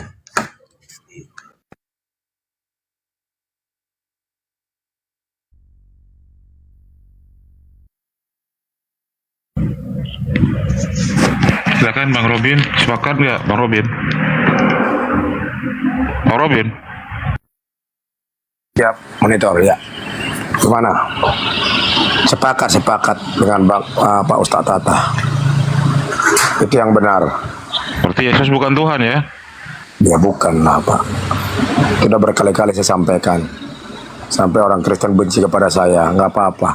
Silakan Bang Robin, sepakat nggak Bang Robin? Bang Robin? Ya, monitor ya. Gimana? Sepakat dengan Pak Ustadz Tata. Itu yang benar. Berarti Yesus bukan Tuhan ya? Ya bukan lah Pak. Sudah berkali-kali saya sampaikan. Sampai orang Kristen benci kepada saya, nggak apa-apa.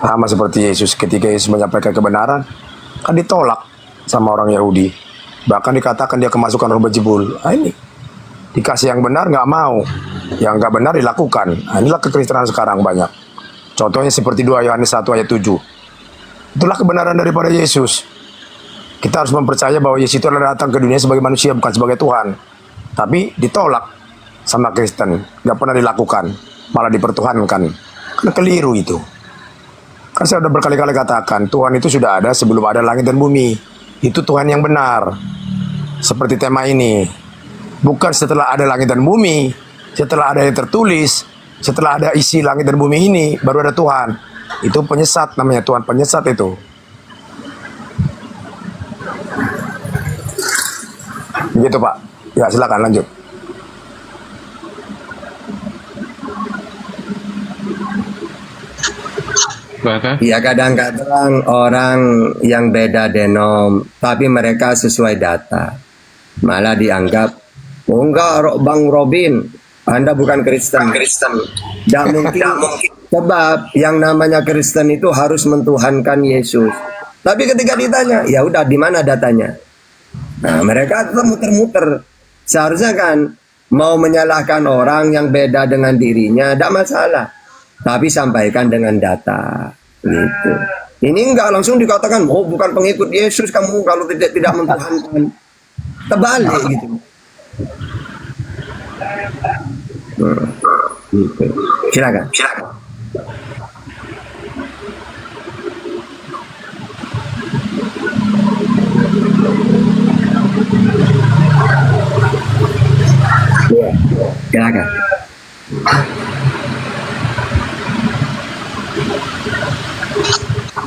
Sama seperti Yesus, ketika Yesus menyampaikan kebenaran, kan ditolak sama orang Yahudi. Bahkan dikatakan dia kemasukan roh bejibul. Nah ini, dikasih yang benar nggak mau. Yang nggak benar dilakukan. Nah inilah kekristenan sekarang banyak. Contohnya seperti 2 Yohanes 1 ayat 7. Itulah kebenaran daripada Yesus. Kita harus mempercaya bahwa Yesus itu adalah datang ke dunia sebagai manusia, bukan sebagai Tuhan. Tapi ditolak sama Kristen. Nggak pernah dilakukan. Malah dipertuhankan. Karena keliru itu. Kan saya sudah berkali-kali katakan, Tuhan itu sudah ada sebelum ada langit dan bumi. Itu Tuhan yang benar. Seperti tema ini. Bukan setelah ada langit dan bumi, setelah ada yang tertulis, setelah ada isi langit dan bumi ini, baru ada Tuhan. Itu penyesat namanya, Tuhan penyesat itu. Begitu Pak. Ya silakan lanjut. Ya kadang-kadang orang yang beda denom, tapi mereka sesuai data. Malah dianggap, oh enggak Bang Robin, Anda bukan Kristen. Tidak mungkin. Sebab yang namanya Kristen itu harus mentuhankan Yesus. Tapi ketika ditanya, ya udah di mana datanya? Nah, mereka tetap muter-muter. Seharusnya kan mau menyalahkan orang yang beda dengan dirinya, tidak masalah. Tapi sampaikan dengan data. Gitu. Ini enggak langsung dikatakan, oh bukan pengikut Yesus kamu kalau tidak mentuhankan. Terbalik gitu. Gitu. Silakan. Ya, silakan.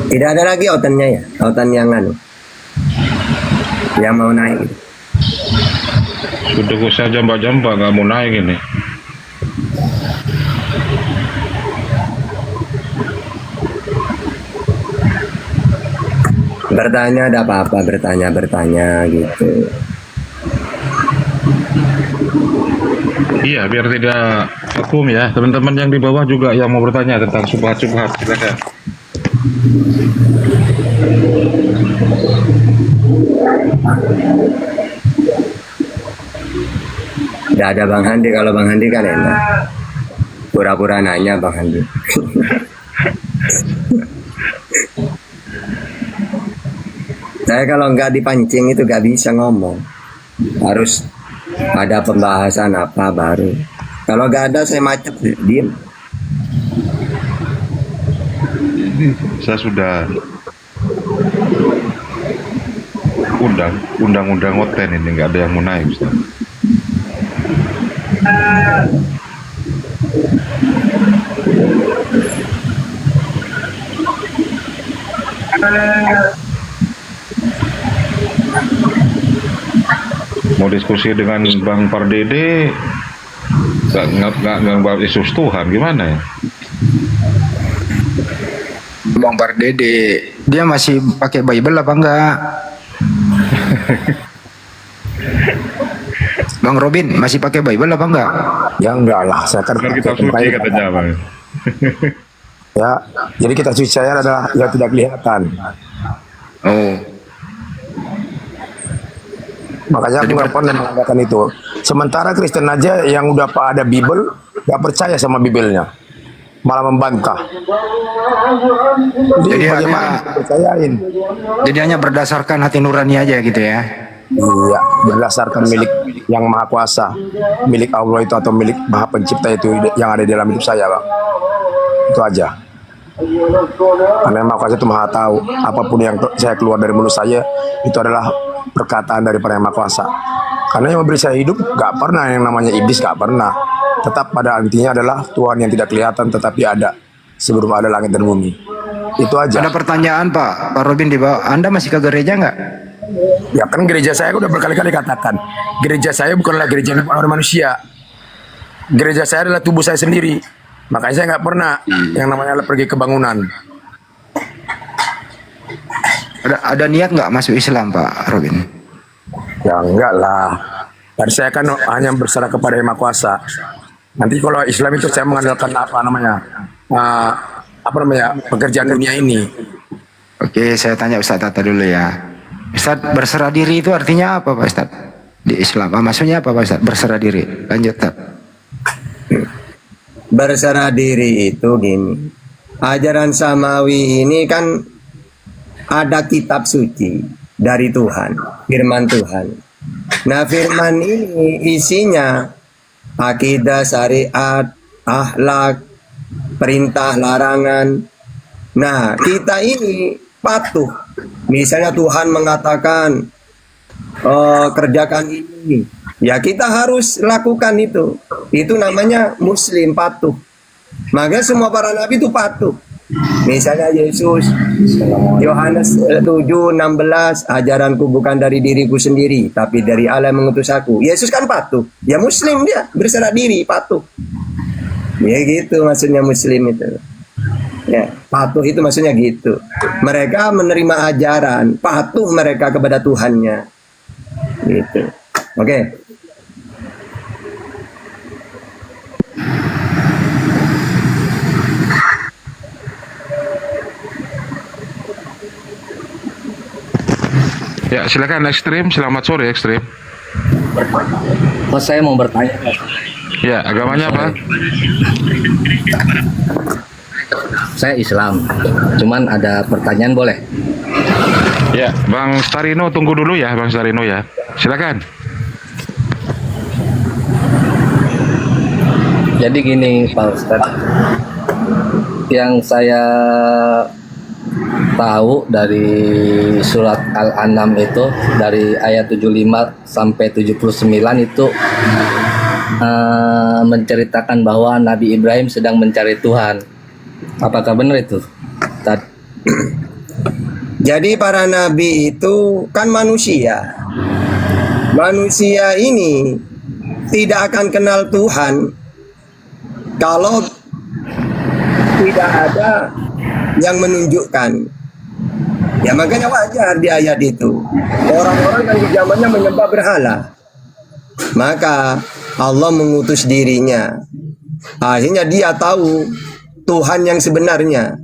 Tidak ada lagi autannya ya, autan yang mau naik. Sudah usah jamba-jamba nggak mau naik ini. Bertanya ada apa-apa, bertanya gitu. Iya, biar tidak vakum ya. Teman-teman yang di bawah juga yang mau bertanya tentang subhat-subhat, silakan. Tidak ada Bang Handi, kalau Bang Handi kan enak. Pura-pura nanya Bang Handi. Saya kalau nggak dipancing itu nggak bisa ngomong. Harus ada pembahasan apa baru. Kalau nggak ada saya macet, diem. Saya sudah undang-undang hotel ini nggak ada yang mau naik, Ustaz. Mau diskusi dengan Bang Pardede nggak bahas Yesus Tuhan gimana ya? Bang Pardede, dia masih pakai Bible apa enggak? Bang Robin masih pakai Bible apa enggak? Ya enggak lah, saya kan Kita suci katanya Bang. Ya, jadi kita suci saya adalah yang tidak kelihatan. Oh. Makanya aku nggak pernah mengatakan itu. Sementara Kristen aja yang udah ada Bible, nggak percaya sama Bibelnya, malah membantah. Jadi bagaimana percayain? Jadi hanya berdasarkan hati nurani aja gitu ya? Iya, berdasarkan milik yang Maha Kuasa, milik Allah itu atau milik Maha Pencipta itu yang ada di dalam hidup saya, Bang. Itu aja. Karena Maha Kuasa itu Maha tahu. Apapun yang saya keluar dari mulut saya itu adalah perkataan daripada Yang Maha Kuasa. Karena yang memberi saya hidup gak pernah yang namanya iblis, gak pernah. Tetap pada intinya adalah Tuhan yang tidak kelihatan tetapi ada sebelum ada langit dan bumi. Itu aja. Ada pertanyaan Pak Robin di bawah. Anda masih ke gereja nggak? Ya kan gereja saya udah berkali-kali katakan, gereja saya bukanlah gereja orang manusia. Gereja saya adalah tubuh saya sendiri. Makanya saya nggak pernah yang namanya pergi ke bangunan. Ada niat nggak masuk Islam Pak Robin? Ya enggak lah. Dan saya kan hanya berserah kepada Yang Maha Kuasa. Nanti kalau Islam itu saya mengandalkan pekerjaan dunia ini. Oke, saya tanya Ustadz Tata dulu ya. Ustadz, berserah diri itu artinya apa Pak Ustadz? Di Islam, maksudnya apa Pak Ustadz? Berserah diri. Lanjut Pak. Berserah diri itu gini. Ajaran samawi ini kan ada kitab suci dari Tuhan, firman Tuhan. Nah, firman ini isinya akidah, syariat, akhlak, perintah, larangan. Nah, kita ini patuh. Misalnya Tuhan mengatakan kerjakan ini, ya kita harus lakukan itu. Itu namanya muslim, patuh. Maka semua para nabi itu patuh. Misalnya Yesus, Yohanes 7:16, ajaranku bukan dari diriku sendiri, tapi dari Allah yang mengutus aku. Yesus kan patuh. Ya muslim dia, berserah diri, patuh. Ya gitu maksudnya muslim itu. Ya, patuh itu maksudnya gitu. Mereka menerima ajaran, patuh mereka kepada Tuhannya. Gitu. Oke. Ya, silakan Ekstrim. Selamat sore Ekstrim. Oh, saya mau bertanya. Ya, agamanya apa? Saya Islam. Cuman ada pertanyaan boleh? Ya, Bang Starino tunggu dulu ya, Bang Starino ya. Silakan. Jadi gini Pak Ustadz, yang saya tahu dari surat Al-An'am itu dari ayat 75 sampai 79 itu menceritakan bahwa Nabi Ibrahim sedang mencari Tuhan. Apakah benar itu? Jadi para nabi itu kan manusia. Manusia ini tidak akan kenal Tuhan kalau tidak ada yang menunjukkan. Ya makanya wajar di ayat itu. Orang-orang yang di zamannya menyembah berhala. Maka Allah mengutus dirinya. Akhirnya dia tahu Tuhan yang sebenarnya.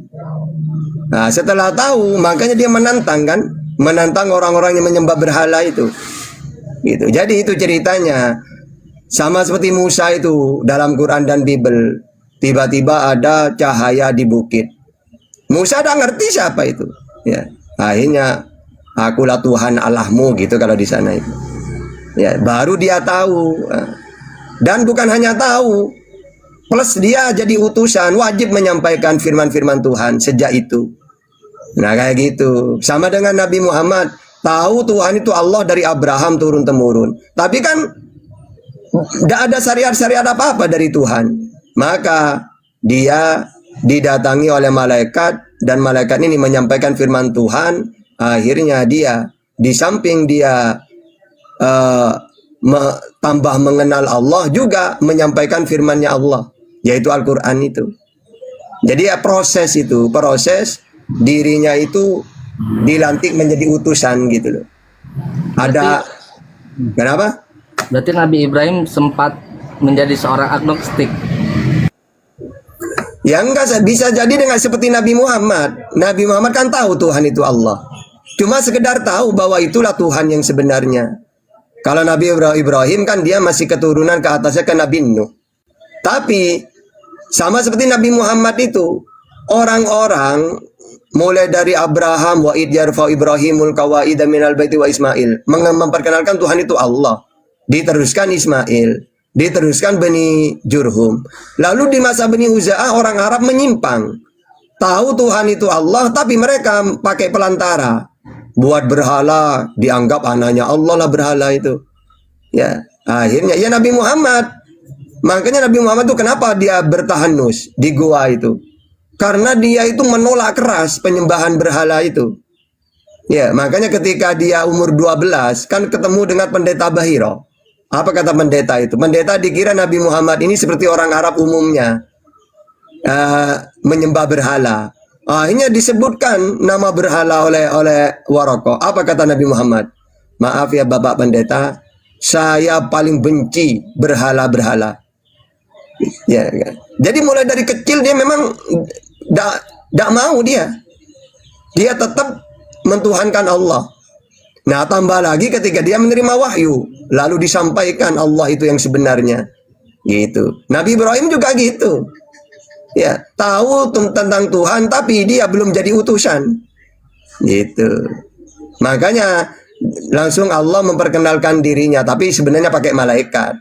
Nah setelah tahu makanya dia menantang kan. Menantang orang-orang yang menyembah berhala itu. Gitu. Jadi itu ceritanya. Sama seperti Musa itu dalam Quran dan Bible. Tiba-tiba ada cahaya di bukit. Musa dah ngerti siapa itu. Ya. Akhirnya akulah Tuhan Allahmu gitu kalau di sana itu. Ya, baru dia tahu. Dan bukan hanya tahu. Plus dia jadi utusan wajib menyampaikan firman-firman Tuhan sejak itu. Nah kayak gitu. Sama dengan Nabi Muhammad. Tahu Tuhan itu Allah dari Abraham turun-temurun. Tapi kan tidak ada syariat-syariat apa-apa dari Tuhan. Maka dia didatangi oleh malaikat dan malaikat ini menyampaikan firman Tuhan. Akhirnya dia di samping dia tambah mengenal Allah juga menyampaikan firman-Nya Allah, yaitu Al-Quran itu. Jadi ya proses itu, proses dirinya itu dilantik menjadi utusan gitu loh. Ada kenapa? Berarti Nabi Ibrahim sempat menjadi seorang agnostik. Ya enggak, bisa jadi dengan seperti Nabi Muhammad. Nabi Muhammad kan tahu Tuhan itu Allah. Cuma sekedar tahu bahwa itulah Tuhan yang sebenarnya. Kalau Nabi Ibrahim kan dia masih keturunan ke atasnya ke Nabi Nuh. Tapi sama seperti Nabi Muhammad itu, orang-orang mulai dari Abraham wa id yarfa Ibrahimul qawaida minal baiti wa Ismail memperkenalkan Tuhan itu Allah. Diteruskan Ismail, diteruskan Bani Jurhum. Lalu di masa Bani Huza'ah orang Arab menyimpang. Tahu Tuhan itu Allah, tapi mereka pakai pelantara. Buat berhala, dianggap anaknya Allah lah berhala itu. Ya, akhirnya ya Nabi Muhammad. Makanya Nabi Muhammad itu kenapa dia bertahanus di gua itu? Karena dia itu menolak keras penyembahan berhala itu. Ya, makanya ketika dia umur 12 kan ketemu dengan pendeta Bahiro. Apa kata pendeta itu? Pendeta dikira Nabi Muhammad ini seperti orang Arab umumnya, menyembah berhala. Akhirnya disebutkan nama berhala oleh Waraqah. Apa kata Nabi Muhammad? Maaf ya Bapak Pendeta, saya paling benci berhala-berhala. Ya, kan? Jadi mulai dari kecil dia memang tidak mau dia tetap mentuhankan Allah. Nah tambah lagi ketika dia menerima wahyu, lalu disampaikan Allah itu yang sebenarnya, gitu. Nabi Ibrahim juga gitu, ya tahu tentang Tuhan, tapi dia belum jadi utusan, gitu. Makanya langsung Allah memperkenalkan dirinya, tapi sebenarnya pakai malaikat.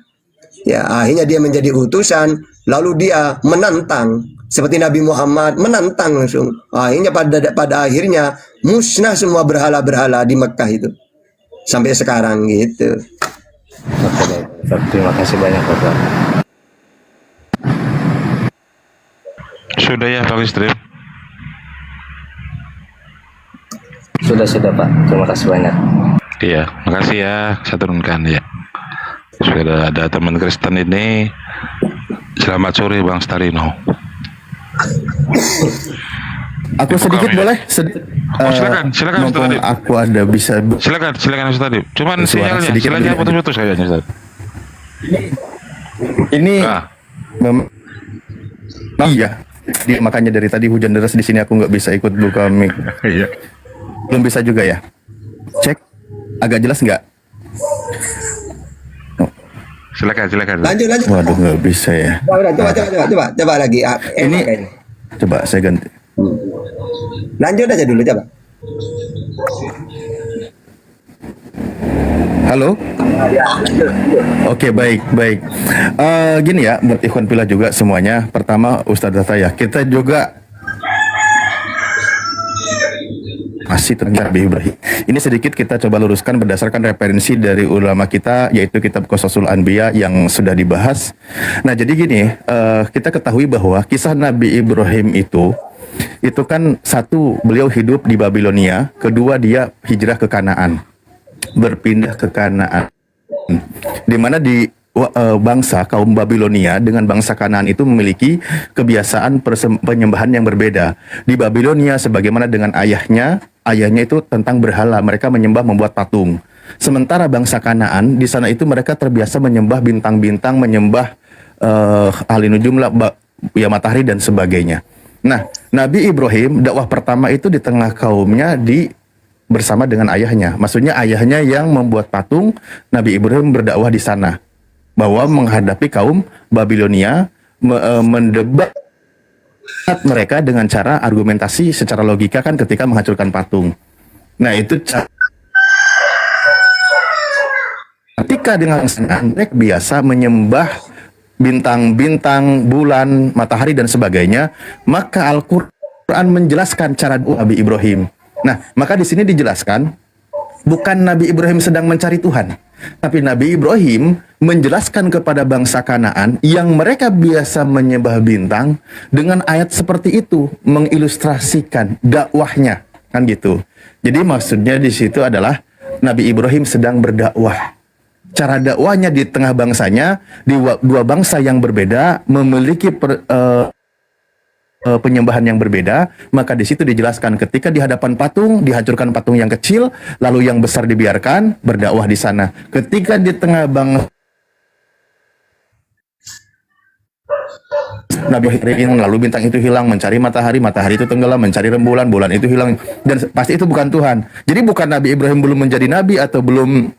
Ya akhirnya dia menjadi utusan, lalu dia menantang. Seperti Nabi Muhammad menantang langsung. Akhirnya pada akhirnya musnah semua berhala-berhala di Mekah itu. Sampai sekarang gitu. Oke, terima kasih banyak Bapak. Sudah ya Pak Istri? Sudah Pak. Terima kasih banyak. Iya, makasih ya. Saya turunkan ya. Sudah ada teman Kristen ini. Selamat sore Bang Starino. Aku sedikit boleh? Silakan Ustaz Adib. Aku ada bisa. Silakan Ustaz Adib. Cuman sinyalnya putus-putus kayaknya Ustaz. Ini iya. Makanya dari tadi hujan deras di sini aku nggak bisa ikut buka mic. Iya. Belum bisa juga ya. Cek. agak jelas nggak? Silakan. Lanjut. Waduh, nggak bisa ya. Coba lagi. Ini coba saya ganti. Lanjut aja dulu coba. Halo. Oke, baik. Gini ya, buat Ikhwan Fillah juga semuanya. Pertama, Ustadz Tata ya, kita juga masih tentang Nabi Ibrahim. Ini sedikit kita coba luruskan berdasarkan referensi dari ulama kita, yaitu kitab Qasasul Anbiya yang sudah dibahas. Nah, jadi gini, kita ketahui bahwa kisah Nabi Ibrahim itu kan satu, beliau hidup di Babilonia, kedua dia hijrah ke Kanaan, berpindah ke Kanaan, di mana di bangsa kaum Babilonia dengan bangsa Kanaan itu memiliki kebiasaan penyembahan yang berbeda. Di Babilonia sebagaimana dengan ayahnya itu tentang berhala, mereka membuat patung. Sementara bangsa Kanaan di sana itu mereka terbiasa menyembah bintang-bintang, menyembah alinujum, ya matahari dan sebagainya. Nah, Nabi Ibrahim dakwah pertama itu di tengah kaumnya bersama dengan ayahnya. Maksudnya ayahnya yang membuat patung, Nabi Ibrahim berdakwah di sana. Bahwa menghadapi kaum Babilonia, mendebat mereka dengan cara argumentasi secara logika kan ketika menghancurkan patung. Nah itu ketika dengan mereka biasa menyembah bintang-bintang, bulan, matahari dan sebagainya, maka Al-Quran menjelaskan cara Nabi Ibrahim. Nah maka di sini dijelaskan bukan Nabi Ibrahim sedang mencari Tuhan, tapi Nabi Ibrahim menjelaskan kepada bangsa Kanaan yang mereka biasa menyembah bintang dengan ayat seperti itu, mengilustrasikan dakwahnya, kan gitu. Jadi maksudnya di situ adalah Nabi Ibrahim sedang berdakwah. Cara dakwahnya di tengah bangsanya, di dua bangsa yang berbeda, memiliki penyembahan yang berbeda, maka di situ dijelaskan ketika di hadapan patung dihancurkan patung yang kecil, lalu yang besar dibiarkan, berdakwah di sana. Ketika di tengah bangsa Nabi Ibrahim, lalu bintang itu hilang, mencari matahari, matahari itu tenggelam, mencari rembulan, bulan itu hilang, dan pasti itu bukan Tuhan. Jadi bukan Nabi Ibrahim belum menjadi nabi atau belum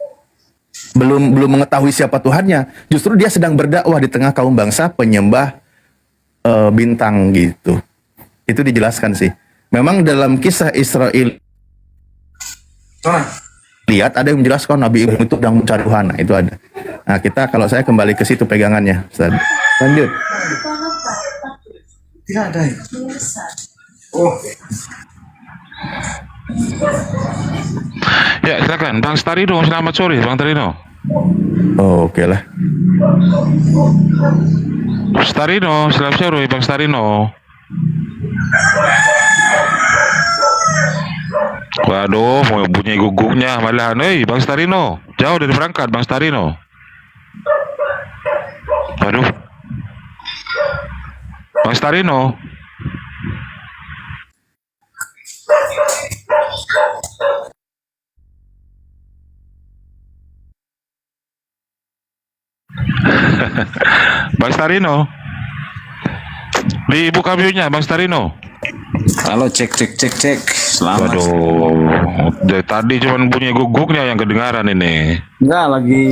mengetahui siapa Tuhannya, justru dia sedang berdakwah di tengah kaum bangsa penyembah bintang gitu. Itu dijelaskan sih. Memang dalam kisah Israel lihat ada yang menjelaskan Nabi Ibrahim itu sedang mencari Tuhan. Nah, itu ada. Nah, kalau saya kembali ke situ pegangannya. Lanjut. Tidak ada. Ya, silakan Bang Starino, selamat sore Bang Starino. Oh, oke lah. Starino, selamat sore Bang Starino. Waduh, mau bunyi guguknya malahan. Bang Starino, jauh dari perangkat Bang Starino. Waduh, Bang Starino. Bang Starino, dibuka view-nya Bang Starino. Halo, cek. Selamat. Waduh, dari tadi cuma bunyi guguknya yang kedengaran ini. Enggak, lagi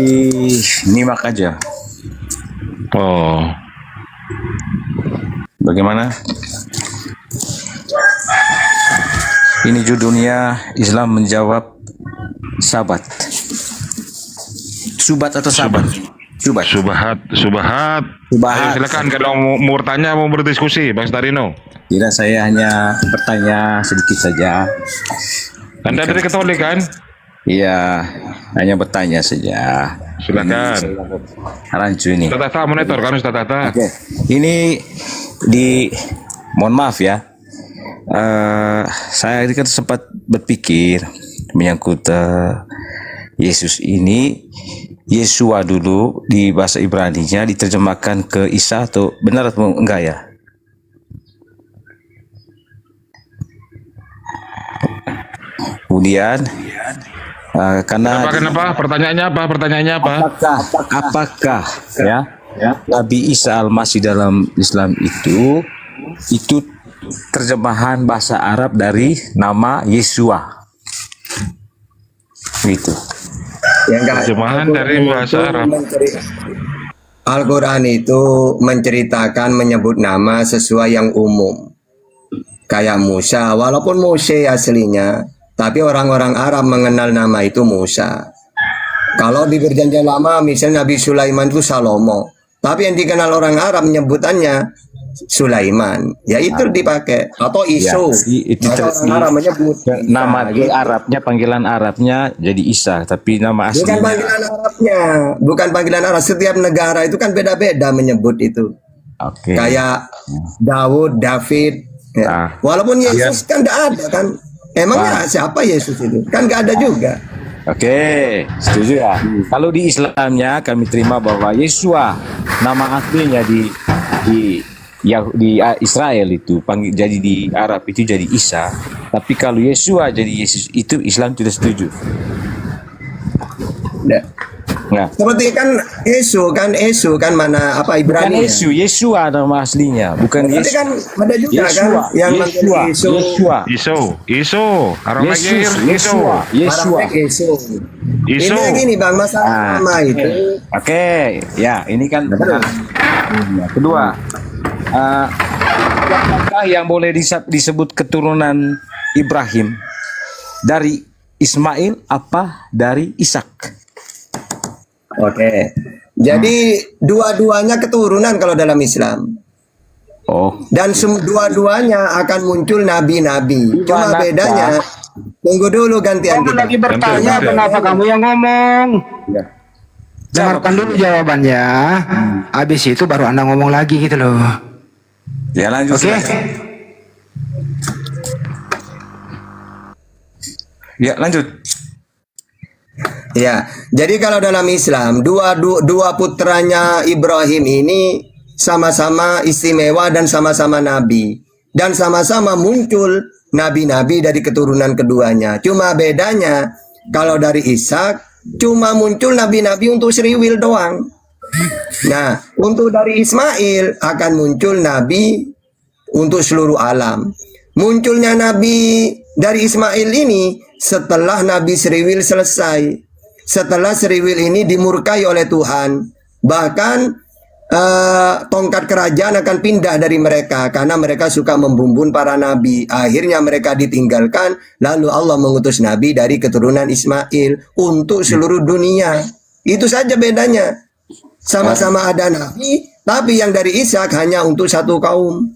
nyimak aja. Oh, bagaimana? Ini judulnya Islam menjawab Sabat. Subat atau Sabat? Subahat. Ayo, silakan kalau mau bertanya, mau berdiskusi, Bang Starino. Tidak, saya hanya bertanya sedikit saja. Anda dari Katolik kan? Iya, hanya bertanya saja. Silakan. Rancu ini. Tata monitor kan Ustaz Tata. Oke. Ini mohon maaf ya. Saya kan sempat berpikir menyangkut Yesus ini. Yesua dulu di bahasa Ibrani-nya diterjemahkan ke Isa atau benar atau enggak ya? Kemudian karena kenapa? Pertanyaannya apa? Apakah ya Nabi Isa Al-Masih dalam Islam itu terjemahan bahasa Arab dari nama Yesua? Gitu. Ya enggak. Terjemahan dari bahasa Arab. Al-Quran itu menceritakan menyebut nama sesuai yang umum. Kayak Musa, walaupun Mose aslinya, tapi orang-orang Arab mengenal nama itu Musa. Kalau di Perjanjian Lama misalnya Nabi Sulaiman itu Salomo, tapi yang dikenal orang Arab menyebutannya Sulaiman, ya itu dipakai, atau Iso. Itu orang Arab menyebut nama di Arabnya, panggilan Arabnya jadi Isa, tapi nama bukan aslinya panggilan Arabnya, bukan panggilan Arab. Setiap negara itu kan beda-beda menyebut itu. Kayak Daud, David. Ya. Walaupun Yesus kan tidak ada kan. Emangnya siapa Yesus itu? Kan nggak ada juga. Oke, setuju ya. Kalau di Islamnya kami terima bahwa Yesua nama aslinya di Israel itu jadi di Arab itu jadi Isa. Tapi kalau Yesua jadi Yesus itu Islam tidak setuju. Nah. Seperti kan Yesu kan mana apa Ibrani? Bukan Yesua nama aslinya, bukan Yesus. Kan ada juga kan yang manggil Iso. Ini gini Bang, masalah nama itu. Oke, ya ini kan benar. Kedua, apakah yang boleh disebut keturunan Ibrahim dari Ismail apa dari Ishak? Oke. Jadi dua-duanya keturunan kalau dalam Islam. Dan dua-duanya akan muncul nabi-nabi. Cuma bedanya, tunggu dulu gantian kita. Lagi bertanya, kenapa kamu yang ngomong? Dengarkan dulu jawabannya. Habis itu baru Anda ngomong lagi gitu loh. Ya lanjut. Oke. Ya lanjut. Ya, jadi kalau dalam Islam dua putranya Ibrahim ini sama-sama istimewa dan sama-sama nabi dan sama-sama muncul nabi-nabi dari keturunan keduanya. Cuma bedanya kalau dari Ishak cuma muncul nabi-nabi untuk Sriwil doang. Nah, untuk dari Ismail akan muncul nabi untuk seluruh alam. Munculnya nabi dari Ismail ini setelah Nabi Sriwil selesai. Setelah Sriwil ini dimurkai oleh Tuhan, bahkan tongkat kerajaan akan pindah dari mereka karena mereka suka membumbun para nabi. Akhirnya mereka ditinggalkan, lalu Allah mengutus nabi dari keturunan Ismail untuk seluruh dunia. Itu saja bedanya. Sama-sama ada nabi, tapi yang dari Ishak hanya untuk satu kaum.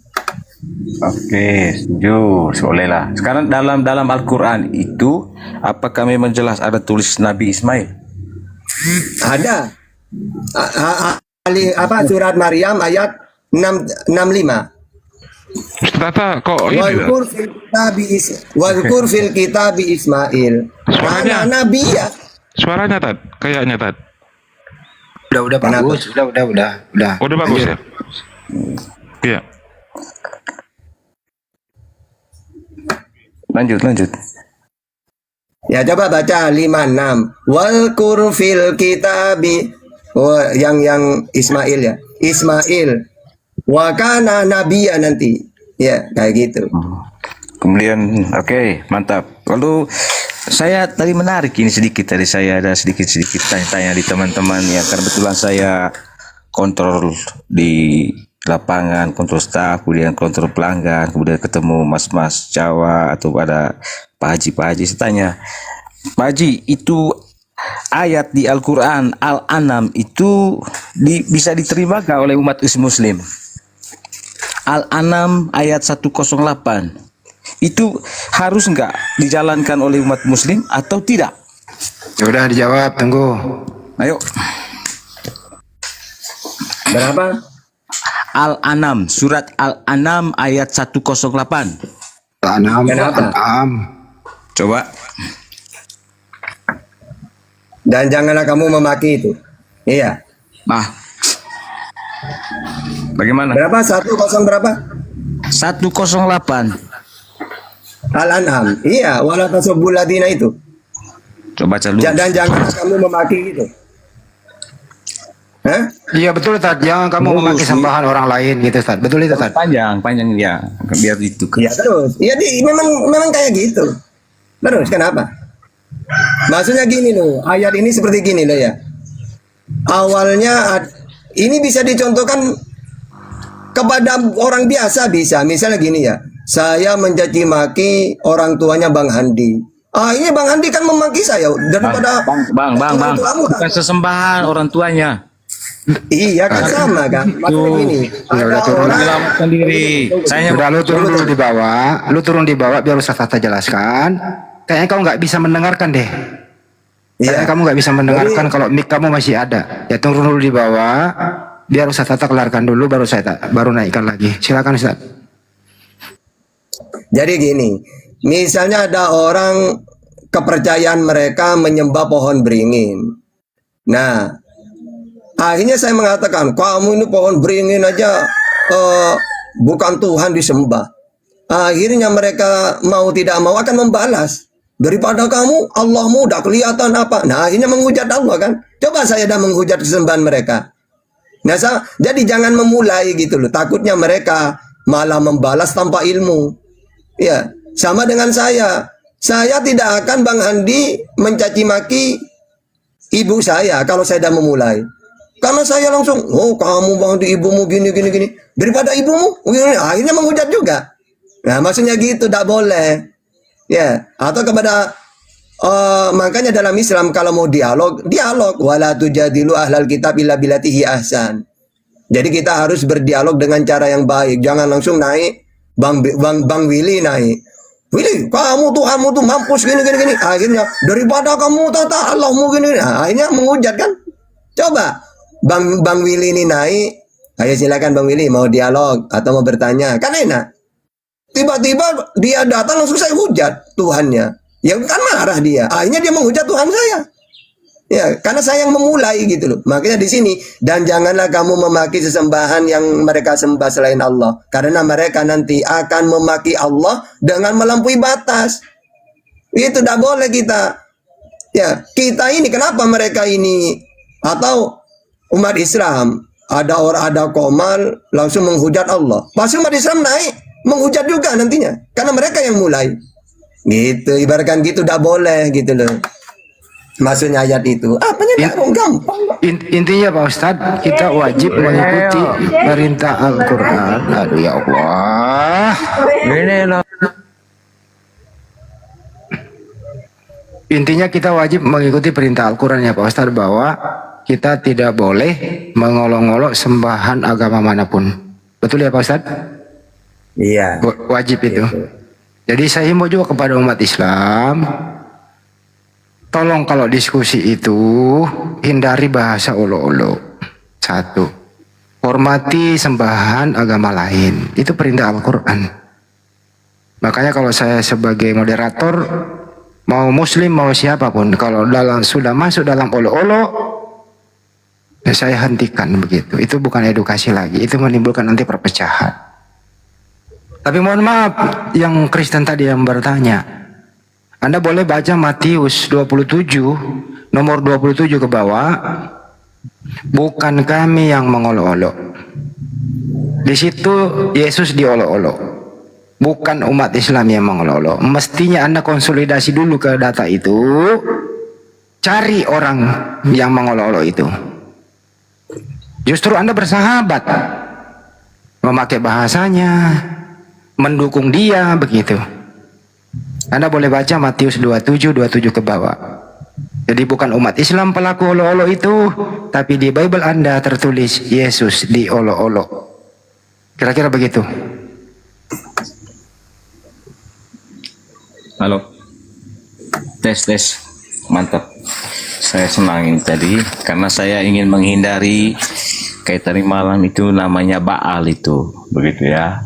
Oke, setuju, bolehlah. Sekarang dalam Al-Quran itu, apakah memang jelas ada tulis Nabi Ismail? Ada. Surat Maryam ayat 65. Tata kok ini? Wadkur fil kitabi Ismail. Karena Nabi ya. Suaranya Tat, kayaknya Tat. Udah bagus, udah. Udah bagus ya. Iya. Lanjut. Ya coba baca 56. Wal kurfil kitabi. Oh, yang Ismail ya. Ismail. Wa kana nabiyya nanti. Ya, kayak gitu. Kemudian oke, mantap. Lalu saya tadi menarik ini sedikit dari saya ada sedikit tanya-tanya di teman-teman ya, karena kebetulan saya kontrol di lapangan, kontrol staf, kemudian kontrol pelanggan, kemudian ketemu mas-mas Jawa atau pada Pak Haji, saya tanya, Pak Haji, itu ayat di Al-Quran Al-An'am itu bisa diterima gak oleh umat Muslim? Al-An'am ayat 108 itu harus nggak dijalankan oleh umat Muslim atau tidak? Ya udah dijawab, tunggu. Ayo. Berapa? Al-An'am, surat Al-An'am ayat 108. Al-An'am. Coba. Dan janganlah kamu memaki itu. Iya. Bagaimana? Berapa? 10 berapa? 108. Al-An'am. Iya, wala tasubul ladina itu. Coba baca dulu. Dan jangan kamu memaki itu. Hah? Iya betul Tad, jangan kamu memaki sembahan orang lain gitu Tad. Betul itu Tad. Panjang ya, biar itu. Iya terus. Iya memang kayak gitu. Terus kenapa? Maksudnya gini loh, ayat ini seperti gini loh ya. Awalnya ini bisa dicontohkan kepada orang biasa bisa. Misalnya gini ya, saya mencaci maki orang tuanya Bang Handi. Ini Bang Handi kan memaki saya daripada Bang, bukan sesembahan orang tuanya. Iya kan sama kan. Maksudnya gini, ada orang Menyelamatkan diri. Saya Udah lu turun dulu di bawah, biar Ustaz Tata jelaskan. Kayaknya kau nggak bisa mendengarkan deh. Kayaknya kamu nggak bisa mendengarkan kalau mic kamu masih ada. Ya turun dulu di bawah, biar Ustaz Tata kelarkan dulu, baru naikkan lagi. Silakan Ustaz. Jadi gini, misalnya ada orang kepercayaan mereka menyembah pohon beringin. Nah, akhirnya saya mengatakan, kamu ini pohon beringin aja bukan Tuhan disembah. Akhirnya mereka mau tidak mau akan membalas. Daripada kamu, Allahmu udah kelihatan apa. Nah, akhirnya menghujat Allah kan. Coba saya dah menghujat kesembahan mereka. Nah, jadi jangan memulai gitu loh. Takutnya mereka malah membalas tanpa ilmu. Ya, sama dengan saya. Saya tidak akan Bang Handi mencaci maki ibu saya kalau saya dah memulai. Karena saya langsung, oh kamu Bang Handi ibumu gini. Daripada ibumu, akhirnya menghujat juga. Nah, maksudnya gitu, tidak boleh. Ya, atau kepada makanya dalam Islam kalau mau dialog wala tujadilu ahlal kitab illa billatihi ahsan. Jadi kita harus berdialog dengan cara yang baik. Jangan langsung naik Bang Willy naik. Willy, kamu Tuhanmu tuh mampus gini. Akhirnya daripada kamu tata Allahmu gini. Nah, akhirnya menghujat kan. Coba Bang Willy ini naik. Ayo silakan Bang Willy mau dialog atau mau bertanya. Kan enak. Tiba-tiba dia datang langsung saya hujat Tuhannya. Ya kan marah dia. Akhirnya dia menghujat Tuhan saya. Ya, karena saya yang memulai gitu loh. Makanya di sini, dan janganlah kamu memaki sesembahan yang mereka sembah selain Allah. Karena mereka nanti akan memaki Allah dengan melampaui batas. Itu tidak boleh kita. Ya, kita ini kenapa mereka ini atau umat Islam ada komal langsung menghujat Allah. Pasti umat Islam naik menghujat juga nantinya karena mereka yang mulai gitu, ibaratkan gitu, tidak boleh gitu loh maksudnya ayat itu. Apanya gampang. Intinya Pak Ustadz, kita wajib mengikuti perintah Al-Quran. Aduh ya Allah, intinya kita wajib mengikuti perintah Al-Quran ya Pak Ustadz, bahwa kita tidak boleh mengolok-olok sembahan agama manapun. Betul ya Pak Ustadz? Iya. Wajib itu. Jadi saya himbau juga kepada umat Islam, tolong kalau diskusi itu hindari bahasa olok-olok. Satu, hormati sembahan agama lain. Itu perintah Al-Quran. Makanya kalau saya sebagai moderator, mau muslim mau siapapun, kalau sudah masuk dalam olok-olok, ya saya hentikan begitu. Itu bukan edukasi lagi, itu menimbulkan nanti perpecahan. Tapi mohon maaf, yang Kristen tadi yang bertanya, Anda boleh baca Matius 27, nomor 27 ke bawah. Bukan kami yang mengolok-olok. Di situ Yesus diolok-olok. Bukan umat Islam yang mengolok-olok. Mestinya Anda konsolidasi dulu ke data itu. Cari orang yang mengolok-olok itu. Justru Anda bersahabat. Memakai bahasanya, mendukung dia, begitu. Anda boleh baca Matius 27 ke bawah. Jadi bukan umat Islam pelaku olok-olok itu, tapi di Bible Anda tertulis Yesus diolok-olok. Kira-kira begitu. Halo. Tes. Mantap. Saya senangin tadi karena saya ingin menghindari kayak tadi malam itu namanya Baal itu, begitu ya.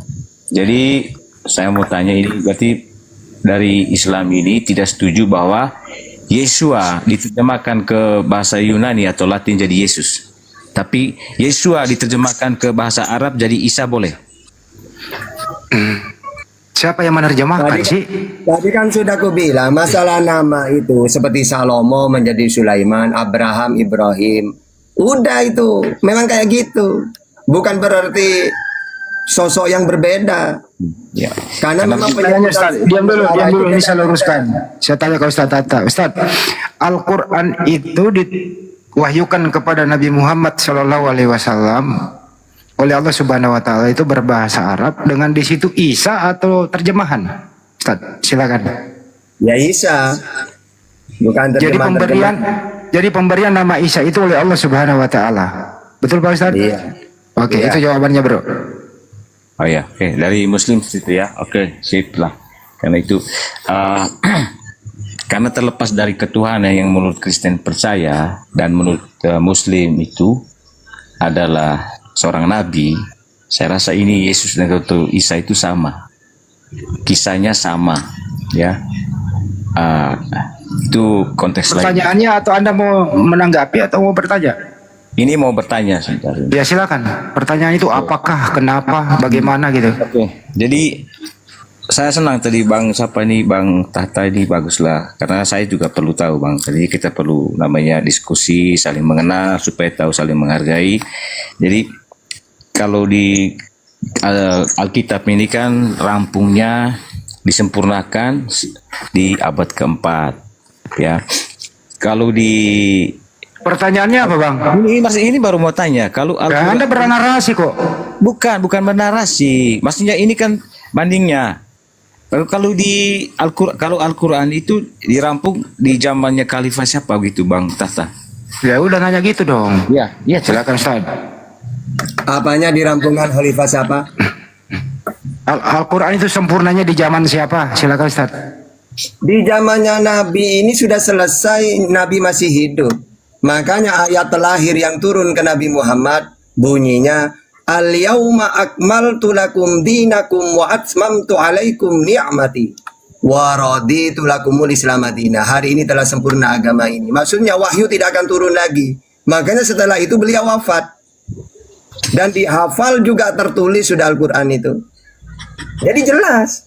Jadi saya mau tanya, ini berarti dari Islam ini tidak setuju bahwa Yesua diterjemahkan ke bahasa Yunani atau Latin jadi Yesus. Tapi Yesua diterjemahkan ke bahasa Arab jadi Isa, boleh? Siapa yang menerjemahkan sih? Tadi kan sudah aku bilang masalah nama itu seperti Salomo menjadi Sulaiman, Abraham, Ibrahim. Udah itu, memang kayak gitu. Bukan berarti sosok yang berbeda. Ya. Karena memang diam dulu, ini saya luruskan. Saya tanya ke Ustaz Tata. Ustaz, Al-Quran itu diwahyukan kepada Nabi Muhammad SAW oleh Allah Subhanahu Wa Taala itu berbahasa Arab dengan di situ Isa atau terjemahan. Ustaz, silakan. Ya Isa, bukan Jadi terjemahan. pemberian nama Isa itu oleh Allah Subhanahu Wa Taala. Betul Pak Ustaz? Iya. Oke, Iya. itu jawabannya bro. Oh ya, oke. Dari Muslim situ ya. Oke, sip lah. Karena itu karena terlepas dari ketuhanan yang menurut Kristen percaya dan menurut Muslim itu adalah seorang nabi, saya rasa ini Yesus dan Isa itu sama. Kisahnya sama, ya. Itu konteks lain. Pertanyaannya atau Anda mau menanggapi atau mau bertanya? Ini mau bertanya sebentar. Ya silakan. Pertanyaan itu apakah, kenapa, bagaimana gitu. Oke. Jadi saya senang tadi Bang siapa ini Bang Tahta ini baguslah karena saya juga perlu tahu Bang. Jadi kita perlu namanya diskusi, saling mengenal supaya tahu saling menghargai. Jadi kalau di Alkitab ini kan rampungnya disempurnakan di abad keempat, ya. Kalau di Pertanyaannya apa Bang? Ini baru mau tanya. Kalau Anda bernarasi kok. Bukan bernarasi. Maksudnya ini kan bandingnya. Kalau di Al-Quran itu dirampung di zamannya Khalifah siapa gitu Bang Tahta? Ya udah nanya gitu dong. Ya silakan Ustaz. Apanya dirampungkan Khalifah siapa? Al-Quran itu sempurnanya di zaman siapa? Silakan Ustaz. Di zamannya Nabi ini sudah selesai, Nabi masih hidup. Makanya ayat terakhir yang turun ke Nabi Muhammad bunyinya Al-yawma akmaltu lakum dinakum wa atmamtu alaikum ni'mati wa raditu lakumul Islam madina. Hari ini telah sempurna agama ini. Maksudnya wahyu tidak akan turun lagi. Makanya setelah itu beliau wafat. Dan dihafal juga tertulis sudah Al-Quran itu. Jadi jelas.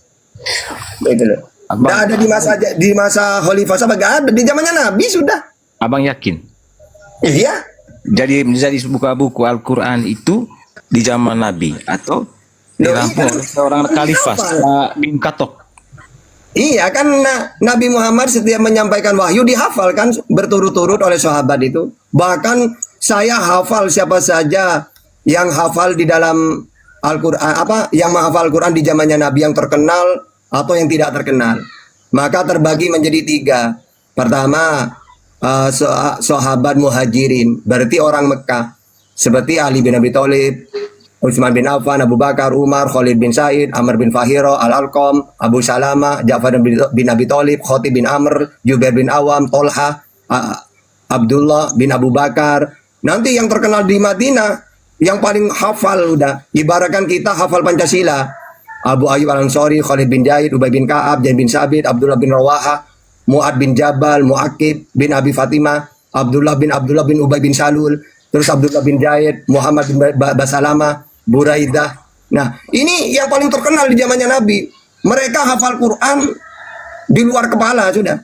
Begitu loh. Tidak ada di masa Khalifah sahabat, gak ada. Di zamannya Nabi sudah. Abang yakin? Iya. Jadi buka buku Al-Quran itu di zaman Nabi atau dirampung oleh seorang Khalifah bin Katok? Iya kan Nabi Muhammad setiap menyampaikan wahyu dihafalkan berturut-turut oleh sahabat itu. Bahkan saya hafal siapa saja yang hafal di dalam Al-Quran, yang menghafal Al-Quran di zamannya Nabi, yang terkenal atau yang tidak terkenal. Maka terbagi menjadi 3. Pertama, sahabat muhajirin, berarti orang Mekah, seperti Ali bin Abi Thalib, Utsman bin Affan, Abu Bakar, Umar, Khalid bin Said, Amr bin Fahiro, Al-Alqam, Abu Salamah, Ja'far bin Abi Thalib, Khatib bin Amr, Jubair bin Awam, Tolha, Abdullah bin Abu Bakar. Nanti yang terkenal di Madinah, yang paling hafal udah, ibaratkan kita hafal Pancasila, Abu Ayyub Al-Ansari, Khalid bin Zaid, Ubay bin Ka'ab, Zaid bin Sabit, Abdullah bin Rawaha, Mu'ad bin Jabal, Mu'akib bin Abi Fatimah, Abdullah bin Ubay bin Salul, terus Abdullah bin Zaid, Muhammad bin Basalama, Buraidah. Nah, ini yang paling terkenal di zamannya Nabi. Mereka hafal Quran di luar kepala sudah.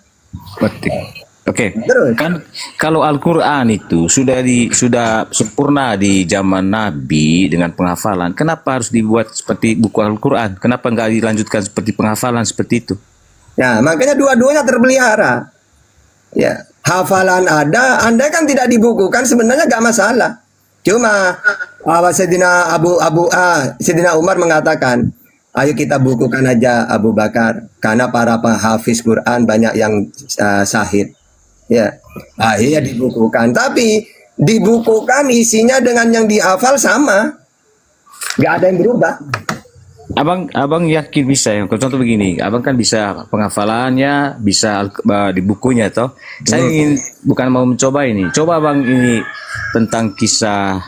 Oke. Kan kalau Al-Quran itu sudah sempurna di zaman Nabi dengan penghafalan, kenapa harus dibuat seperti buku Al-Quran? Kenapa nggak dilanjutkan seperti penghafalan seperti itu? Ya, makanya dua-duanya terpelihara. Ya, hafalan ada, Anda kan tidak dibukukan sebenarnya gak masalah. Cuma Sayyidina Sayyidina Umar mengatakan, ayo kita bukukan aja Abu Bakar, karena para penghafiz Quran banyak yang syahid. Ya, akhirnya dibukukan. Tapi dibukukan isinya dengan yang dihafal sama, gak ada yang berubah. Abang yakin bisa ya? Contoh begini, abang kan bisa penghafalannya, bisa di bukunya toh. Saya ingin bukan mau mencoba ini. Coba abang ini tentang kisah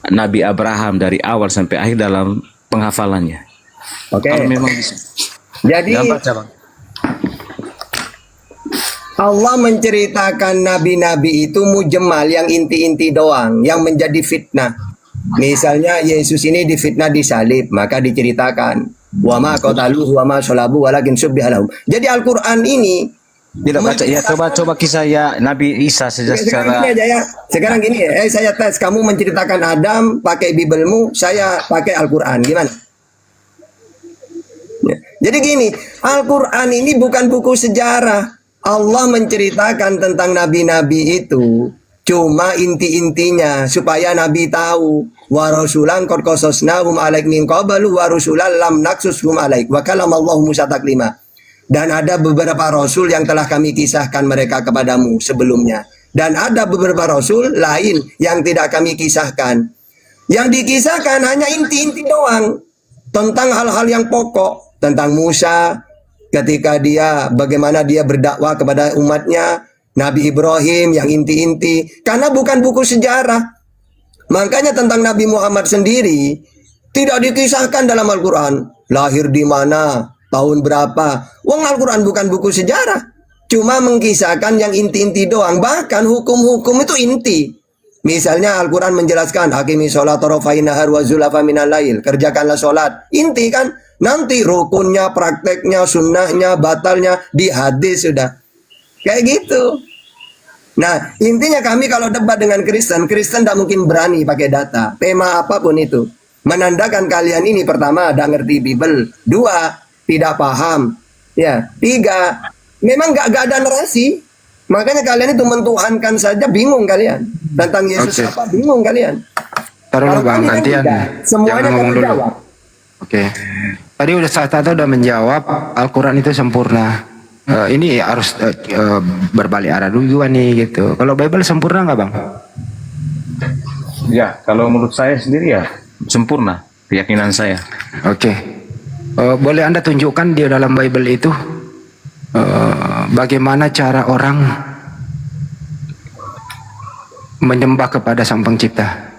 Nabi Abraham dari awal sampai akhir dalam penghafalannya. Oke. Kalau memang bisa. Jadi baca, Bang. Allah menceritakan nabi-nabi itu mujmal, yang inti-inti doang, yang menjadi fitnah. Misalnya Yesus ini difitnah disalib, maka diceritakan wa ma qataluhu wa ma salabu walakin subbiha lahum. Jadi Al-Qur'an ini tidak baca ya, coba kisah ya Nabi Isa secara sekarang gini aja ya. Sekarang gini ya, saya tes, kamu menceritakan Adam pakai Bibelmu, saya pakai Al-Qur'an, gimana? Ya. Jadi gini, Al-Qur'an ini bukan buku sejarah. Allah menceritakan tentang nabi-nabi itu cuma inti-intinya supaya nabi tahu. Wa rasulan qad qasasnahum 'alaik min qablu wa rusulan lam naqsushum 'alaik wa kalamallahu Musa taklima. Dan ada beberapa rasul yang telah kami kisahkan mereka kepadamu sebelumnya. Dan ada beberapa rasul lain yang tidak kami kisahkan. Yang dikisahkan hanya inti-inti doang. Tentang hal-hal yang pokok. Tentang Musa, ketika dia, bagaimana dia berdakwah kepada umatnya. Nabi Ibrahim yang inti-inti. Karena bukan buku sejarah. Makanya tentang Nabi Muhammad sendiri tidak dikisahkan dalam Al-Quran. Lahir di mana? Tahun berapa? Wong Al-Quran bukan buku sejarah. Cuma mengkisahkan yang inti-inti doang. Bahkan hukum-hukum itu inti. Misalnya Al-Quran menjelaskan hakimi sholat tarafai nahar wa zulafa minal lail. Kerjakanlah sholat. Inti kan? Nanti rukunnya, prakteknya, sunnahnya, batalnya di hadis sudah. Kayak gitu. Nah, intinya kami kalau debat dengan Kristen tidak mungkin berani pakai data. Tema apapun itu. Menandakan kalian ini pertama ada ngerti Bible. 2, tidak paham. Ya, 3, memang gak ada narasi. Makanya kalian itu mentuhankan saja bingung kalian. Tentang Yesus apa bingung kalian. Taruh Bang, gantian. Semuanya ngomong dulu. jawab. Oke. Tadi Tata udah menjawab Al-Quran itu sempurna. Ini harus berbalik arah dulu nih gitu. Kalau Bible sempurna nggak Bang? Ya, kalau menurut saya sendiri ya sempurna keyakinan saya. Oke. Boleh Anda tunjukkan di dalam Bible itu bagaimana cara orang menyembah kepada Sang Pencipta?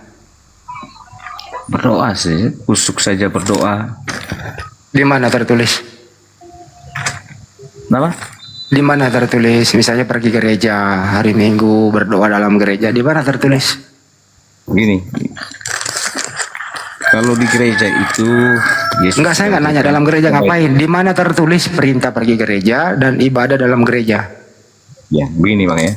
Berdoa sih, kusuk saja berdoa. Di mana tertulis? Nama? Di mana tertulis? Misalnya pergi gereja hari Minggu berdoa dalam gereja. Di mana tertulis? Gini. Kalau di gereja itu Yesus. Enggak, saya nggak nanya dalam gereja ngapain. Di mana tertulis perintah pergi gereja dan ibadah dalam gereja? Ya, begini Bang ya.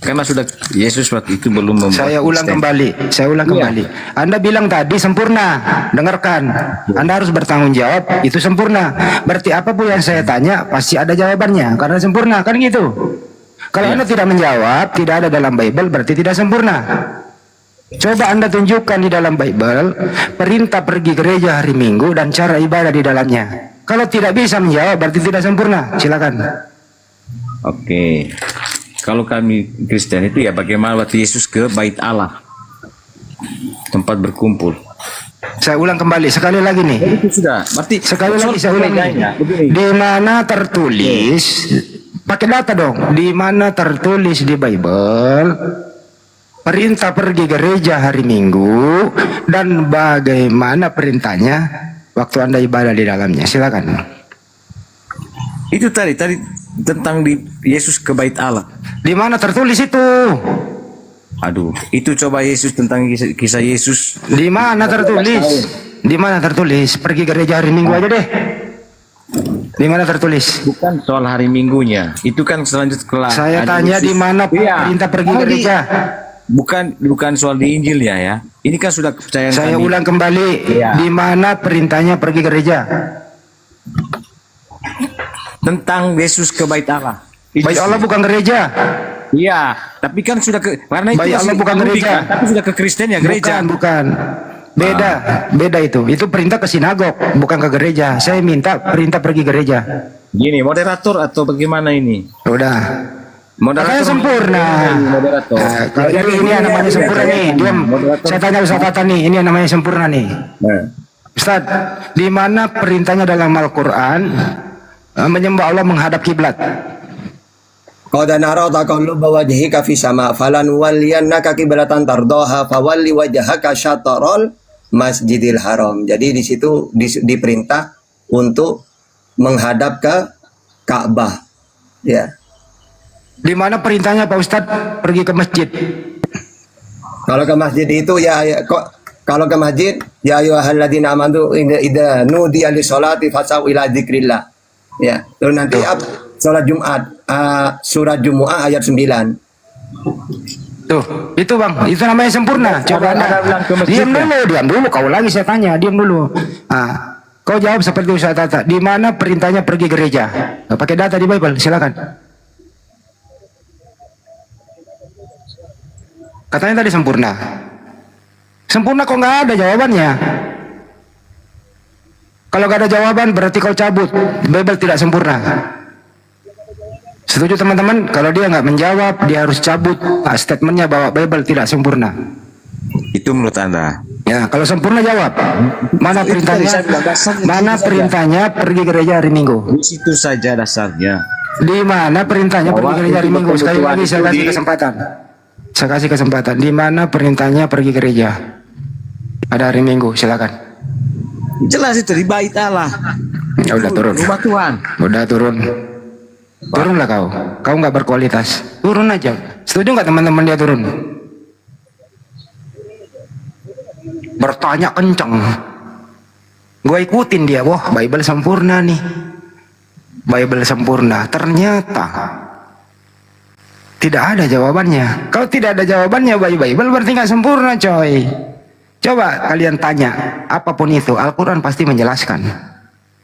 Karena sudah Yesus waktu itu belum membuat. Saya ulang kembali. Anda bilang tadi sempurna. Dengarkan. Anda harus bertanggung jawab. Itu sempurna. Berarti apapun yang saya tanya pasti ada jawabannya. Karena sempurna kan gitu. Kalau Anda tidak menjawab, tidak ada dalam Bible, berarti tidak sempurna. Coba Anda tunjukkan di dalam Bible perintah pergi gereja hari Minggu dan cara ibadah di dalamnya. Kalau tidak bisa menjawab, berarti tidak sempurna. Silakan. Oke. Kalau kami Kristen itu ya bagaimana waktu Yesus ke bait Allah, tempat berkumpul. Saya ulang kembali sekali lagi nih. Itu sudah. Berarti sekali lagi saya ulang nih. Di mana tertulis? Pakai data dong. Di mana tertulis di Bible perintah pergi gereja hari Minggu dan bagaimana perintahnya waktu Anda ibadah di dalamnya? Silakan. Itu tadi tentang di Yesus ke bait Allah. Di mana tertulis itu? Aduh, itu coba Yesus tentang kisah Yesus. Di mana tertulis? Di mana tertulis? Pergi gereja hari Minggu aja deh. Di mana tertulis? Bukan soal hari Minggunya. Itu kan selanjutnya. Saya tanya di mana perintah pergi gereja? Bukan soal di Injil ya. Ini kan sudah kepercayaan. Saya ulang kembali. Di mana perintahnya pergi gereja? Tentang Yesus ke bait Allah. Bait Allah bukan gereja. Iya, tapi kan sudah karena itu bait Allah bukan gereja. Tapi sudah ke Kristen ya gereja. Bukan. Beda itu. Itu perintah ke sinagog, bukan ke gereja. Saya minta perintah pergi gereja. Gini, moderator atau bagaimana ini? Udah. Moderator sempurna. Moderator. Kalau ini yang namanya sempurna nih. Diam. Saya tanya Ustaz Tata nih, ini yang namanya sempurna nih. Ustaz, di mana perintahnya dalam Al-Qur'an menyembah Allah menghadap kiblat? Qad nara taqalluba wajhika fis sama falan walliyannaka qiblatan tardaha fawalli wajhaka syatrul Masjidil Haram. Jadi di situ diperintah untuk menghadap ke Ka'bah. Ya. Di mana perintahnya Pak Ustadz pergi ke masjid? Kalau ke masjid itu kalau ke masjid ya ayyuhalladzina amanu idza nudiya lis-sholati fas'au ila dzikrillah. Ya, lalu nanti sholat Jumat surat Jumu'ah ayat 9. Tuh, itu Bang, itu namanya sempurna. Coba Anda diam dulu, kau lagi saya tanya, diam dulu. Kau jawab seperti Ustaz Tata. Di mana perintahnya pergi gereja? Pakai data di Bible, silakan. Katanya tadi sempurna. Sempurna kok nggak ada jawabannya. Kalau nggak ada jawaban berarti kau cabut. Bible tidak sempurna. Setuju teman-teman? Kalau dia nggak menjawab, dia harus cabut statementnya bahwa Bible tidak sempurna. Itu menurut Anda? Ya, kalau sempurna jawab. Mana perintahnya? Mana perintahnya pergi gereja hari Minggu? Di situ saja dasarnya. Di mana perintahnya pergi gereja hari Minggu? Sekali lagi saya kasih kesempatan. Saya kasih kesempatan. Di mana perintahnya pergi gereja? Ada hari Minggu, silakan. Jelas itu di bait Allah. Ya udah turun. Rumah Tuhan. Udah turun. Turunlah kau. Kau nggak berkualitas. Turun aja. Setuju nggak teman-teman dia turun? Bertanya kenceng. Gue ikutin dia. Wah, Bible sempurna nih. Bible sempurna. Ternyata tidak ada jawabannya. Kalau tidak ada jawabannya Bible berarti nggak sempurna, coy. Coba kalian tanya apapun itu, Al-Quran pasti menjelaskan.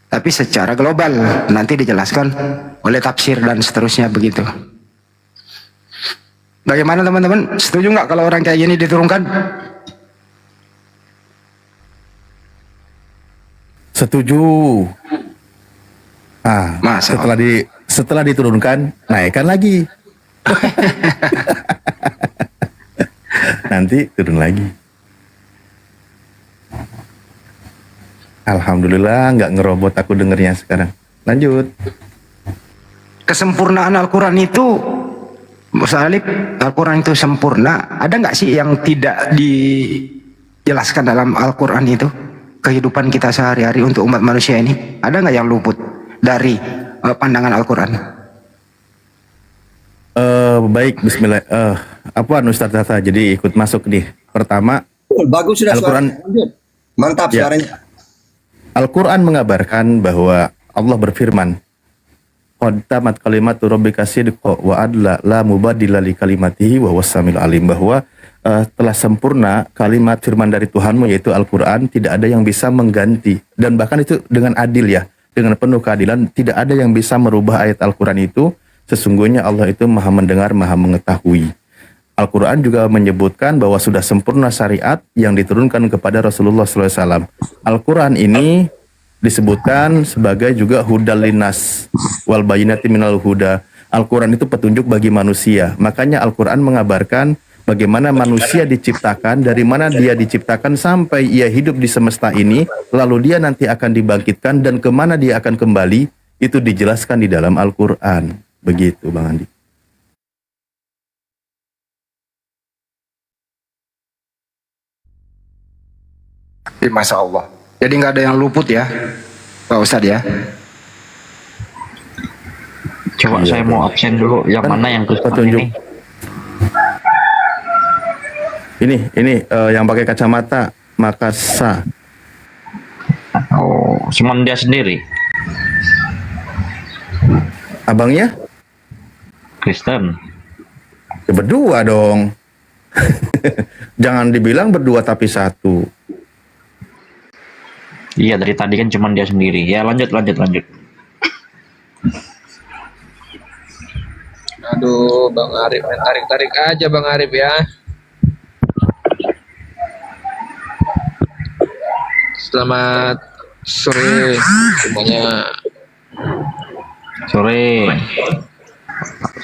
Tapi secara global nanti dijelaskan oleh tafsir dan seterusnya begitu. Bagaimana teman-teman? Setuju nggak kalau orang kayak gini diturunkan? Setuju. Ah, masa setelah diturunkan, naikkan lagi. Nanti turun lagi. Alhamdulillah nggak ngerobot aku dengernya sekarang. Lanjut. Kesempurnaan Al-Quran itu, Salib, Al-Quran itu sempurna. Ada nggak sih yang tidak dijelaskan dalam Al-Quran itu? Kehidupan kita sehari-hari untuk umat manusia ini, ada nggak yang luput dari pandangan Al-Quran? Baik, Bismillah. Apa Ustaz Tata? Jadi ikut masuk nih. Pertama, bagus sudah Al-Quran. Mantap Ya. suaranya. Al-Quran mengabarkan bahwa Allah berfirman, "Qad tamat kalimatu rabbika sidqa wa adla la mubaddila li kalimatihi wa huwas samiul alim," bahwa telah sempurna kalimat firman dari Tuhanmu yaitu Al-Quran, tidak ada yang bisa mengganti, dan bahkan itu dengan adil ya, dengan penuh keadilan, tidak ada yang bisa merubah ayat Al-Quran itu. Sesungguhnya Allah itu maha mendengar, maha mengetahui. Al-Quran juga menyebutkan bahwa sudah sempurna syariat yang diturunkan kepada Rasulullah SAW. Al-Quran ini disebutkan sebagai juga hudal linnas wal bayinati minal huda. Al-Quran itu petunjuk bagi manusia. Makanya Al-Quran mengabarkan bagaimana manusia diciptakan, dari mana dia diciptakan sampai ia hidup di semesta ini, lalu dia nanti akan dibangkitkan dan kemana dia akan kembali, itu dijelaskan di dalam Al-Quran. Begitu Bang Andi. Masya Allah. Jadi nggak ada yang luput ya, Pak Ustadz ya. Coba Iya, saya mau absen dulu. Yang mana yang petunjuk ini yang pakai kacamata Makasa. Oh, cuman dia sendiri. Abangnya Kristen. Ya, berdua dong. Jangan dibilang berdua tapi satu. Iya, dari tadi kan cuman dia sendiri. Ya, lanjut. Aduh, Bang Arif, main tarik-tarik aja Bang Arif ya. Selamat sore semuanya. Sore.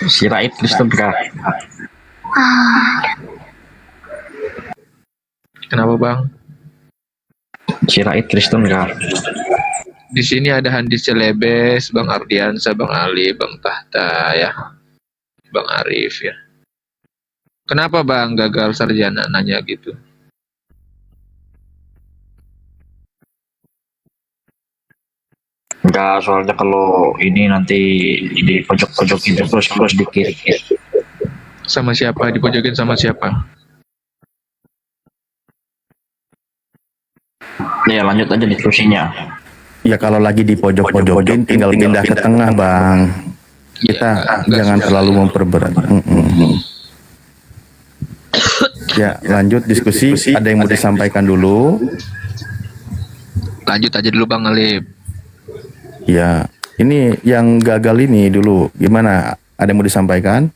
Sirait Kristen kah? Kenapa Bang? Sirait Kristen kah? Di sini ada Handis Celebes, Bang Ardiansa, Bang Ali, Bang Tahta ya. Bang Arif ya. Kenapa Bang gagal sarjana nanya gitu? Enggak, soalnya kalau ini nanti di pojok-pojokin terus di kiri. Sama siapa? Dipojokin sama siapa? Ya, lanjut aja diskusinya. Ya kalau lagi di pojok-pojokin tinggal pindah ke tengah Bang. Kita jangan terlalu memperberat. Ya lanjut diskusi. Ada yang mau disampaikan dulu? Lanjut aja dulu Bang Alip. Ya ini yang gagal ini dulu. Gimana? Ada yang mau disampaikan?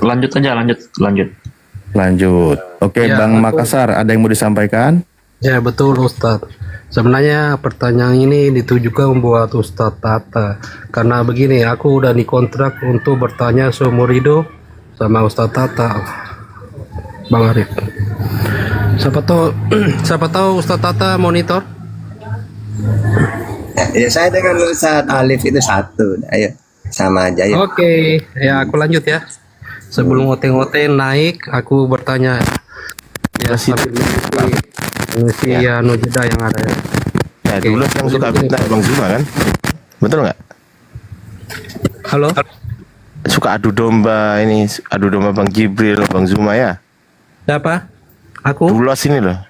Lanjut aja, lanjut. Lanjut. Oke, Ya, Bang aku- Makassar, ada yang mau disampaikan? Ya betul Ustadz. Sebenarnya pertanyaan ini ditujukan buat Ustadz Tata. Karena begini, aku udah dikontrak untuk bertanya seumur hidup sama Ustadz Tata, Bang Arif. Siapa tahu Ustadz Tata monitor? Ya, saya dengan Ustaz Alif itu satu. Ayo, sama aja ya. Oke, ya aku lanjut ya. Sebelum OT-OT naik, aku bertanya. Ya, sambil mengisi anu jeda yang ada ya. Ya, dulu yang suka fitnah Bang Zuma kan? Betul nggak? Halo? Suka adu domba ini, adu domba Bang Jibril, Bang Zuma ya? Siapa? Aku? Dulos ini loh.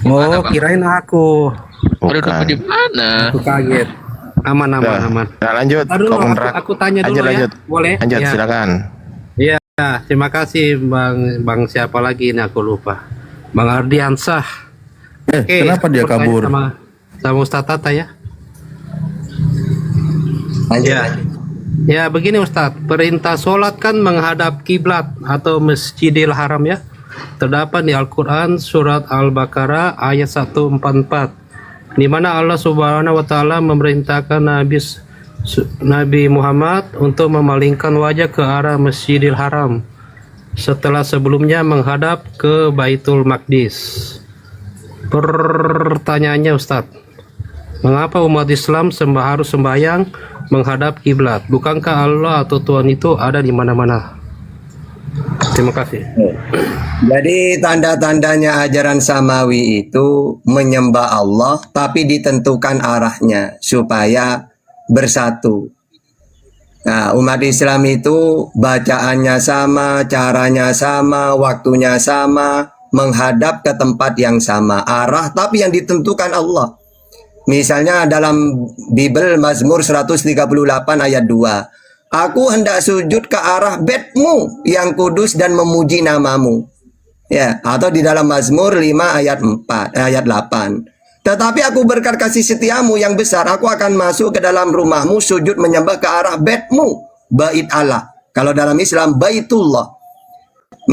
Oh, kirain aku. Bukan. Di mana? Aku kaget. Aman. Nah, lanjut. Ntar dulu, Kontrak. aku tanya dulu lanjut. ya. Boleh? Lanjut, Ya. silakan. Iya, terima kasih Bang siapa lagi ini aku lupa. Bang Ardiansah. Oke, kenapa aku dia bertanya kabur? Sama Ustadz Tata ya. Ya, begini Ustadz, perintah sholat kan menghadap kiblat atau Masjidil Haram ya. Terdapat di Al-Quran surat Al-Baqarah ayat 144, di mana Allah Subhanahu wa Ta'ala memerintahkan Nabi Muhammad untuk memalingkan wajah ke arah Masjidil Haram setelah sebelumnya menghadap ke Baitul Maqdis. Pertanyaannya Ustadz, mengapa umat Islam harus sembahyang menghadap kiblat? Bukankah Allah atau Tuhan itu ada di mana-mana? Terima kasih. Jadi tanda-tandanya ajaran samawi itu menyembah Allah tapi ditentukan arahnya supaya bersatu. Nah, umat Islam itu bacaannya sama, caranya sama, waktunya sama, menghadap ke tempat yang sama, arah tapi yang ditentukan Allah. Misalnya dalam Bible Mazmur 138 ayat 2. Aku hendak sujud ke arah bedmu yang kudus dan memuji namamu. Ya, atau di dalam Mazmur 5 ayat 8. Tetapi aku berkat kasih setiamu yang besar, aku akan masuk ke dalam rumahmu, sujud menyembah ke arah bedmu, bait Allah. Kalau dalam Islam, baitullah.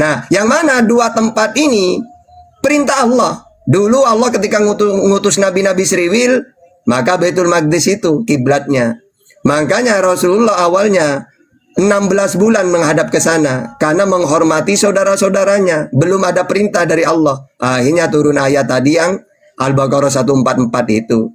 Nah, yang mana dua tempat ini perintah Allah. Dulu Allah ketika ngutus nabi-nabi seriwil, maka Baitul Maqdis itu kiblatnya. Makanya Rasulullah awalnya 16 bulan menghadap ke sana karena menghormati saudara-saudaranya. Belum ada perintah dari Allah. Akhirnya turun ayat tadi yang Al-Baqarah 144 itu.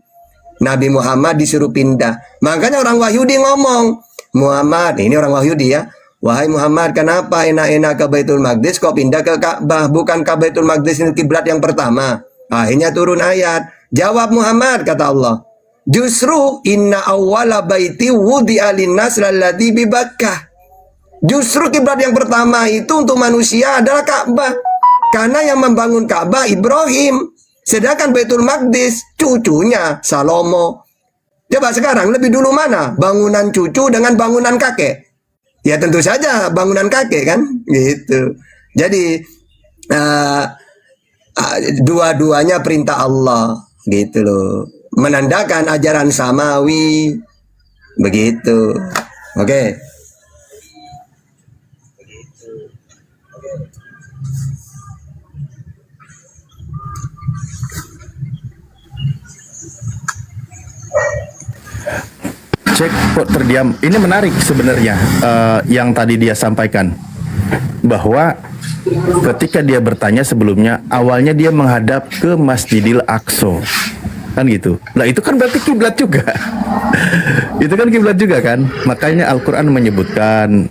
Nabi Muhammad disuruh pindah. Makanya orang Wahyudi ngomong, Muhammad, ini orang Wahyudi ya. Wahai Muhammad, kenapa enak-enak ke Baitul Maqdis kok pindah ke Ka'bah? Bukankah Baitul Maqdis ini kiblat yang pertama? Akhirnya turun ayat. Jawab Muhammad, kata Allah. Justru inna awwala baiti wudi'a linnas lalladzi bi Bakkah. Justru kiblat yang pertama itu untuk manusia adalah Ka'bah. Karena yang membangun Ka'bah Ibrahim. Sedangkan Baitul Maqdis cucunya Salomo. Coba sekarang lebih dulu mana? Bangunan cucu dengan bangunan kakek? Ya tentu saja bangunan kakek kan? Gitu. Jadi dua-duanya perintah Allah gitu loh. Menandakan ajaran samawi begitu. Oke. Cek kok terdiam. Ini menarik sebenarnya yang tadi dia sampaikan bahwa ketika dia bertanya sebelumnya awalnya dia menghadap ke Masjidil Aqsa. Kan gitu. Nah itu kan berarti kiblat juga. Itu kan kiblat juga kan. Makanya Al-Qur'an menyebutkan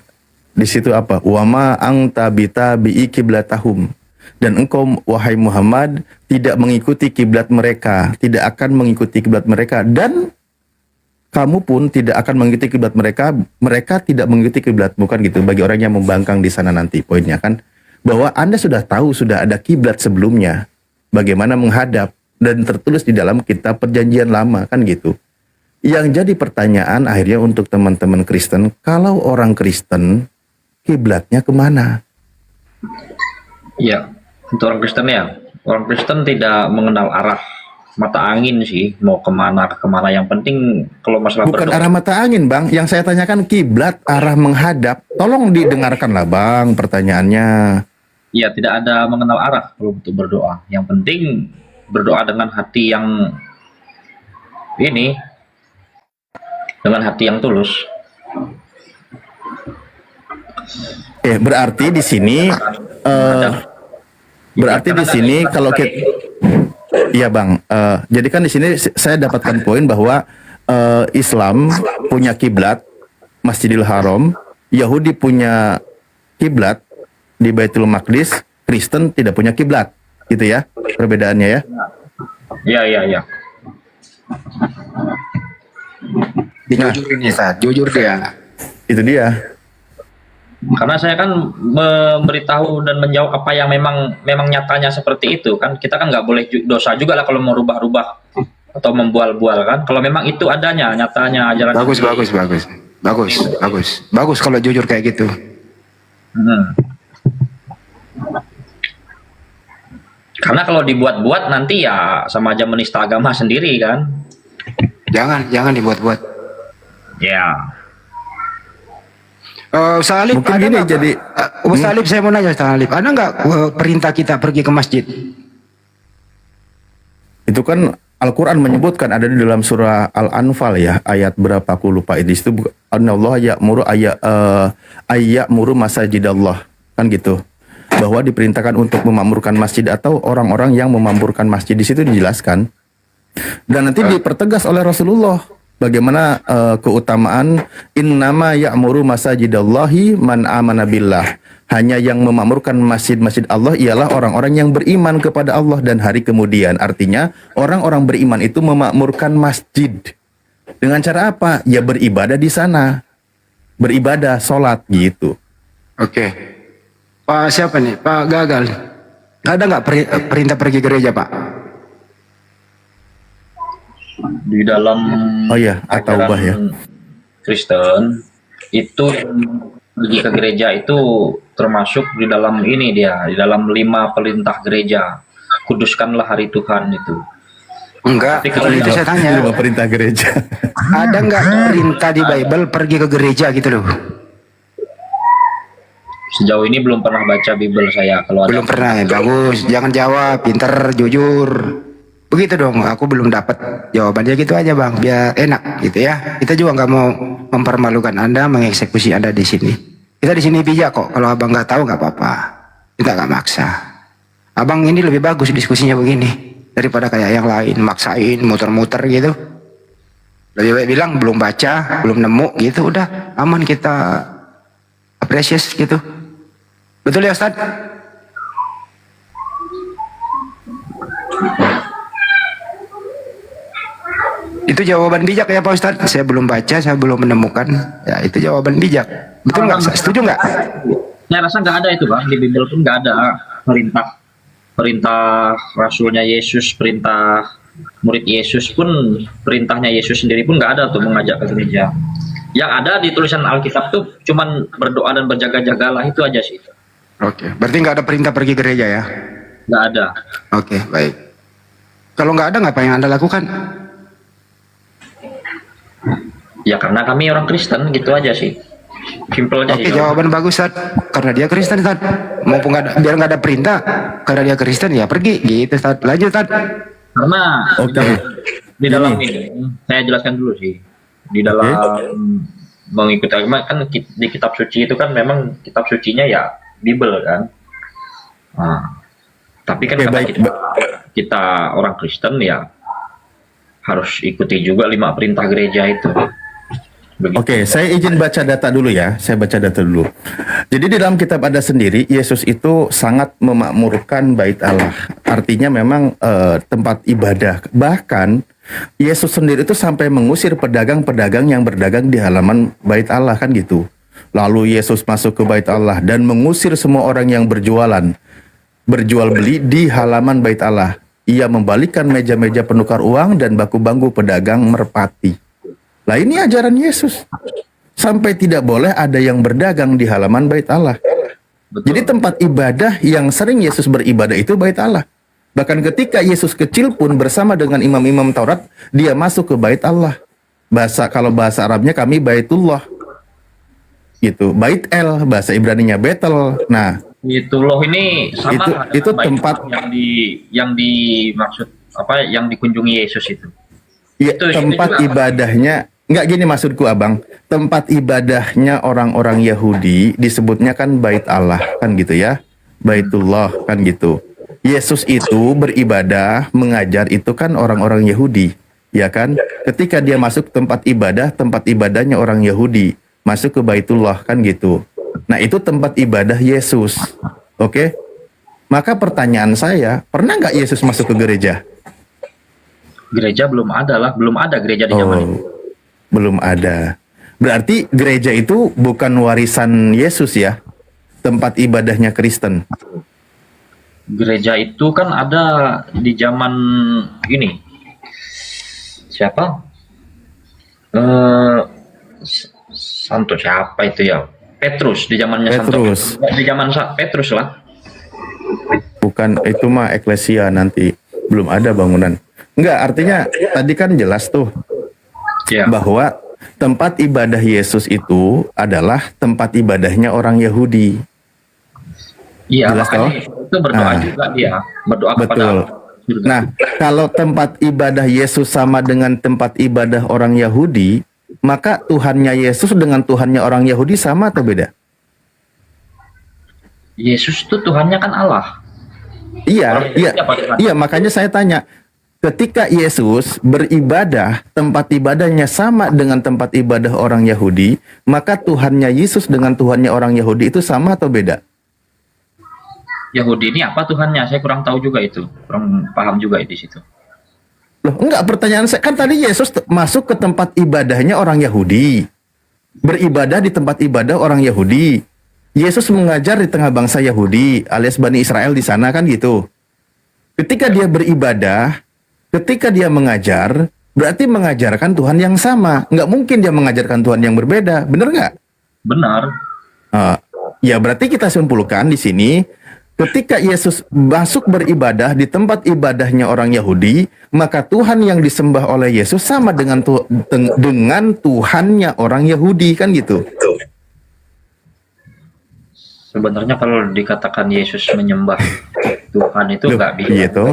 di situ apa? Wa ma anta bitabi'i qiblatahum. Dan engkau wahai Muhammad tidak mengikuti kiblat mereka, tidak akan mengikuti kiblat mereka, dan kamu pun tidak akan mengikuti kiblat mereka, mereka tidak mengikuti kiblat, bukan gitu. Bagi orang yang membangkang di sana nanti poinnya kan bahwa Anda sudah tahu sudah ada kiblat sebelumnya, bagaimana menghadap, dan tertulis di dalam kitab Perjanjian Lama kan gitu. Yang jadi pertanyaan akhirnya untuk teman-teman Kristen, kalau orang Kristen kiblatnya kemana? Ya, untuk orang Kristen ya. Orang Kristen tidak mengenal arah. mata angin sih, mau kemana ke kemana. Yang penting kalau masalah Bukan berdoa, arah mata angin, Bang. Yang saya tanyakan kiblat arah menghadap. Tolong didengarkanlah, Bang, pertanyaannya. ya tidak ada mengenal arah kalau untuk berdoa. Yang penting berdoa dengan hati yang ini, dengan hati yang tulus. Berarti di sini kalau kita, iya Bang, jadi kan di sini saya dapatkan poin bahwa Islam punya kiblat Masjidil Haram, Yahudi punya kiblat di Baitul Maqdis, Kristen tidak punya kiblat, gitu ya perbedaannya ya? Iya. Jujur ini Ustaz, jujur dia. Itu dia. Karena saya kan memberitahu dan menjawab apa yang memang nyatanya seperti itu kan. Kita kan nggak boleh dosa juga lah kalau mau rubah-rubah atau membual-bual kan. Kalau memang itu adanya nyatanya ajaran. Bagus kalau jujur kayak gitu. Karena kalau dibuat-buat nanti ya sama aja menista agama sendiri kan. Jangan dibuat-buat. Ya. Ustaz Alif, mungkin ada gini nggak, jadi Ustaz Alif, saya mau nanya Ustaz Alif, ada nggak perintah kita pergi ke masjid? Itu kan Al-Quran menyebutkan, ada di dalam surah Al-Anfal ya, ayat berapa aku lupa. Di situ Allah ya'muru masajidallah, kan gitu. Bahwa diperintahkan untuk memakmurkan masjid atau orang-orang yang memakmurkan masjid. Di situ dijelaskan. Dan nanti dipertegas oleh Rasulullah bagaimana keutamaan innama ya'muru masajidallahi man amana billah. Hanya yang memakmurkan masjid-masjid Allah ialah orang-orang yang beriman kepada Allah dan hari kemudian. Artinya orang-orang beriman itu memakmurkan masjid. Dengan cara apa? Ya beribadah di sana. Beribadah, sholat gitu. Oke. Pak siapa nih? Pak Gagal. Ada nggak perintah pergi gereja, Pak? Di dalam At-Taubah ya. Kristen itu pergi ke gereja itu termasuk di dalam ini dia, di dalam 5 perintah gereja. Kuduskanlah hari Tuhan itu. Enggak, kalau itu saya tanya. 5 perintah gereja. Ada nggak perintah di Bible pergi ke gereja gitu loh? Sejauh ini belum pernah baca Bible saya. Kalau ada Belum pernah ya, bagus. Jangan jawab, pinter, jujur. Begitu dong, aku belum dapat jawabannya gitu aja Bang, biar enak gitu ya. Kita juga nggak mau mempermalukan Anda, mengeksekusi Anda di sini. Kita di sini bijak kok. Kalau Abang nggak tahu nggak apa-apa. Kita nggak maksa. Abang ini lebih bagus diskusinya begini daripada kayak yang lain maksain, muter-muter gitu. Lebih baik bilang belum baca, belum nemu gitu, udah aman, kita apresiasi gitu. Betul ya Ustaz? Itu jawaban bijak ya Pak Ustadz. Saya belum baca, saya belum menemukan. Ya itu jawaban bijak. Betul nggak? Setuju nggak? Saya rasa nggak ada itu Bang, di Bible pun nggak ada perintah Rasulnya Yesus, perintah murid Yesus pun, perintahnya Yesus sendiri pun nggak ada tuh mengajak ke gereja. Yang ada di tulisan Alkitab tuh cuman berdoa dan berjaga-jagalah, itu aja sih. Oke, berarti nggak ada perintah pergi gereja ya? Nggak ada. Oke, baik. Kalau nggak ada, apa yang Anda lakukan? Ya karena kami orang Kristen, gitu aja sih. Simple aja. Oke, jawaban bagus Ustaz. Karena dia Kristen Ustaz. Maupun nggak ada, biar nggak ada perintah, karena dia Kristen ya pergi gitu Ustaz. Lanjut Ustaz. Karena di dalam ini, saya jelaskan dulu sih. Di dalam mengikuti agama kan, di kitab suci itu kan memang kitab sucinya ya Bible kan. Nah, tapi kan karena kita orang Kristen ya harus ikuti juga 5 perintah gereja itu. Begitu. Oke, saya izin baca data dulu ya. Saya baca data dulu. Jadi di dalam kitab ada sendiri, Yesus itu sangat memakmurkan bait Allah. Artinya memang tempat ibadah. Bahkan Yesus sendiri itu sampai mengusir pedagang-pedagang yang berdagang di halaman bait Allah, kan gitu. Lalu Yesus masuk ke bait Allah dan mengusir semua orang yang berjual beli di halaman bait Allah. Ia membalikkan meja-meja penukar uang dan bangku-bangku pedagang merpati. Lah ini ajaran Yesus. Sampai tidak boleh ada yang berdagang di halaman bait Allah. Jadi tempat ibadah yang sering Yesus beribadah itu bait Allah. Bahkan ketika Yesus kecil pun bersama dengan imam-imam Taurat, dia masuk ke bait Allah. Kalau bahasa Arabnya kami Baitullah. Gitu. Bait El, bahasa Ibraninya Betel. Nah, itu loh ini sama itu dengan tempat yang dimaksud apa yang dikunjungi Yesus itu. ya, Itu tempat juga apa? ibadahnya. Enggak gini maksudku, Abang. Tempat ibadahnya orang-orang Yahudi disebutnya kan Bait Allah, kan gitu ya. Baitullah, kan gitu. Yesus itu beribadah, mengajar itu kan orang-orang Yahudi, ya kan? Ketika dia masuk tempat ibadahnya orang Yahudi, masuk ke Baitullah, kan gitu. Nah, itu tempat ibadah Yesus. Oke? Maka pertanyaan saya, pernah nggak Yesus masuk ke gereja? Gereja belum ada gereja di zaman itu. Belum ada. Berarti gereja itu bukan warisan Yesus ya? Tempat ibadahnya Kristen. Gereja itu kan ada di zaman ini. Siapa? Santo siapa itu ya? Petrus di zamannya Petrus. Santo. Di zaman Petrus lah. Bukan, itu mah eklesia nanti. Belum ada bangunan. Enggak, artinya tadi kan jelas tuh. Ya. Bahwa tempat ibadah Yesus itu adalah tempat ibadahnya orang Yahudi. Iya, Jelas toh? itu berdoa juga dia, berdoa kepada Betul. Allah. Nah, kalau tempat ibadah Yesus sama dengan tempat ibadah orang Yahudi, maka Tuhannya Yesus dengan Tuhannya orang Yahudi sama atau beda? Yesus itu Tuhannya kan Allah. Iya, makanya saya tanya, ketika Yesus beribadah, tempat ibadahnya sama dengan tempat ibadah orang Yahudi, maka Tuhannya Yesus dengan Tuhannya orang Yahudi itu sama atau beda? Yahudi ini apa Tuhannya? Saya kurang tahu juga itu, kurang paham juga di situ. Loh, enggak, pertanyaan saya kan tadi Yesus masuk ke tempat ibadahnya orang Yahudi, beribadah di tempat ibadah orang Yahudi. Yesus mengajar di tengah bangsa Yahudi alias Bani Israel di sana, kan gitu. Ketika dia beribadah, ketika dia mengajar, berarti mengajarkan Tuhan yang sama. Nggak mungkin dia mengajarkan Tuhan yang berbeda, benar nggak? Benar. Ya berarti kita simpulkan di sini, ketika Yesus masuk beribadah di tempat ibadahnya orang Yahudi, maka Tuhan yang disembah oleh Yesus sama dengan Tuhannya orang Yahudi, kan gitu. Sebenarnya kalau dikatakan Yesus menyembah Tuhan itu nggak bisa. Gitu.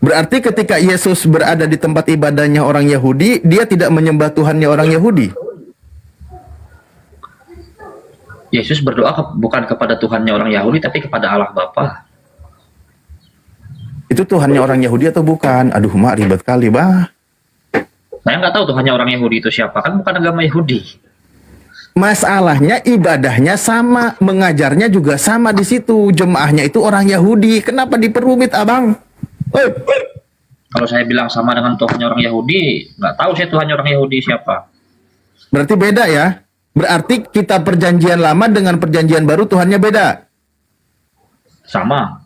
Berarti ketika Yesus berada di tempat ibadahnya orang Yahudi, dia tidak menyembah Tuhannya orang Yahudi. Yesus berdoa bukan kepada Tuhannya orang Yahudi, tapi kepada Allah Bapa. Itu Tuhannya orang Yahudi atau bukan? Aduh, mak ribet kali, bah. Saya nggak tahu Tuhannya orang Yahudi itu siapa, kan bukan agama Yahudi. Masalahnya ibadahnya sama, mengajarnya juga sama di situ. Jemaahnya itu orang Yahudi. Kenapa diperumit, abang? Kalau saya bilang sama dengan Tuhannya orang Yahudi, nggak tahu saya Tuhannya orang Yahudi siapa. Berarti beda ya? Berarti kita perjanjian lama dengan perjanjian baru Tuhannya beda? Sama.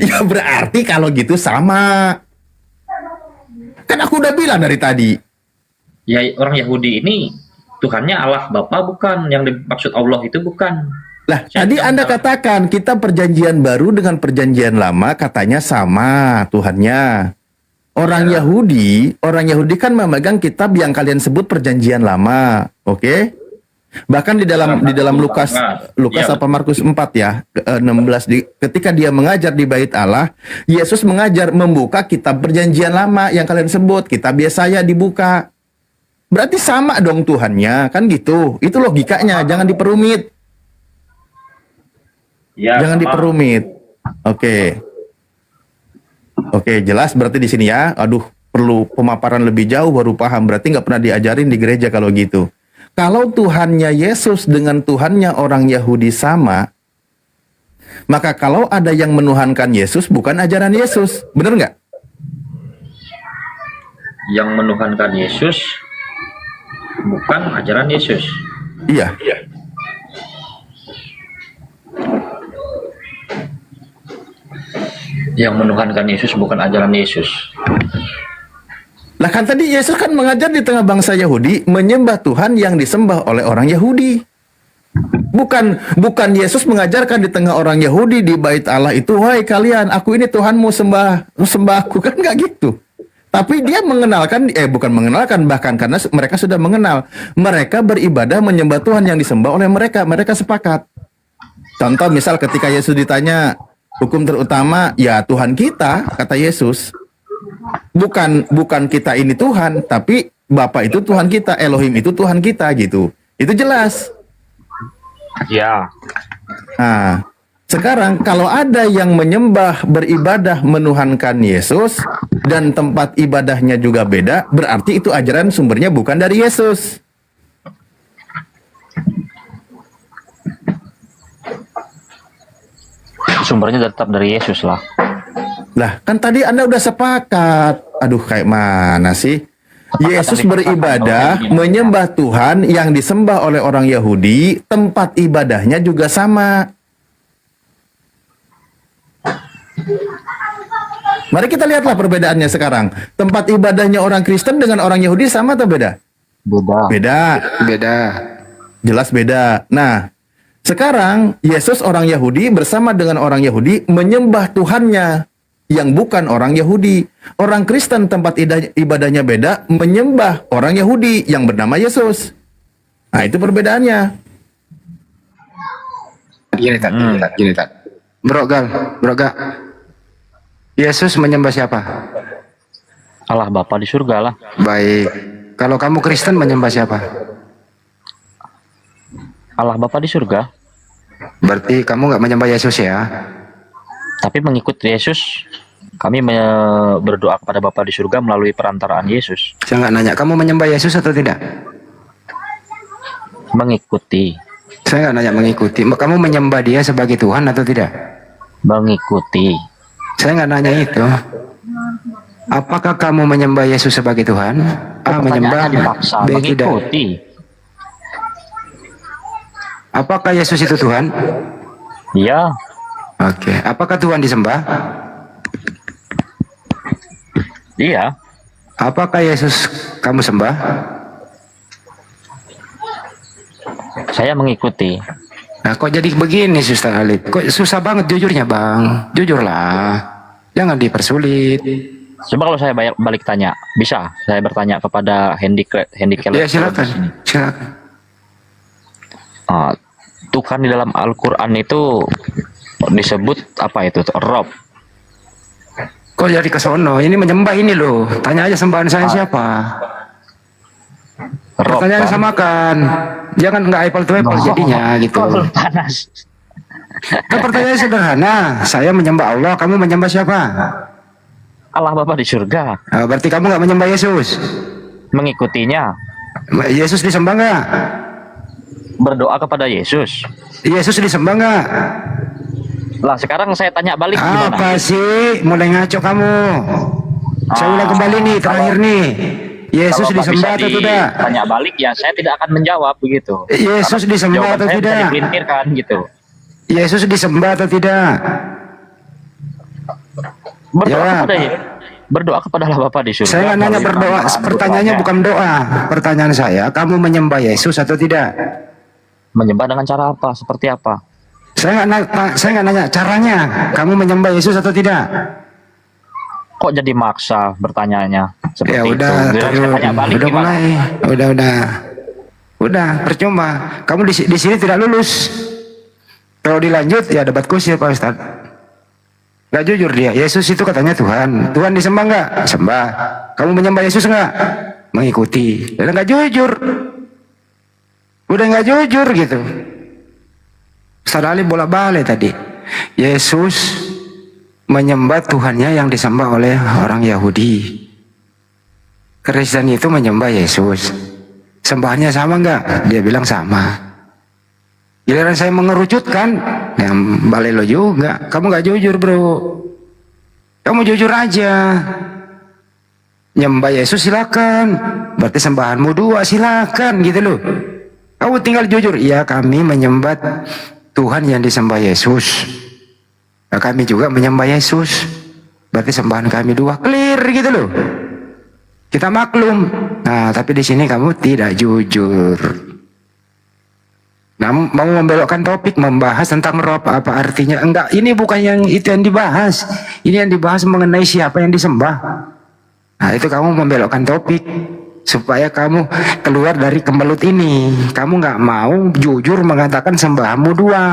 Ya berarti kalau gitu sama. Kan aku udah bilang dari tadi. Ya orang Yahudi ini Tuhannya Allah Bapa bukan, yang dimaksud Allah itu bukan. Lah, tadi Anda katakan kita perjanjian baru dengan perjanjian lama katanya sama Tuhannya. Orang Yahudi kan memegang kitab yang kalian sebut perjanjian lama, oke? Bahkan di dalam Lukas apa Markus 4 ya, 16 ketika dia mengajar di Bait Allah, Yesus mengajar membuka kitab perjanjian lama yang kalian sebut, kitab Yesaya dibuka. Berarti sama dong Tuhannya, kan gitu. Itu logikanya, jangan diperumit. Ya, jangan diperumit. Oke. Oke, jelas berarti di sini ya. Aduh, perlu pemaparan lebih jauh baru paham. Berarti nggak pernah diajarin di gereja kalau gitu. Kalau Tuhannya Yesus dengan Tuhannya orang Yahudi sama, maka kalau ada yang menuhankan Yesus bukan ajaran Yesus, benar nggak? Yang menuhankan Yesus bukan ajaran Yesus. Iya. Yang menuhankan Yesus bukan ajaran Yesus. Lah kan tadi Yesus kan mengajar di tengah bangsa Yahudi menyembah Tuhan yang disembah oleh orang Yahudi. Bukan Yesus mengajarkan di tengah orang Yahudi di bait Allah itu, "Wahai kalian, aku ini Tuhanmu, sembah aku." Kan nggak gitu. Tapi dia mengenalkan, bukan mengenalkan, bahkan karena mereka sudah mengenal. Mereka beribadah menyembah Tuhan yang disembah oleh mereka. Mereka sepakat. Contoh misal ketika Yesus ditanya, hukum terutama, ya Tuhan kita, kata Yesus. Bukan kita ini Tuhan, tapi Bapa itu Tuhan kita, Elohim itu Tuhan kita gitu. Itu jelas. Ya. Nah, sekarang kalau ada yang menyembah, beribadah, menuhankan Yesus dan tempat ibadahnya juga beda, berarti itu ajaran sumbernya bukan dari Yesus. Sumbernya tetap dari Yesus lah. Lah, kan tadi Anda udah sepakat. Aduh, kayak mana sih? Yesus beribadah, menyembah Tuhan yang disembah oleh orang Yahudi, tempat ibadahnya juga sama. Mari kita lihatlah perbedaannya sekarang. Tempat ibadahnya orang Kristen dengan orang Yahudi sama atau beda? Beda. Jelas beda. Nah, sekarang Yesus orang Yahudi bersama dengan orang Yahudi menyembah Tuhannya yang bukan orang Yahudi. Orang Kristen tempat ibadahnya beda, menyembah orang Yahudi yang bernama Yesus. Nah, itu perbedaannya. Gini tak. Bro Gal. Yesus menyembah siapa? Allah Bapa di surga lah. Baik. Kalau kamu Kristen menyembah siapa? Allah Bapa di surga. Berarti kamu nggak menyembah Yesus ya? Tapi mengikuti Yesus, kami berdoa kepada Bapa di surga melalui perantaraan Yesus. Saya nggak nanya, kamu menyembah Yesus atau tidak? Mengikuti. Saya nggak nanya mengikuti. Kamu menyembah dia sebagai Tuhan atau tidak? Mengikuti. Saya nggak nanya itu. Apakah kamu menyembah Yesus sebagai Tuhan? A. Menyembah. Dipaksa. B. Tidak. Mengikuti. Apakah Yesus itu Tuhan? Iya. Oke. Apakah Tuhan disembah? Iya. Apakah Yesus kamu sembah? Saya mengikuti. Nah, kok jadi begini, Suster Halid? Kok susah banget jujurnya, Bang? Jujurlah. Jangan dipersulit. Coba kalau saya balik tanya, bisa saya bertanya kepada Hendy Keller? Ya, silakan. Tuhan di dalam Al-Quran itu disebut apa itu? Rob. Kok jadi ke sono? Ini menyembah ini loh. Tanya aja sembahan saya siapa? Rob, pertanyaan kan? Samakan. Jangan nggak apple to apple jadinya gitu. Panas. Kan pertanyaannya sederhana. Saya menyembah Allah, kamu menyembah siapa? Allah Bapa di surga. Berarti kamu nggak menyembah Yesus? Mengikutinya. Yesus disembah nggak? Berdoa kepada Yesus. Yesus disembah nggak? Lah sekarang saya tanya balik gimana? Apa sih? Mulai ngaco kamu. Saya ulang kembali nih, terakhir nih. Yesus disembah atau tidak? Tanya balik ya, saya tidak akan menjawab begitu. Yesus disembah atau tidak? Dipelintirkan gitu. Yesus disembah atau tidak? Berdoa kepada Allah Bapa di surga. Saya nggak nanya berdoa. Pertanyaannya bukan doa. Pertanyaan saya, kamu menyembah Yesus atau tidak? Menyembah dengan cara apa? Seperti apa? Saya nggak nanya caranya. Kamu menyembah Yesus atau tidak? Kok jadi maksa bertanyanya seperti ya udah, itu? Udah mulai. Udah, percuma. Kamu di sini tidak lulus. Kalau dilanjut ya debat kusir Pak Ustadz. Gak jujur dia. Yesus itu katanya Tuhan. Tuhan disembah nggak? Sembah. Kamu menyembah Yesus nggak? Mengikuti. Dan nggak jujur. Udah nggak jujur gitu. Ustadz Ali bola-balik tadi. Yesus menyembah Tuhannya yang disembah oleh orang Yahudi. Kristen itu menyembah Yesus. Sembahannya sama nggak? Dia bilang sama. Giliran saya mengerucutkan, yang balelo juga. Kamu nggak jujur bro. Kamu jujur aja. Nyembah Yesus silakan. Berarti sembahanmu dua silakan gitu loh. Kamu tinggal jujur. Iya kami menyembah Tuhan yang disembah Yesus. Nah, kami juga menyembah Yesus. Berarti sembahan kami dua. Clear gitu loh. Kita maklum. Nah tapi di sini kamu tidak jujur. Nah mau membelokkan topik, membahas tentang roh apa artinya. Enggak, ini bukan yang itu yang dibahas. Ini yang dibahas mengenai siapa yang disembah. Nah, itu kamu membelokkan topik supaya kamu keluar dari kemelut ini. Kamu nggak mau jujur mengatakan sembahanmu dua.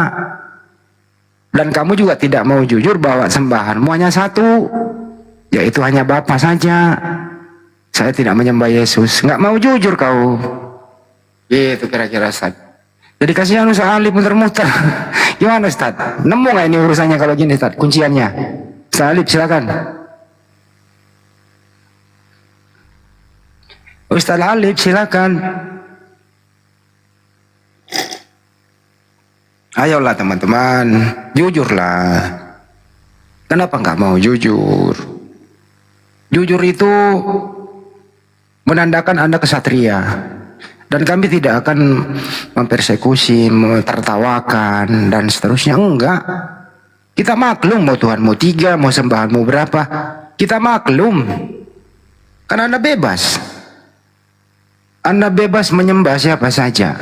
Dan kamu juga tidak mau jujur bahwa sembahanmu hanya satu, yaitu hanya Bapa saja. Saya tidak menyembah Yesus. Nggak mau jujur kau. Gitu kira-kira Ustaz. Jadi kasihan Ustaz Ali muter-muter. Gimana Ustaz? Nemu nggak ini urusannya kalau gini Ustaz? Kunciannya. Ustaz Ali silakan. Ustaz Ali silakan. Ayolah teman-teman, jujurlah. Kenapa nggak mau jujur? Jujur itu menandakan Anda kesatria. Dan kami tidak akan mempersekusi, mentertawakan, dan seterusnya. Enggak. Kita maklum mau Tuhanmu 3, mau sembahanmu berapa. Kita maklum. Karena Anda bebas. Anda bebas menyembah siapa saja.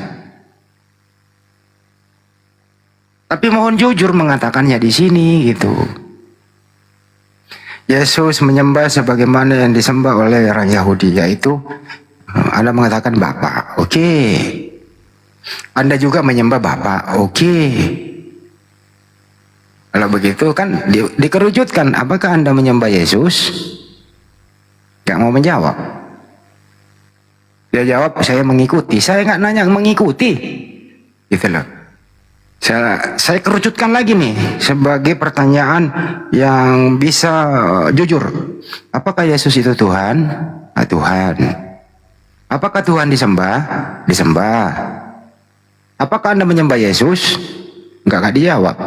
Tapi mohon jujur mengatakannya di sini gitu. Yesus menyembah sebagaimana yang disembah oleh orang Yahudi, yaitu Anda mengatakan Bapa, oke. Anda juga menyembah Bapa, oke. Kalau begitu kan dikerujutkan, apakah Anda menyembah Yesus? Gak mau menjawab. Dia jawab, saya mengikuti. Saya nggak nanya mengikuti, gitu loh. Saya kerucutkan lagi nih sebagai pertanyaan yang bisa jujur. Apakah Yesus itu Tuhan? Tuhan. Apakah Tuhan disembah? Disembah. Apakah Anda menyembah Yesus? Enggak dijawab.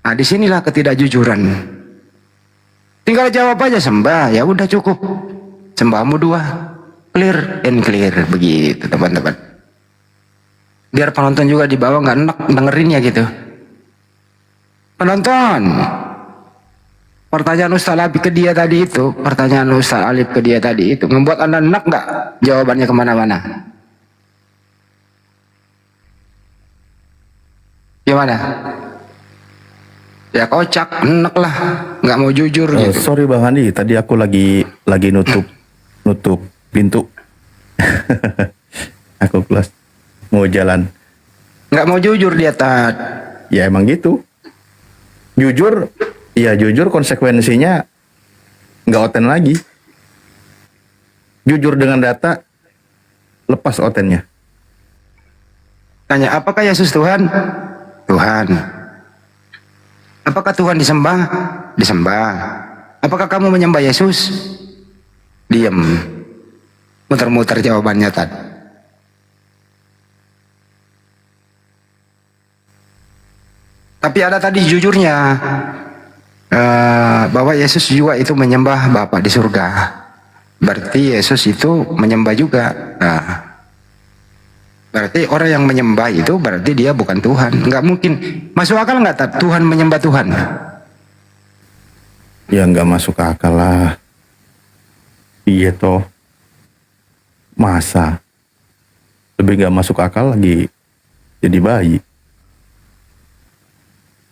Nah, disinilah ketidakjujuran. Tinggal jawab aja sembah, ya udah cukup. Sembahmu 2, clear and clear, begitu teman-teman. Biar penonton juga di bawah nggak enak dengerinnya gitu. Penonton, pertanyaan Ustaz Alif ke dia tadi itu, pertanyaan Ustaz Alif ke dia tadi itu, membuat Anda enak nggak jawabannya kemana-mana? Gimana? Ya kocak, enak lah, nggak mau jujur gitu. Sorry Bang Andi, tadi aku lagi nutup pintu. Aku kelas mau jalan. Nggak mau jujur dia Tat. Ya emang gitu. Jujur, ya jujur konsekuensinya nggak oten lagi. Jujur dengan data, lepas otennya. Tanya, apakah Yesus Tuhan? Tuhan. Apakah Tuhan disembah? Disembah. Apakah kamu menyembah Yesus? Diam. Muter-muter jawabannya Tat. Tapi ada tadi jujurnya bahwa Yesus juga itu menyembah Bapa di surga. Berarti Yesus itu menyembah juga. Nah, berarti orang yang menyembah itu berarti dia bukan Tuhan. Nggak mungkin. Masuk akal nggak Tat, Tuhan menyembah Tuhan? Ya nggak masuk akal lah. Iya toh. Masa lebih nggak masuk akal lagi jadi bayi.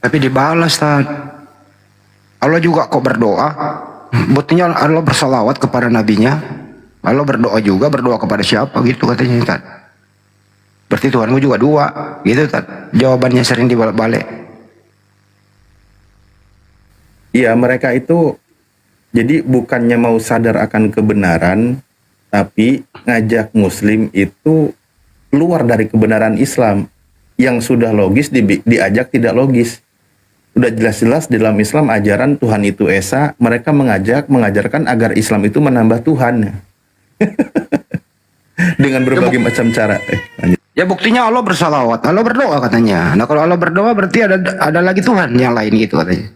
Tapi dibalas Tat. Allah juga kok berdoa. Buktinya Allah bersalawat kepada nabinya. Allah berdoa juga, berdoa kepada siapa gitu katanya Tat. Berarti Tuhanmu juga 2 gitu Tat. Jawabannya sering dibalik-balik. Iya, mereka itu jadi bukannya mau sadar akan kebenaran, tapi ngajak Muslim itu keluar dari kebenaran Islam yang sudah logis diajak tidak logis. Udah jelas-jelas dalam Islam ajaran Tuhan itu Esa, mereka mengajarkan agar Islam itu menambah Tuhan dengan berbagai macam cara. Ya buktinya Allah bersalawat, Allah berdoa katanya. Nah kalau Allah berdoa berarti ada lagi Tuhan yang lain gitu katanya.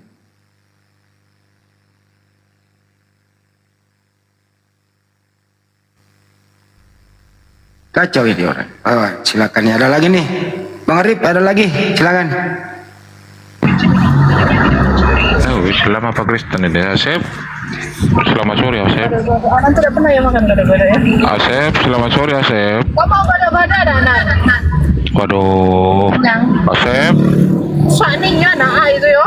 Kacau ini orang. Oh, silakan ya, ada lagi nih. Bang Arif ada lagi, silakan. Islam apa Kristen ini? Asep, selamat sore Asep. Anak tidak pernah ya makan gado-gado ya. Asep, selamat sore Asep. Kok mau gado-gado ada anak? Waduh, Asep. Soalnya anak itu yo.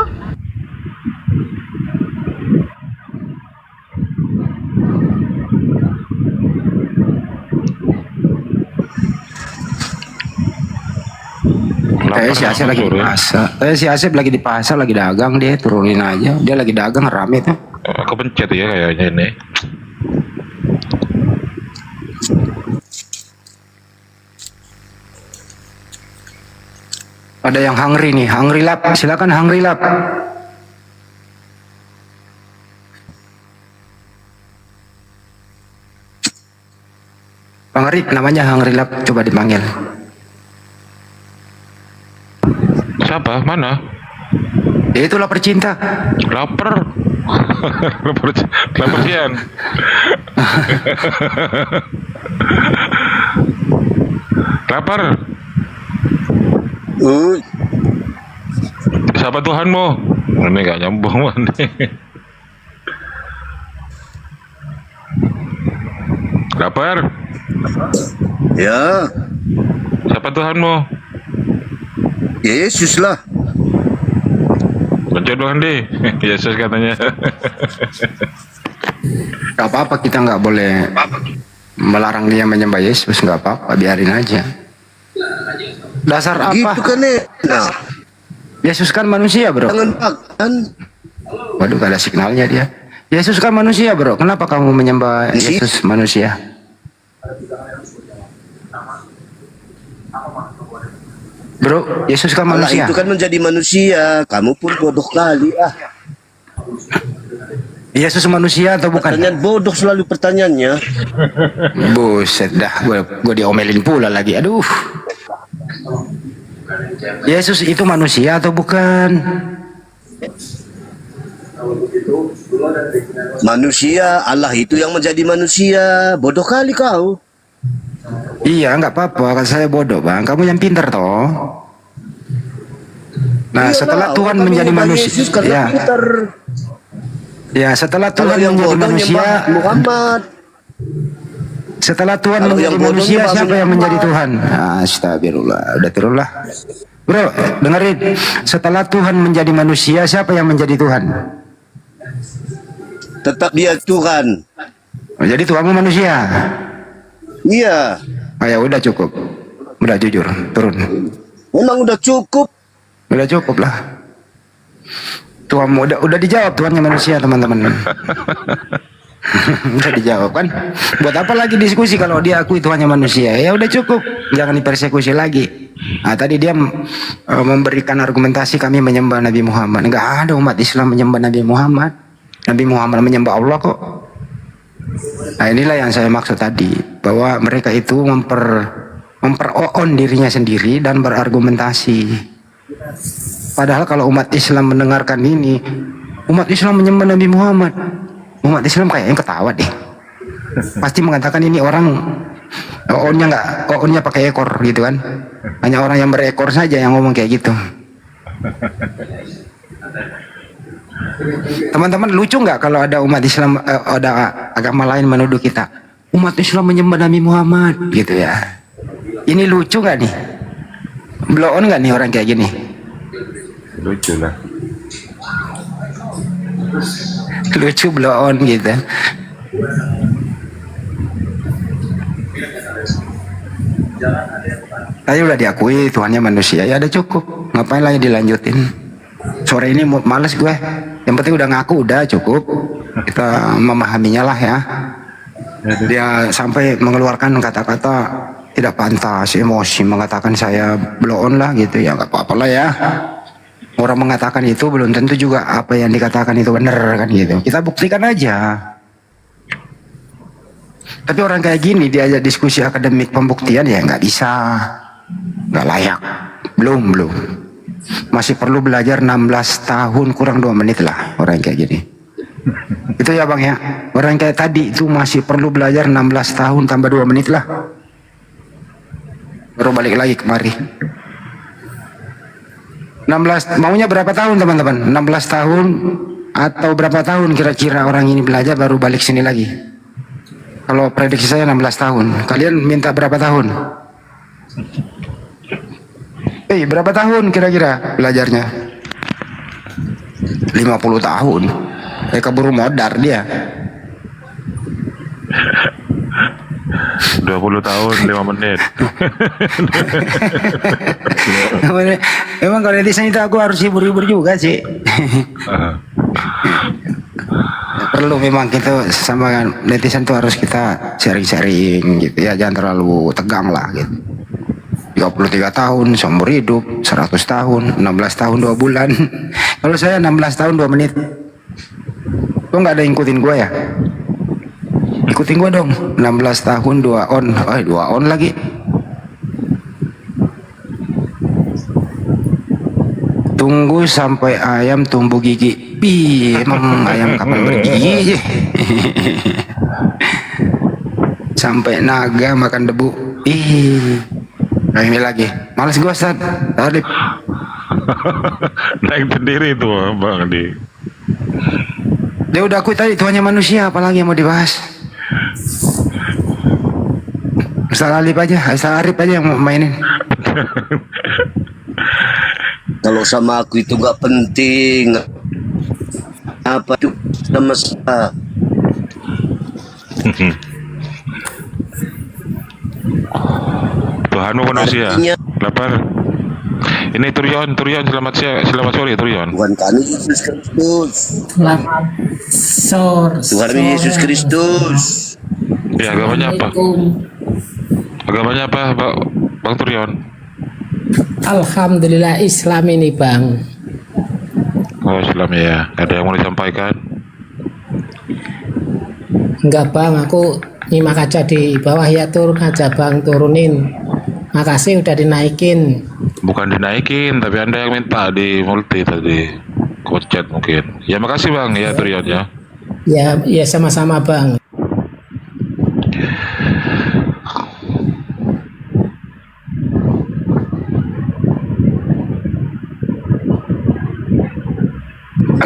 Si Asep lagi di pasar. Si Asep lagi di pasar, lagi dagang, dia turunin aja. Dia lagi dagang rame tuh. Kepencet ya kayaknya ini. Ada yang hungry nih, hungry lap. Silakan hungry lap. Bang Arif namanya hungry lap, coba dipanggil. Siapa? Mana? Ya itu lapar cinta. Lapar. lapar sian. Lapar. Siapa Tuhanmu? Ini gak nyambung mana? Lapar. Ya. Siapa Tuhanmu? Yesus lah. Menjodoh deh. Yesus katanya. Gak apa-apa, kita nggak boleh melarang dia menyembah Yesus, nggak apa-apa, biarin aja. Dasar apa? Gitu kan ya. Nah. Yesus kan manusia, bro. Jangan makan. Waduh, gak ada signalnya dia. Yesus kan manusia, bro. Kenapa kamu menyembah Yesus manusia? Bro, Yesus kan Allah manusia. itu kan menjadi manusia. Kamu pun bodoh kali ah. Yesus manusia atau bukan? Pertanyaan bodoh selalu pertanyaannya. Buset dah, gue diomelin pula lagi. Aduh. Yesus itu manusia atau bukan? Manusia, Allah itu yang menjadi manusia. Bodoh kali kau. Iya, nggak apa-apa. Kan saya bodoh, bang. Kamu yang pintar toh. Nah, setelah Tuhan menjadi manusia, ya. Ya, setelah Tuhan menjadi manusia, Muhammad. Setelah Tuhan menjadi manusia, siapa yang menjadi Tuhan? Astagfirullah, udah turunlah. Bro, dengerin. Setelah Tuhan menjadi manusia, siapa yang menjadi Tuhan? Tetap dia Tuhan. Jadi Tuhanmu manusia. Iya. Ya udah cukup. Udah jujur, turun. Memang udah cukup. Udah cukup lah. Tuhanmu udah dijawab, Tuhannya manusia, teman-teman. Udah dijawab kan? Buat apa lagi diskusi kalau dia akui Tuhannya manusia? Ya udah cukup, jangan dipersekusi lagi. Nah, tadi dia memberikan argumentasi kami menyembah Nabi Muhammad. Enggak ada umat Islam menyembah Nabi Muhammad. Nabi Muhammad menyembah Allah kok. Nah, inilah yang saya maksud tadi, bahwa mereka itu memperoon dirinya sendiri dan berargumentasi. Padahal kalau umat Islam mendengarkan ini, umat Islam menyembah Nabi Muhammad, umat Islam kayaknya ketawa deh. Pasti mengatakan ini orang oonnya pakai ekor gitu kan. Hanya orang yang berekor saja yang ngomong kayak gitu. Teman-teman, lucu nggak kalau ada umat Islam, ada agama lain menuduh kita umat Islam menyembah Nabi Muhammad gitu ya? Ini lucu nggak nih? Blow on nggak nih orang kayak gini? Lucu lah. Lucu, blow on gitu. Tadi udah diakui Tuhannya manusia, ya udah cukup. Ngapain lagi dilanjutin? Sore ini males gue. Yang penting udah ngaku, udah cukup. Kita memahaminya lah ya. Dia sampai mengeluarkan kata-kata tidak pantas, emosi, mengatakan saya blow on lah gitu ya, nggak apa-apa lah ya. Orang mengatakan itu belum tentu juga apa yang dikatakan itu benar kan gitu. Kita buktikan aja. Tapi orang kayak gini diajak diskusi akademik pembuktian ya nggak bisa, nggak layak, belum. Masih perlu belajar 16 tahun kurang 2 menit lah orang kayak gini. Itu ya bang ya, orang kayak tadi itu masih perlu belajar 16 tahun tambah 2 menit lah. Baru balik lagi kemari. 16, maunya berapa tahun teman-teman? 16 tahun Atau berapa tahun kira-kira orang ini belajar baru balik sini lagi? Kalau prediksi saya 16 tahun. Kalian minta berapa tahun? Berapa tahun kira-kira belajarnya? 50 tahun. Keburu modar dia. 20 tahun 5 menit. Memang kalau netizen itu aku harus hibur-hibur juga sih. Perlu memang kita sama netizen itu harus kita sharing-sharing gitu ya, jangan terlalu tegang lah gitu. 33 tahun seumur hidup, 100 tahun, 16 tahun 2 bulan. Kalau saya 16 tahun 2 menit. Kok nggak ada yang ikutin gue ya? Ikutin gue dong. 16 tahun 2 on. 2 on lagi. Tunggu sampai ayam tumbuh gigi. Emang ayam kapan bergigi? Sampai naga makan debu. Nah ini lagi. Males gue Ustaz. Tadi Naik sendiri tuh Bang Adi. dia udah akui tadi Tuhannya manusia, apalagi yang mau dibahas? Ustaz Arif aja yang mau mainin. Kalau sama aku itu gak penting. Apa tuh sama saya? Tuhanmu manusia. Lapar. Ini Turion, selamat sore Turion. Tuhan kami Yesus Kristus. Selamat sore. Tuhan Yesus Kristus. Ya, agamanya apa? Agamanya apa, Bang Turion? Alhamdulillah Islam ini Bang. Oh Islam ya. Ada yang mau disampaikan? Enggak Bang, aku nyimak aja di bawah ya, turun aja Bang, turunin. Makasih udah dinaikin. Bukan dinaikin, tapi Anda yang minta di multi tadi. Kocet mungkin. Ya makasih Bang ya Turion ya. Ya sama-sama Bang.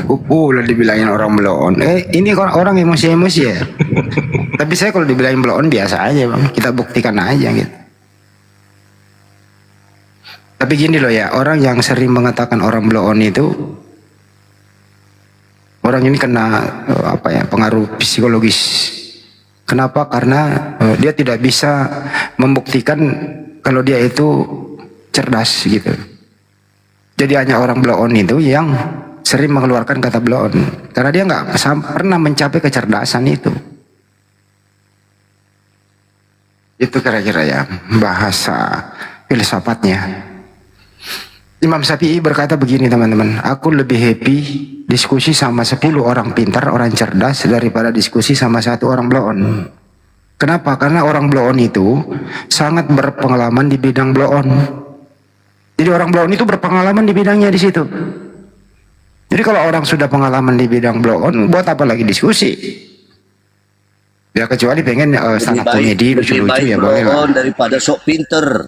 Aku pula dibilangin orang blow on. Ini orang emosi-emosi ya. Tapi saya kalau dibilangin blow on biasa aja Bang. Kita buktikan aja gitu. Tapi gini loh ya, orang yang sering mengatakan orang blow on itu, orang ini kena pengaruh psikologis. Kenapa? Karena dia tidak bisa membuktikan kalau dia itu cerdas gitu. Jadi hanya orang blow on itu yang sering mengeluarkan kata blow on, karena dia nggak pernah mencapai kecerdasan itu. Itu kira-kira ya bahasa filsafatnya. Imam Syafi'i berkata begini teman-teman, aku lebih happy diskusi sama 10 orang pintar, orang cerdas daripada diskusi sama 1 orang blow on. Kenapa? Karena orang blow on itu sangat berpengalaman di bidang blow on. Jadi orang blow on itu berpengalaman di bidangnya di situ. Jadi kalau orang sudah pengalaman di bidang blow on, buat apa lagi diskusi? Ya kecuali pengen stand up komedi lucu-lucu ya boleh lah. Daripada sok pinter.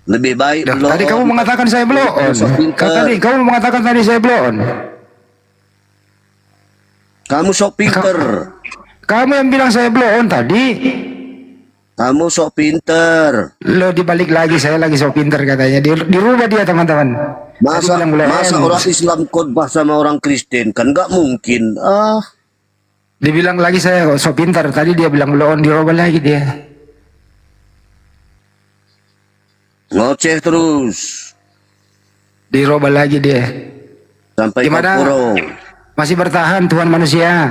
Lebih baik blow on. Tadi kamu mengatakan saya blow on. Tadi kamu mengatakan tadi saya blow on. Kamu sok pinter. Kamu yang bilang saya blow on tadi. Kamu sok pinter. Lo dibalik lagi, saya lagi sok pinter katanya. Dirubah dia teman-teman. Masa orang Islam khotbah sama orang Kristen kan nggak mungkin. Dibilang lagi saya sok pinter. Tadi dia bilang blow on, dirubah lagi dia. Ngoceh terus. Dirubah lagi dia. Sampai gimana? Masih bertahan Tuhan manusia?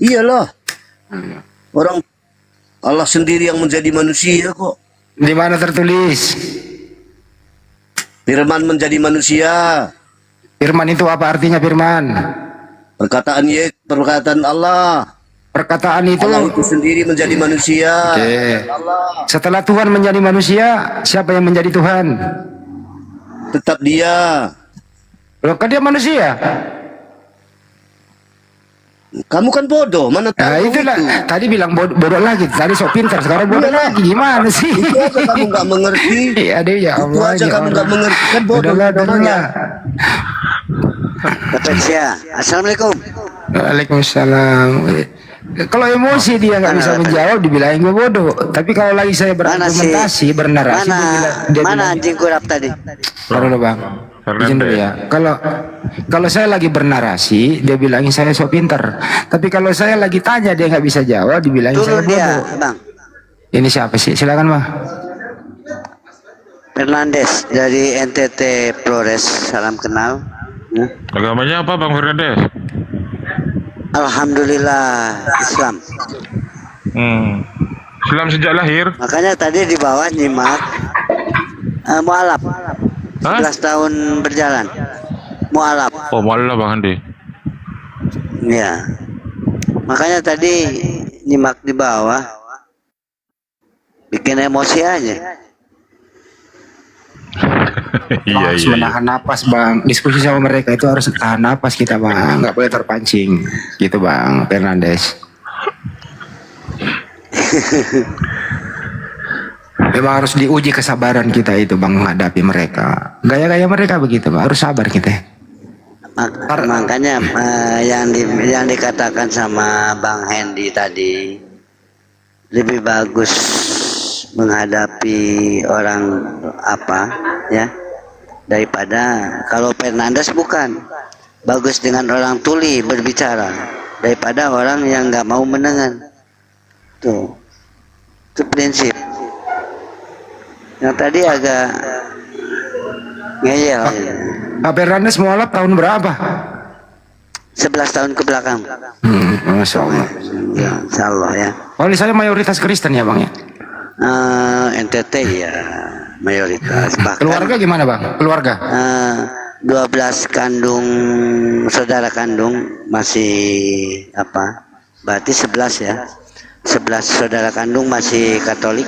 Iyalah. Orang Allah sendiri yang menjadi manusia kok. Di mana tertulis? Firman menjadi manusia. Firman itu apa artinya firman? Perkataan Allah. Perkataan itu Allah itu sendiri menjadi manusia. Setelah Tuhan menjadi manusia, siapa yang menjadi Tuhan? Tetap dia. Loh, kan dia manusia. Kamu kan bodoh, mana tahu nah, itulah. itu. Tadi bilang bodoh lagi, tadi sok pintar, sekarang bodoh lagi. Gimana sih? Itu aja kamu nggak mengerti. Ya Allah. Itu aja kamu nggak mengerti, kan bodoh namanya. Persia. Assalamualaikum. Waalaikumsalam. Kalau emosi dia nggak bisa menjawab, dibilangin gue bodoh. Tapi kalau lagi saya berargumentasi, bernarasi, dia Mana anjing kurap tadi? Taruh dulu bang. Izin dulu ya. Kalau saya lagi bernarasi, dia bilangin saya so pinter. Tapi kalau saya lagi tanya dia nggak bisa jawab, dibilangin saya bodoh. Dia, bang. Ini siapa sih? Silakan bang. Fernandes dari NTT Flores. Salam kenal. Agamanya apa Bang Fernandes? Alhamdulillah Islam. Islam sejak lahir. Makanya tadi di bawah nyimak mualaf. 11 tahun berjalan. Mualaf. Oh, mualaf Bang Handi. Ya. Makanya tadi nyimak di bawah. Bikin emosi aja. Harus menahan napas bang. Diskusi sama mereka itu harus tahan napas kita bang. Nggak boleh terpancing. Gitu bang Fernandes. Memang harus diuji kesabaran kita itu bang menghadapi mereka. Gaya-gaya mereka begitu bang. Harus sabar kita. Makanya yang dikatakan sama Bang Hendy tadi, lebih bagus menghadapi orang apa ya daripada kalau Fernandes bukan bagus dengan orang tuli berbicara daripada orang yang nggak mau mendengar. Tuh, itu prinsip. Yang tadi agak ngeyel. Pak Fernandes mualaf tahun berapa? 11 tahun ke belakang. Masya Allah. Ya, insya Allah ya. Oh, saya mayoritas Kristen ya bang ya? NTT ya mayoritas. Bahkan, keluarga gimana bang? Keluarga? 12 kandung saudara kandung masih apa? Berarti 11 ya. 11 saudara kandung masih Katolik.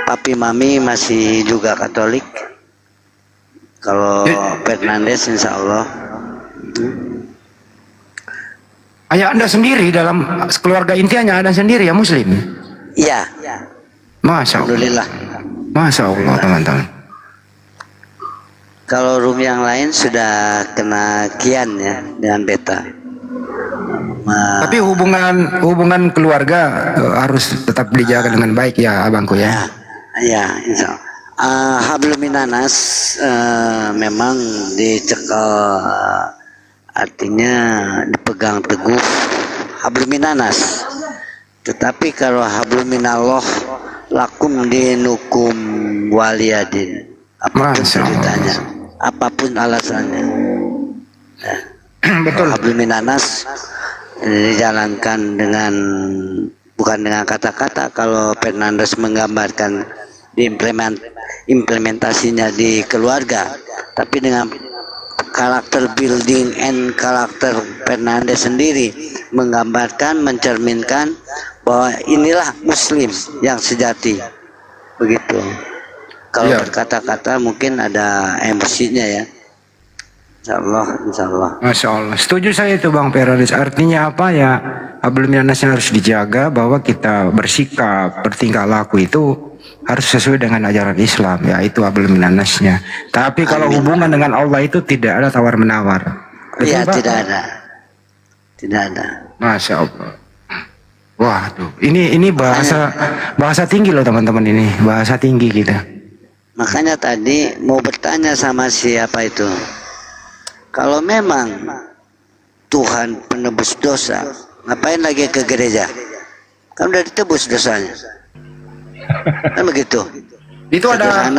Papi mami masih juga Katolik. Kalau Fernandes insya Allah. Ayah anda sendiri dalam keluarga intinya Anda sendiri ya Muslim? Iya. Masya Allah. Alhamdulillah. Masya Allah teman-teman. Kalau room yang lain sudah kena kian ya dengan beta. Tapi hubungan keluarga harus tetap dijaga dengan baik ya abangku ya. Ya, insya Allah. Habluminanas memang dicekal, artinya dipegang teguh habluminanas. Tetapi kalau habluminallah lakum dinukum waliyadin, apapun ceritanya, apapun alasannya. Betul. Habluminanas dijalankan dengan bukan dengan kata-kata. Kalau Fernandes menggambarkan implementasinya di keluarga, tapi dengan karakter building and karakter Fernandes sendiri menggambarkan, mencerminkan bahwa inilah Muslim yang sejati, begitu. Kalau berkata-kata mungkin ada emosinya ya. Insya Allah, insya Allah. Masya Allah. Setuju saya itu Bang Fernandes. Artinya apa ya? Habluminanasnya harus dijaga, bahwa kita bersikap, bertingkah laku itu harus sesuai dengan ajaran Islam. Ya itu habluminanasnya. Tapi kalau hubungan dengan Allah itu tidak ada tawar menawar. Iya, tidak ada. Tidak ada. Masya Allah. Waduh, ini bahasa tinggi loh teman-teman, ini bahasa tinggi kita. Makanya tadi mau bertanya sama siapa itu, kalau memang Tuhan penebus dosa, ngapain lagi ke gereja? Kan udah ditebus dosanya. Kan begitu. Itu ada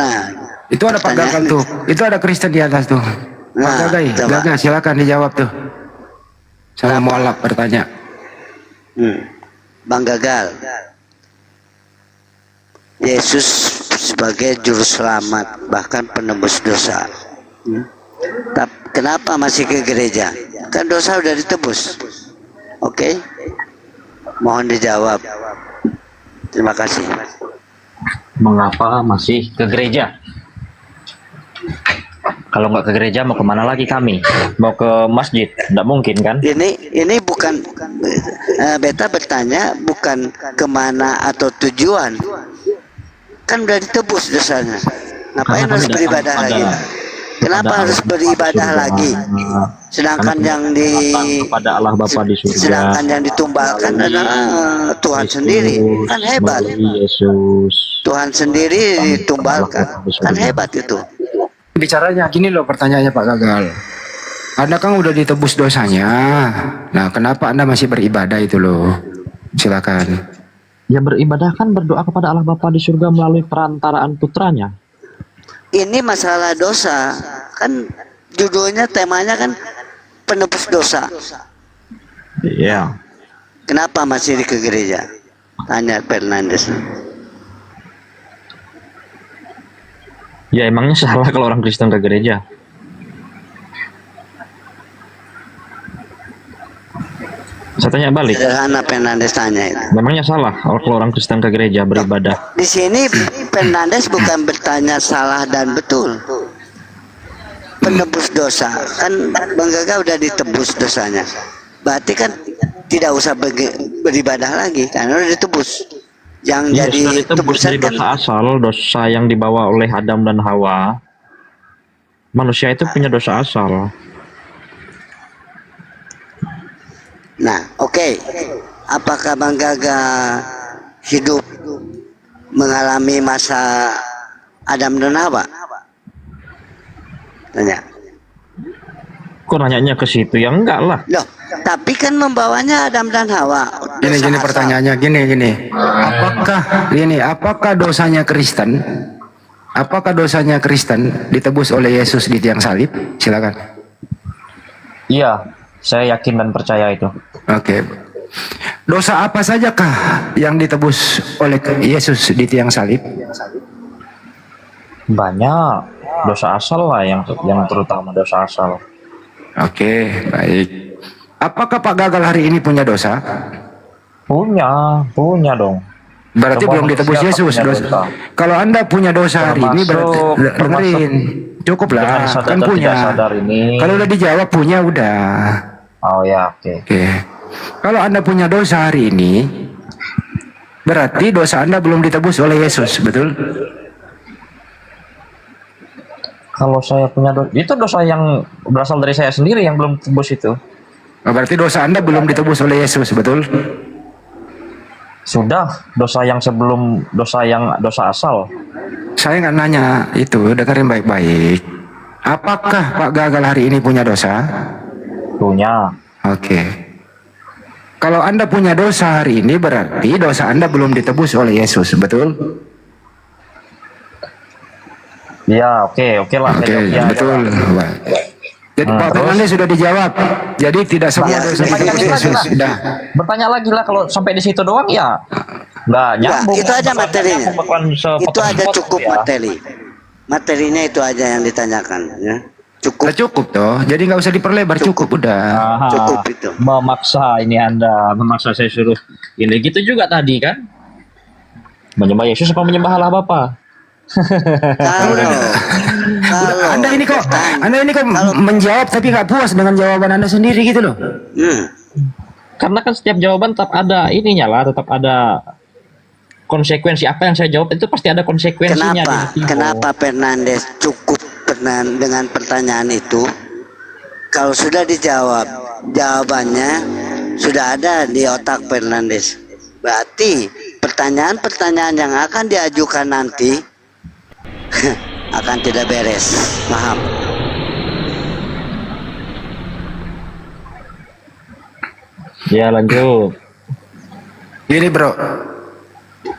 Pak Gagal tuh. Itu ada Kristen di atas tuh. Pak Gagal, silakan dijawab tuh. Saya mau alap bertanya. Bang Gagal, Yesus sebagai juru selamat, bahkan penebus dosa. Tapi kenapa masih ke gereja? Kan dosa udah ditebus. Oke? Mohon dijawab. Terima kasih. Mengapa masih ke gereja? Kalau nggak ke gereja mau kemana lagi kami? Mau ke masjid? Nggak mungkin kan? Ini bukan beta bertanya bukan kemana atau tujuan. Kan udah ditebus dosanya. Ngapain harus beribadah lagi? Kenapa harus beribadah lagi? Sedangkan yang kepada Allah Bapa di surga. sedangkan yang ditumbalkan adalah Tuhan sendiri. Kan hebat. Yesus. Tuhan sendiri ditumbalkan. Kan hebat itu. Bicaranya gini loh, pertanyaannya Pak Gagal. Anda kan udah ditebus dosanya. Nah, kenapa Anda masih beribadah itu loh? Silakan. Ya beribadah kan berdoa kepada Allah Bapa di surga melalui perantaraan putranya. Ini masalah dosa. Kan judulnya, temanya kan penebus dosa. Iya. Kenapa masih ke gereja? Tanya Fernandes. Ya emangnya salah kalau orang Kristen ke gereja? Saya tanya balik. Sederhana Fernandes tanya itu. Memangnya salah kalau orang Kristen ke gereja beribadah? Di sini Fernandes bukan bertanya salah dan betul. Penebus dosa. Kan Bang Gaga udah ditebus dosanya. Berarti kan tidak usah beribadah lagi karena udah ditebus. Yang Ya, jadi sudah ditebus dari tebusan kan dosa asal, dosa yang dibawa oleh Adam dan Hawa. Manusia itu punya dosa asal. Nah, oke. Apakah Bang Gaga hidup mengalami masa Adam dan Hawa? Tanya. Kok nanyanya ke situ? Ya enggak lah. Loh, tapi kan membawanya Adam dan Hawa. Gini pertanyaannya gini. Apakah dosanya Kristen? Apakah dosanya Kristen ditebus oleh Yesus di tiang salib? Silakan. Iya, saya yakin dan percaya itu. Oke. Dosa apa sajakah yang ditebus oleh Yesus di tiang salib? Banyak dosa asal lah yang terutama dosa asal. Oke, baik. Apakah Pak Gagal hari ini punya dosa? Punya dong. Berarti Semua belum ditebus manusia Yesus punya dosa. dosa. Kalau Anda punya dosa hari ini berarti dengerin. Cukup Dengan lah, sadar kan dan punya. tidak sadar ini. Kalau udah dijawab punya udah. Oh ya, oke. Oke. Kalau Anda punya dosa hari ini, berarti dosa Anda belum ditebus oleh Yesus, betul? Kalau saya punya dosa, itu dosa yang berasal dari saya sendiri yang belum tebus itu. Berarti dosa Anda belum ditebus oleh Yesus, betul? Sudah, dosa yang sebelum dosa asal. Saya nggak nanya itu, dengerin baik-baik. Apakah Pak Gagal hari ini punya dosa? Punya. Oke. Kalau Anda punya dosa hari ini, berarti dosa Anda belum ditebus oleh Yesus, betul? Ya, oke lah. Oke, Ya, betul. Jadi Pak Fernandes sudah dijawab. Jadi tidak semua dosa ditebus Yesus. Sudah. Bertanya lagi lah, kalau sampai di situ doang ya nggak nyambung. itu aja materinya. Itu aja cukup ya. materi. Materinya itu aja yang ditanyakan, ya. Cukup toh. Jadi nggak usah diperlebar, cukup udah. Cukup itu. Memaksa ini Anda, memaksa saya suruh ini gitu juga tadi kan? Menyembah Yesus apa menyembah Allah Bapa? Anda ini kok menjawab tapi nggak puas dengan jawaban Anda sendiri gitu loh. Karena kan setiap jawaban tetap ada ininya lah, tetap ada konsekuensi. Apa yang saya jawab itu pasti ada konsekuensinya. Kenapa Fernandes cukup dengan pertanyaan itu? Kalau sudah dijawab, jawabannya sudah ada di otak Fernandes. Berarti pertanyaan-pertanyaan yang akan diajukan nanti akan tidak beres. Paham? Ya lanjut. Gini bro,